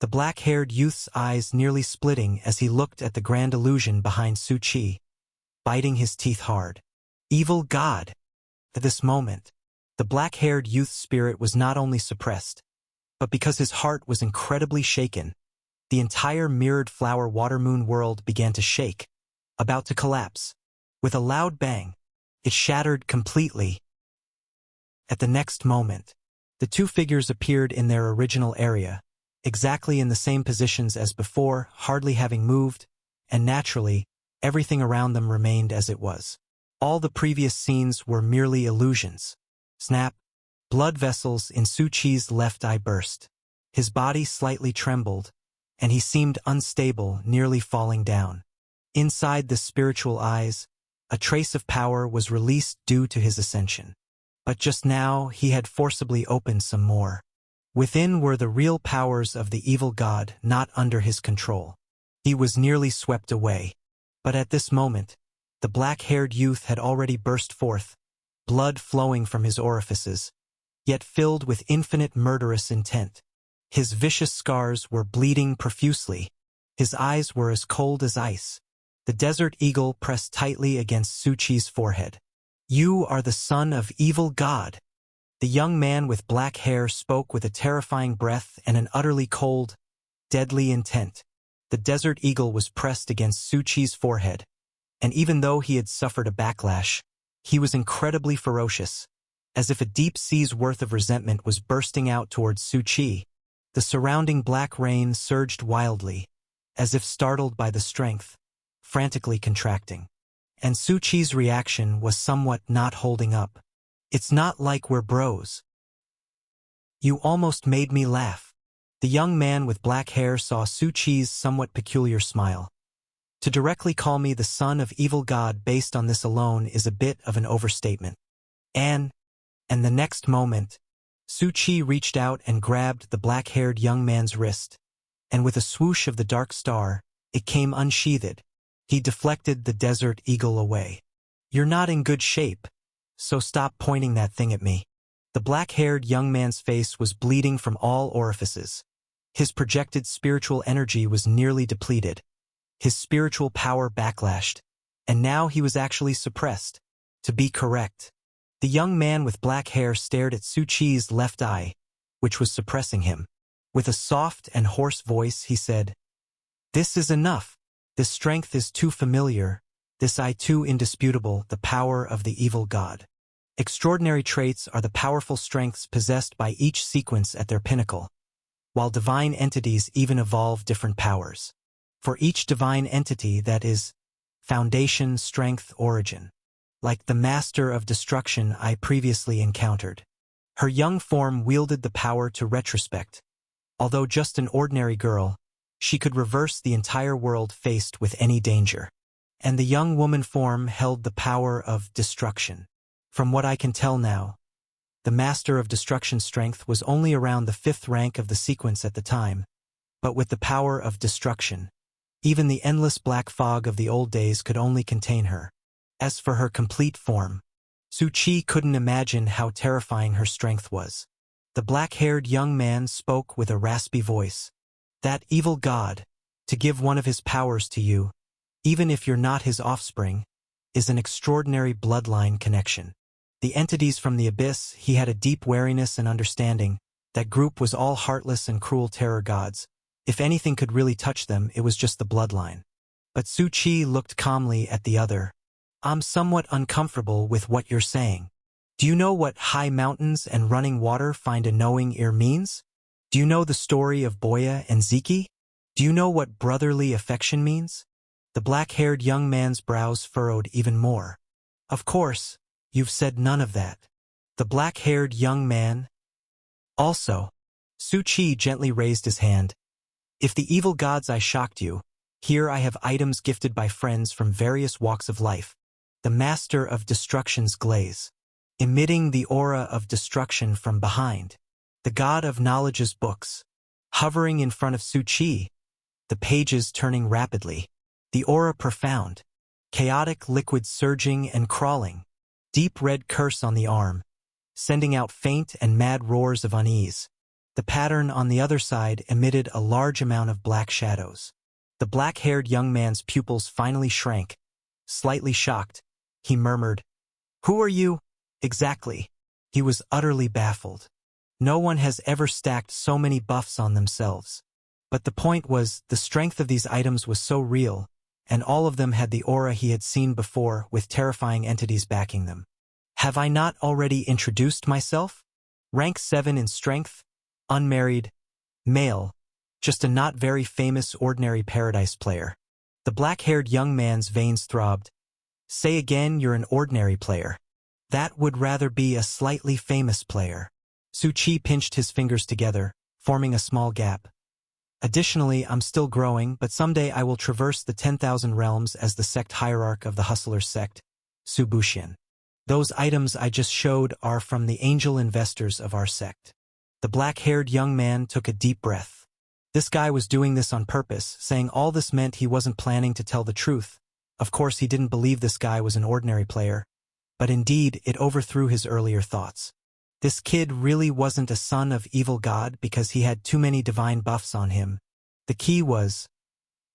the black-haired youth's eyes nearly splitting as he looked at the grand illusion behind Su Chi, biting his teeth hard. Evil God! At this moment, the black-haired youth's spirit was not only suppressed, but because his heart was incredibly shaken, the entire mirrored flower water moon world began to shake, about to collapse. With a loud bang, it shattered completely. At the next moment, the two figures appeared in their original area, exactly in the same positions as before, hardly having moved, and naturally, everything around them remained as it was. All the previous scenes were merely illusions. Snap! Blood vessels in Su Chi's left eye burst. His body slightly trembled, and he seemed unstable, nearly falling down. Inside the spiritual eyes, a trace of power was released due to his ascension. But just now, he had forcibly opened some more. Within were the real powers of the evil god, not under his control. He was nearly swept away. But at this moment, the black-haired youth had already burst forth, blood flowing from his orifices, yet filled with infinite murderous intent. His vicious scars were bleeding profusely. His eyes were as cold as ice. The desert eagle pressed tightly against Su Chi's forehead. You are the son of evil God. The young man with black hair spoke with a terrifying breath and an utterly cold, deadly intent. The desert eagle was pressed against Su Chi's forehead, and even though he had suffered a backlash, he was incredibly ferocious. As if a deep sea's worth of resentment was bursting out towards Su Chi, the surrounding black rain surged wildly, as if startled by the strength, frantically contracting. And Su Chi's reaction was somewhat not holding up. It's not like we're bros. You almost made me laugh. The young man with black hair saw Su Chi's somewhat peculiar smile. To directly call me the son of evil God based on this alone is a bit of an overstatement. And the next moment, Su Chi reached out and grabbed the black-haired young man's wrist, and with a swoosh of the dark star, it came unsheathed. He deflected the desert eagle away. You're not in good shape, so stop pointing that thing at me. The black-haired young man's face was bleeding from all orifices. His projected spiritual energy was nearly depleted. His spiritual power backlashed, and now he was actually suppressed. To be correct. The young man with black hair stared at Su Qi's left eye, which was suppressing him. With a soft and hoarse voice, he said, "This is enough. This strength is too familiar, this eye too indisputable, the power of the evil god." Extraordinary traits are the powerful strengths possessed by each sequence at their pinnacle, while divine entities even evolve different powers. For each divine entity that is foundation, strength, origin. Like the master of destruction I previously encountered. Her young form wielded the power to retrospect. Although just an ordinary girl, she could reverse the entire world faced with any danger. And the young woman form held the power of destruction. From what I can tell now, the master of destruction strength was only around the 5th rank of the sequence at the time, but with the power of destruction, even the endless black fog of the old days could only contain her. As for her complete form, Su Qi couldn't imagine how terrifying her strength was. The black-haired young man spoke with a raspy voice. "That evil god, to give one of his powers to you, even if you're not his offspring, is an extraordinary bloodline connection. The entities from the abyss, he had a deep wariness and understanding. That group was all heartless and cruel terror gods. If anything could really touch them, it was just the bloodline." But Su Qi looked calmly at the other. "I'm somewhat uncomfortable with what you're saying. Do you know what high mountains and running water find a knowing ear means? Do you know the story of Boya and Ziki? Do you know what brotherly affection means?" The black-haired young man's brows furrowed even more. "Of course, you've said none of that." The black-haired young man. "Also," Su Qi gently raised his hand, "if the evil gods I shocked you, here I have items gifted by friends from various walks of life. The master of destruction's glaze, emitting the aura of destruction from behind. The god of knowledge's books, hovering in front of Su Qi, the pages turning rapidly. The aura profound, chaotic liquid surging and crawling. Deep red curse on the arm, sending out faint and mad roars of unease. The pattern on the other side emitted a large amount of black shadows." The black-haired young man's pupils finally shrank. Slightly shocked, he murmured, "Who are you, exactly?" He was utterly baffled. No one has ever stacked so many buffs on themselves. But the point was, the strength of these items was so real, and all of them had the aura he had seen before, with terrifying entities backing them. "Have I not already introduced myself? Rank 7 in strength, unmarried, male, just a not very famous ordinary Paradise player." The black-haired young man's veins throbbed. "Say again you're an ordinary player." "That would rather be a slightly famous player." Su Qi pinched his fingers together, forming a small gap. "Additionally, I'm still growing, but someday I will traverse the 10,000 realms as the sect hierarch of the Hustlers sect, Su Buxian. Those items I just showed are from the angel investors of our sect." The black-haired young man took a deep breath. This guy was doing this on purpose, saying all this meant he wasn't planning to tell the truth. Of course, he didn't believe this guy was an ordinary player, but indeed, it overthrew his earlier thoughts. This kid really wasn't a son of evil god because he had too many divine buffs on him. The key was,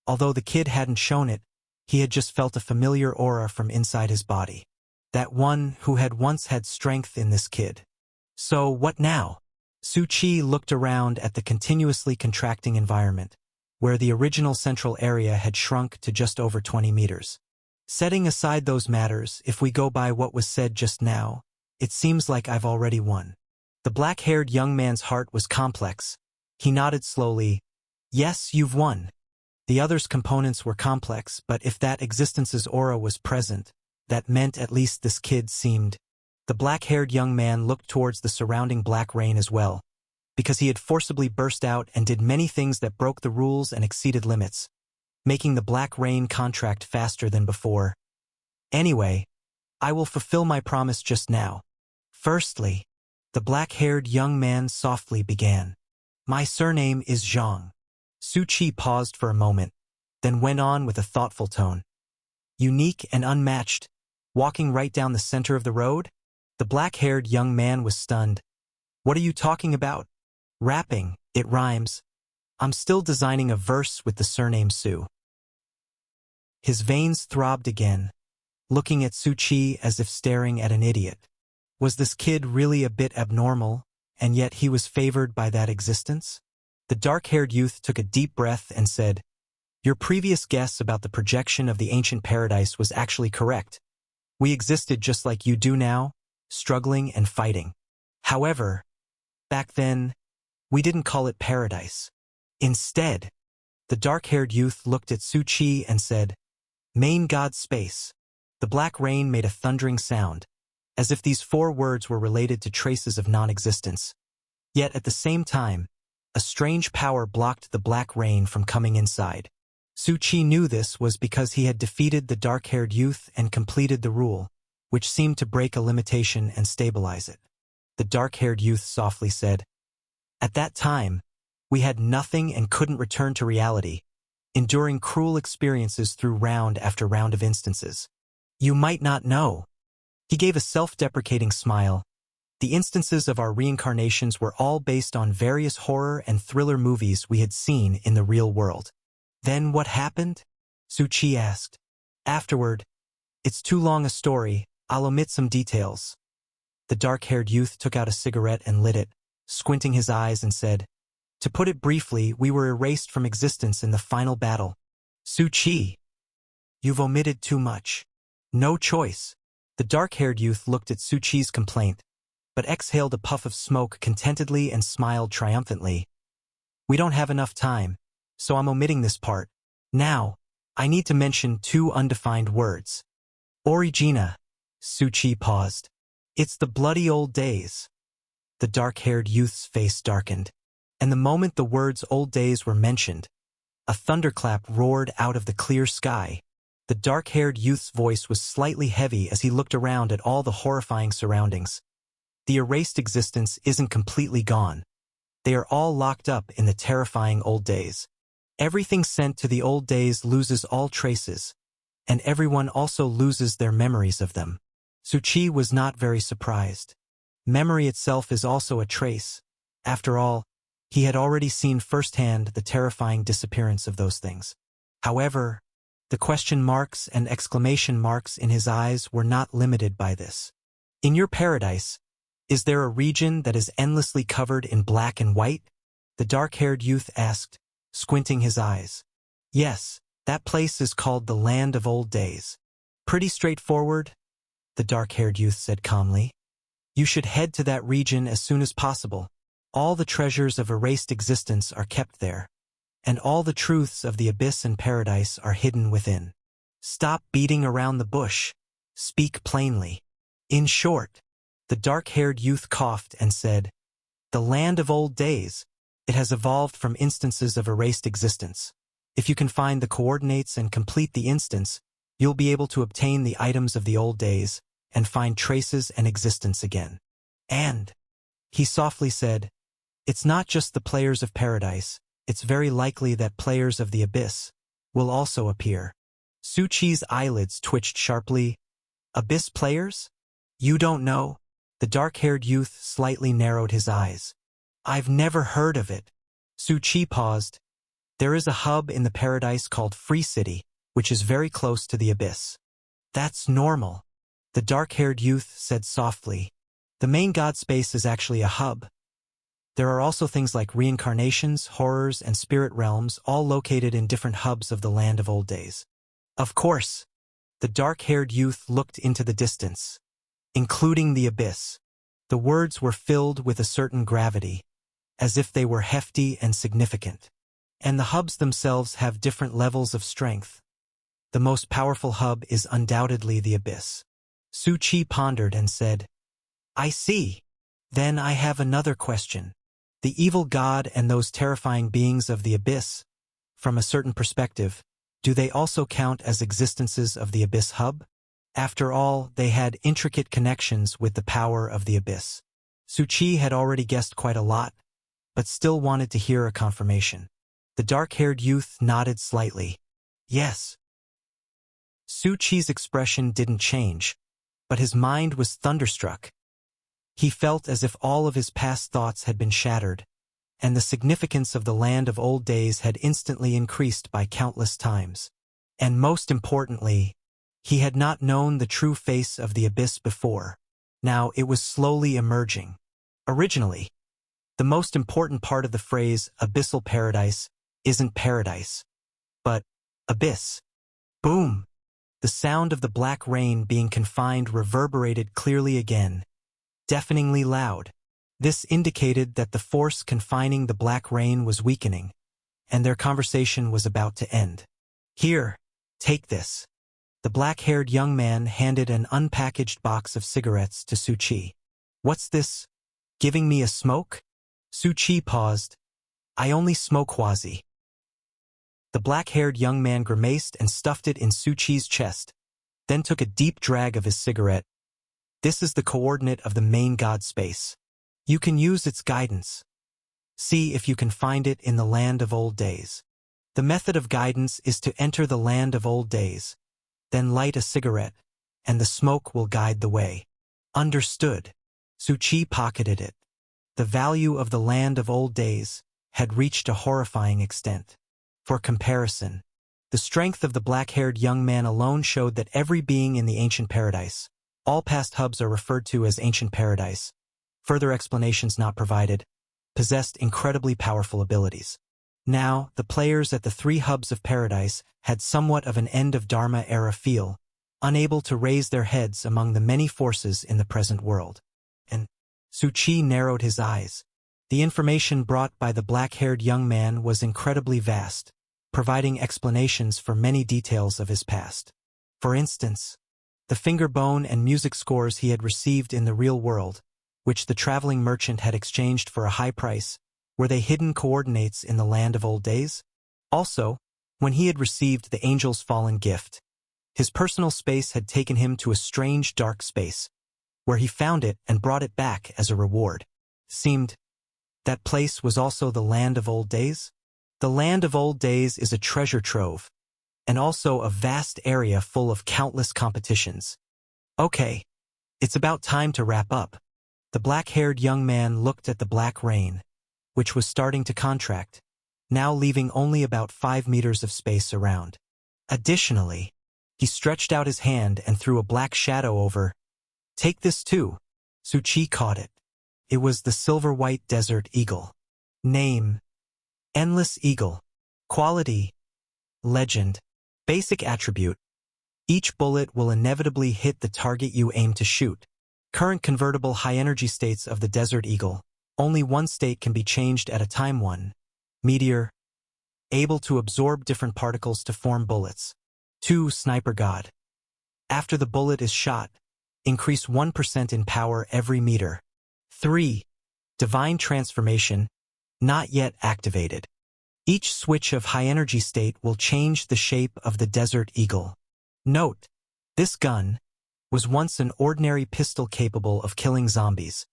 although the kid hadn't shown it, he had just felt a familiar aura from inside his body. That one who had once had strength in this kid. So what now? Su Qi looked around at the continuously contracting environment, where the original central area had shrunk to just over 20 meters. Setting aside those matters, if we go by what was said just now, it seems like I've already won. The black-haired young man's heart was complex. He nodded slowly. "Yes, you've won." The other's components were complex, but if that existence's aura was present, that meant at least this kid seemed. The black-haired young man looked towards the surrounding black rain as well, because he had forcibly burst out and did many things that broke the rules and exceeded limits, making the black rain contract faster than before. "Anyway, I will fulfill my promise just now. Firstly," the black-haired young man softly began, "my surname is Zhang." Su Qi paused for a moment, then went on with a thoughtful tone. "Unique and unmatched, walking right down the center of the road?" The black-haired young man was stunned. "What are you talking about?" "Rapping, it rhymes." I'm still designing a verse with the surname Su. His veins throbbed again, looking at Su Chi as if staring at an idiot. Was this kid really a bit abnormal, and yet he was favored by that existence? The dark-haired youth took a deep breath and said, "Your previous guess about the projection of the ancient paradise was actually correct. We existed just like you do now, struggling and fighting. However, back then, we didn't call it paradise. Instead, the dark-haired youth looked at Su Chi and said, Main God Space." The black rain made a thundering sound, as if these 4 words were related to traces of non-existence. Yet at the same time, a strange power blocked the black rain from coming inside. Su Chi knew this was because he had defeated the dark-haired youth and completed the rule, which seemed to break a limitation and stabilize it. The dark-haired youth softly said, "At that time, we had nothing and couldn't return to reality, enduring cruel experiences through round after round of instances. You might not know." He gave a self-deprecating smile. The instances of our reincarnations were all based on various horror and thriller movies we had seen in the real world. "Then what happened?" Su Chi asked. "Afterward, it's too long a story, I'll omit some details." The dark-haired youth took out a cigarette and lit it, squinting his eyes and said, "To put it briefly, we were erased from existence in the final battle." "Su Chi, you've omitted too much." "No choice." The dark-haired youth looked at Su Chi's complaint, but exhaled a puff of smoke contentedly and smiled triumphantly. "We don't have enough time, so I'm omitting this part. Now, I need to mention 2 undefined words. Origina." Su Chi paused. "It's the bloody old days." The dark-haired youth's face darkened, and the moment the words old days were mentioned, a thunderclap roared out of the clear sky. The dark-haired youth's voice was slightly heavy as he looked around at all the horrifying surroundings. The erased existence isn't completely gone. They are all locked up in the terrifying old days. Everything sent to the old days loses all traces, and everyone also loses their memories of them. Su Chi was not very surprised. Memory itself is also a trace. After all, he had already seen firsthand the terrifying disappearance of those things. However, the question marks and exclamation marks in his eyes were not limited by this. "In your paradise, is there a region that is endlessly covered in black and white?" the dark-haired youth asked, squinting his eyes. "Yes, that place is called the Land of Old Days." "Pretty straightforward," the dark-haired youth said calmly. "You should head to that region as soon as possible. All the treasures of erased existence are kept there, and all the truths of the abyss and paradise are hidden within. Stop beating around the bush. Speak plainly." "In short," the dark-haired youth coughed and said, "the Land of Old Days, it has evolved from instances of erased existence. If you can find the coordinates and complete the instance, you'll be able to obtain the items of the old days and find traces and existence again. And," he softly said, "it's not just the players of paradise, it's very likely that players of the abyss will also appear." Su Chi's eyelids twitched sharply. "Abyss players? You don't know?" The dark-haired youth slightly narrowed his eyes. "I've never heard of it." Su Chi paused. "There is a hub in the paradise called Free City, which is very close to the abyss." "That's normal," the dark-haired youth said softly. "The main God Space is actually a hub. There are also things like reincarnations, horrors, and spirit realms, all located in different hubs of the Land of Old Days." "Of course." The dark-haired youth looked into the distance. "Including the abyss." The words were filled with a certain gravity, as if they were hefty and significant. "And the hubs themselves have different levels of strength. The most powerful hub is undoubtedly the abyss." Su Chi pondered and said, "I see. Then I have another question. The evil god and those terrifying beings of the abyss, from a certain perspective, do they also count as existences of the abyss hub? After all, they had intricate connections with the power of the abyss." Su Chi had already guessed quite a lot, but still wanted to hear a confirmation. The dark-haired youth nodded slightly. "Yes." Su Chi's expression didn't change, but his mind was thunderstruck. He felt as if all of his past thoughts had been shattered, and the significance of the land of old days had instantly increased by countless times. And most importantly, he had not known the true face of the abyss before. Now it was slowly emerging. Originally, the most important part of the phrase abyssal paradise isn't paradise, but abyss. Boom! The sound of the black rain being confined reverberated clearly again, deafeningly loud. This indicated that the force confining the black rain was weakening, and their conversation was about to end. Here, take this. The black-haired young man handed an unpackaged box of cigarettes to Su Chi. What's this? Giving me a smoke? Su Chi paused. I only smoke Huazi. The black-haired young man grimaced and stuffed it in Su Chi's chest, then took a deep drag of his cigarette. This is the coordinate of the main god space. You can use its guidance. See if you can find it in the land of old days. The method of guidance is to enter the land of old days, then light a cigarette, and the smoke will guide the way. Understood. Su Chi pocketed it. The value of the land of old days had reached a horrifying extent. For comparison, the strength of the black-haired young man alone showed that every being in the ancient paradise, all past hubs are referred to as ancient paradise, further explanations not provided, possessed incredibly powerful abilities. Now, the players at the 3 hubs of paradise had somewhat of an end of Dharma era feel, unable to raise their heads among the many forces in the present world. And Su Chi narrowed his eyes. The information brought by the black-haired young man was incredibly vast, providing explanations for many details of his past. For instance, the finger bone and music scores he had received in the real world, which the traveling merchant had exchanged for a high price, were they hidden coordinates in the land of old days? Also, when he had received the angel's fallen gift, his personal space had taken him to a strange dark space, where he found it and brought it back as a reward. Seemed that place was also the land of old days? The land of old days is a treasure trove, and also a vast area full of countless competitions. Okay, it's about time to wrap up. The black-haired young man looked at the black rain, which was starting to contract, now leaving only about 5 meters of space around. Additionally, he stretched out his hand and threw a black shadow over. Take this too. Su Chi caught it. It was the silver-white desert eagle. Name: Endless Eagle. Quality: Legend. Basic attribute: each bullet will inevitably hit the target you aim to shoot. Current convertible high-energy states of the Desert Eagle. Only one state can be changed at a time. 1. Meteor. Able to absorb different particles to form bullets. 2. Sniper God. After the bullet is shot, increase 1% in power every meter. 3. Divine Transformation. Not yet activated. Each switch of high-energy state will change the shape of the Desert Eagle. Note: this gun was once an ordinary pistol capable of killing zombies,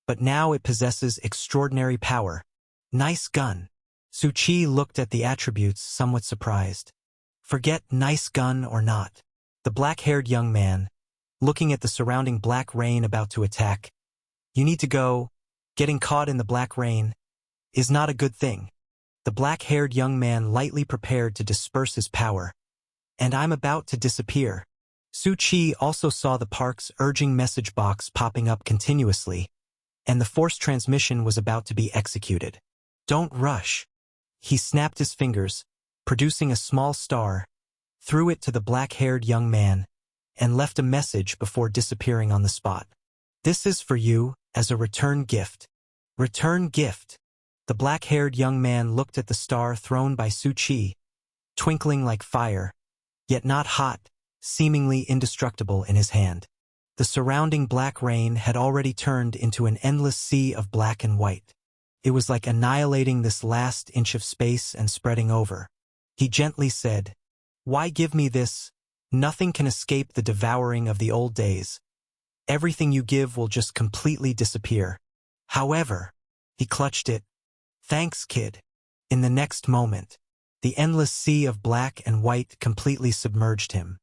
but now it possesses extraordinary power. Nice gun. Su Chi looked at the attributes somewhat surprised. Forget nice gun or not. The black-haired young man, looking at the surrounding black rain about to attack. You need to go. Getting caught in the black rain is not a good thing. The black-haired young man lightly prepared to disperse his power. And I'm about to disappear. Su Chi also saw the park's urging message box popping up continuously, and the force transmission was about to be executed. Don't rush. He snapped his fingers, producing a small star, threw it to the black-haired young man, and left a message before disappearing on the spot. This is for you, as a return gift. Return gift. The black-haired young man looked at the star thrown by Su Chi, twinkling like fire, yet not hot, seemingly indestructible in his hand. The surrounding black rain had already turned into an endless sea of black and white. It was like annihilating this last inch of space and spreading over. He gently said, "Why give me this? Nothing can escape the devouring of the old days. Everything you give will just completely disappear." However, he clutched it. "Thanks, kid." In the next moment, the endless sea of black and white completely submerged him.